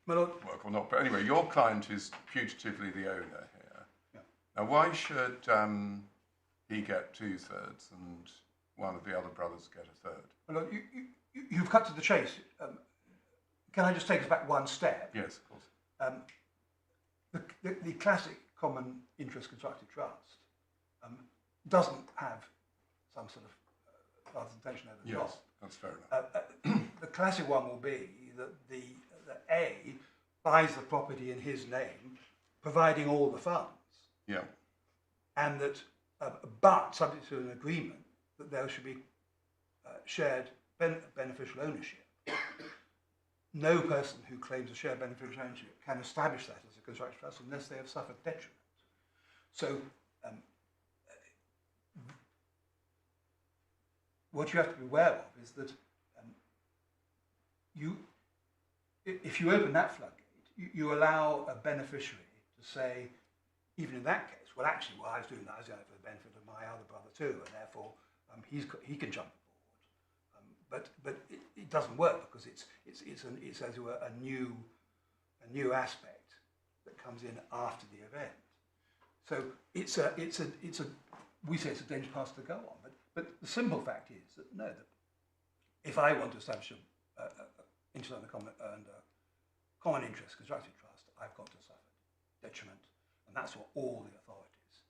work or not, but anyway, your client is putatively the owner here. Yeah. Now, why should he get 2/3 and one of the other brothers get 1/3? Well, you've cut to the chase. Can I just take us back one step? Yes, of course. The classic common interest constructive trust doesn't have some sort of father's intention over the top. Yes, that's fair enough. The classic one will be that that A buys the property in his name, providing all the funds. Yeah. And that, but subject to an agreement that there should be shared beneficial ownership. No person who claims a shared beneficial ownership can establish that as a constructive trust unless they have suffered detriment. So, what you have to be aware of is that if you open that floodgate, you allow a beneficiary to say, even in that case, well, actually, what I was doing that, I was doing it for the benefit of my other brother too, and therefore he can jump aboard. But it doesn't work because it's as it were a new aspect that comes in after the event. So we say it's a dangerous path to go on. But the simple fact is that that if I want to establish an interest under common interest constructive trust, I've got to suffer detriment, and that's what all the authorities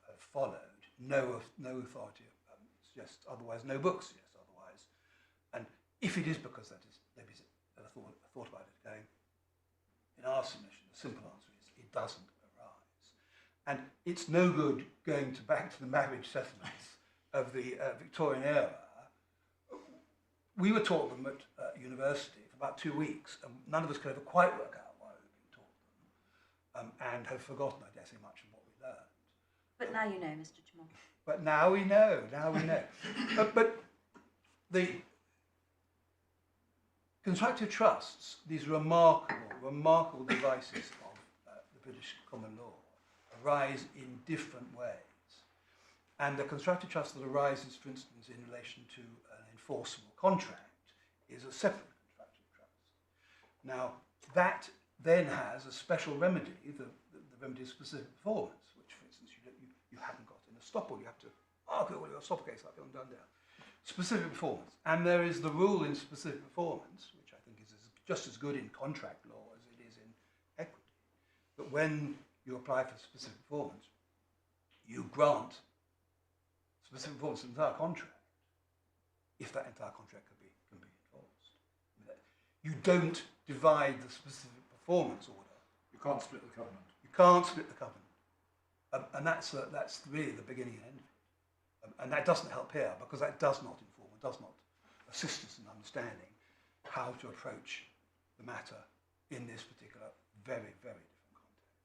have followed. No authority suggests otherwise. No book suggests otherwise. And if it is because that is maybe a thought about it going, in our submission, the simple answer is it doesn't arise. And it's no good going back to the marriage settlements of the Victorian era. We were taught them at university for about 2 weeks, and none of us could ever quite work out why we were being taught them, and have forgotten, I dare say, much of what we learned. But now you know, Mr. Jamal. But now we know, but the constructive trusts, these remarkable devices of the British common law, arise in different ways. And the constructive trust that arises, for instance, in relation to an enforceable contract is a separate constructive trust. Now, that then has a special remedy, the remedy of specific performance, which, for instance, you haven't got in a stopple. You have to argue all your stopple case up and down there. Specific performance. And there is the rule in specific performance, which I think is just as good in contract law as it is in equity, that when you apply for specific performance, you grant specific performance of the entire contract, if that entire contract can be enforced. You don't divide the specific performance order. You can't split the covenant. You can't split the covenant. And that's really the beginning and end of it. And that doesn't help here, because that does not inform, it does not assist us in understanding how to approach the matter in this particular very, very different context.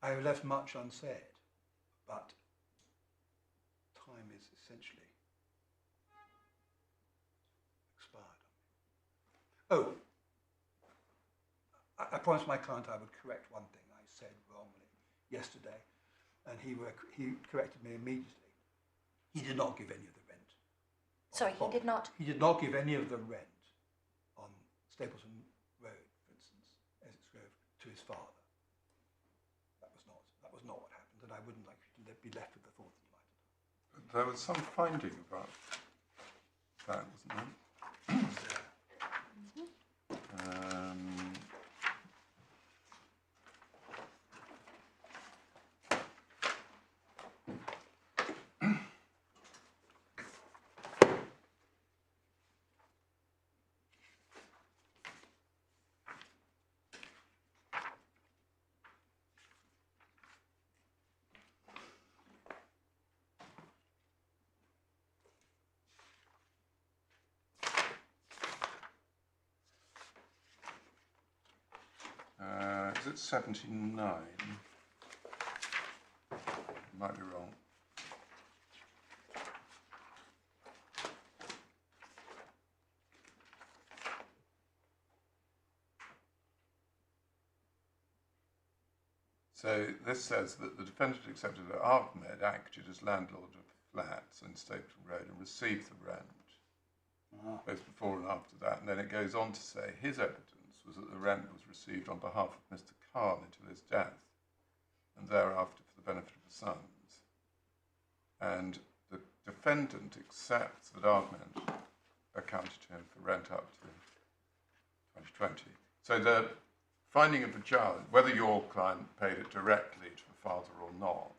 I have left much unsaid, but time is essentially expired. Oh, I promised my client I would correct one thing I said wrongly yesterday, and he corrected me immediately. He did not give any of the rent. Sorry, he did not. He did not give any of the rent on Stapleton Road, for instance, Essex Grove, to his father. That was not what happened, and I wouldn't like you to be left with the thought that he might have done. There was some finding about that, wasn't there? Is it 79? Might be wrong. So this says that the defendant accepted that Ahmed acted as landlord of flats in Stapleton Road and received the rent, both before and after that. And then it goes on to say his evidence was that the rent was received on behalf of Mr. Khan until his death, and thereafter for the benefit of the sons. And the defendant accepts that Ahmed accounted to him for rent up to 2020. So the finding of the judge, whether your client paid it directly to the father or not,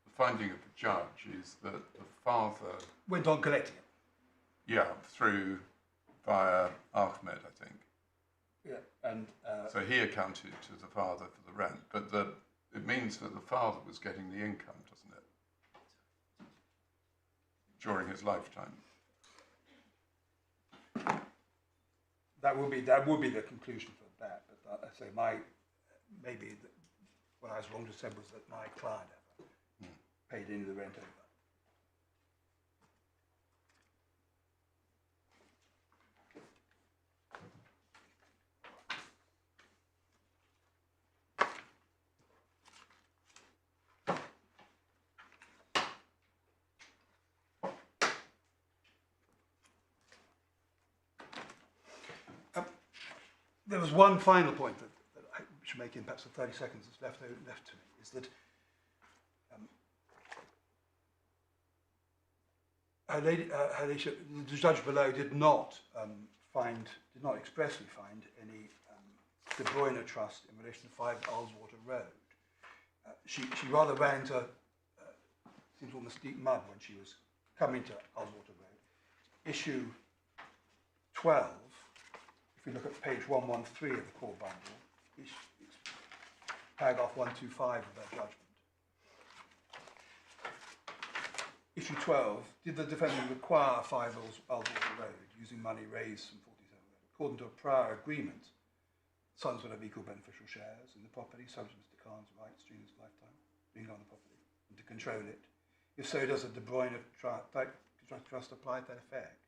the finding of the judge is that the father went on collecting it. Yeah, via Ahmed, I think. Yeah, and so he accounted to the father for the rent, but it means that the father was getting the income, doesn't it? During his lifetime. That will be the conclusion for that. But I say what I was wrong to say was that my client ever paid any of the rent over. There was one final point that I should make in perhaps the 30 seconds that's left to me, is that the judge below did not expressly find any De Bruyne Trust in relation to 5 Ullswater Road. She rather ran into seems almost deep mud when she was coming to Ullswater Road. Issue 12, if we look at page 113 of the core bundle, it's paragraph 125 of their judgment. Issue 12, did the defendant require 5 Ullswater Road using money raised from 47 Road? According to a prior agreement, sons would have equal beneficial shares in the property, subject to Mr. Khan's rights during his lifetime, being on the property, and to control it. If so, does the De Bruyne Trust apply to that effect?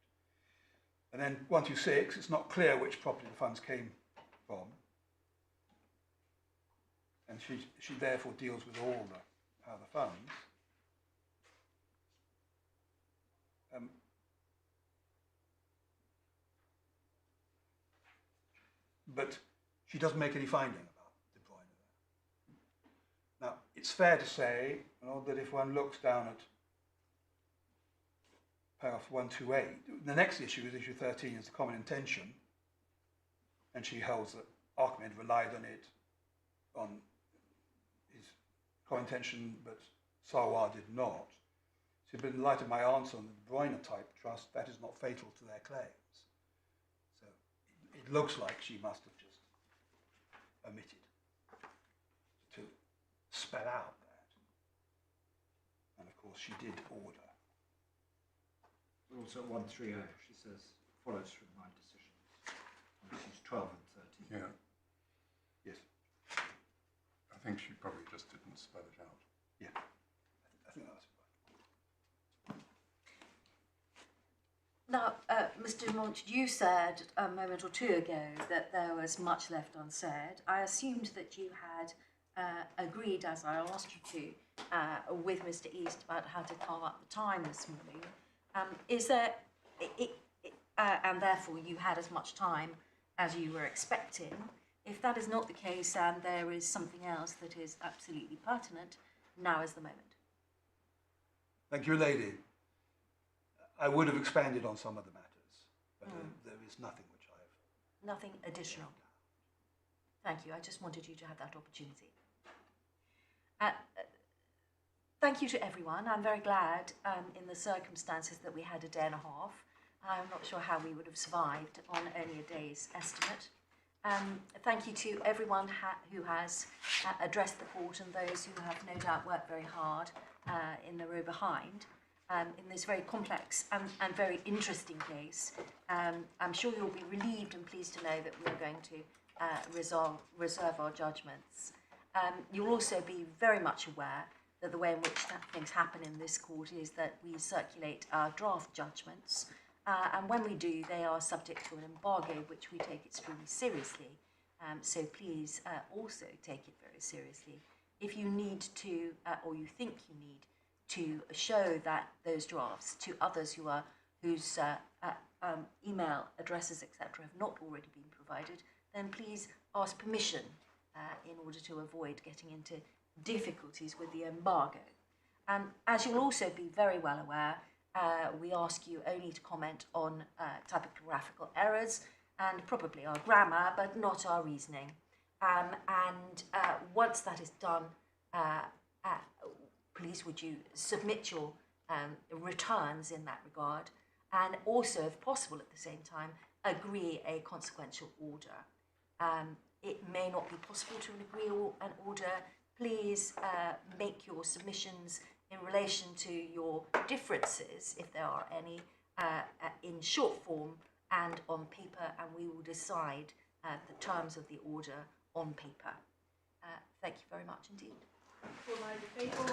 And then 126, it's not clear which property the funds came from. And she therefore deals with all the funds. But she doesn't make any finding about De Bruyne there. Now, it's fair to say, that if one looks down at paragraph 128, the next issue is issue 13, is the common intention, and she holds that Ahmed relied on it, on his common intention, but Saira did not. So, but in light of my answer on the De Bruyne type trust, that is not fatal to their claims. So it looks like she must have just omitted to spell out that. And of course she did order. Also at 130, she says, follows from my decisions on issues 12 and 13. Yeah. Yes. I think she probably just didn't spell it out. Yeah. I think that's right. Now, Mr. Dumont, you said a moment or two ago that there was much left unsaid. I assumed that you had agreed, as I asked you to, with Mr. East about how to carve up the time this morning. Is there, and therefore you had as much time as you were expecting. If that is not the case and there is something else that is absolutely pertinent, now is the moment. Thank you, lady. I would have expanded on some of the matters, but there is nothing which I have. Nothing additional. Thank you. I just wanted you to have that opportunity. Thank you to everyone. I'm very glad in the circumstances that we had a day and a half. I'm not sure how we would have survived on only a day's estimate. Thank you to everyone who has addressed the court and those who have no doubt worked very hard in the row behind in this very complex and very interesting case. I'm sure you'll be relieved and pleased to know that we're going to reserve our judgments. You'll also be very much aware that the way in which things happen in this court is that we circulate our draft judgments, and when we do, they are subject to an embargo, which we take extremely seriously. So please also take it very seriously. If you need to, or you think you need to show that those drafts to others whose email addresses, etc., have not already been provided, then please ask permission in order to avoid getting into difficulties with the embargo. As you'll also be very well aware, we ask you only to comment on typographical errors and probably our grammar, but not our reasoning. Once that is done, please would you submit your returns in that regard, and also, if possible at the same time, agree a consequential order. It may not be possible to agree an order. Please make your submissions in relation to your differences, if there are any, in short form and on paper, and we will decide the terms of the order on paper. Thank you very much indeed. For my faithful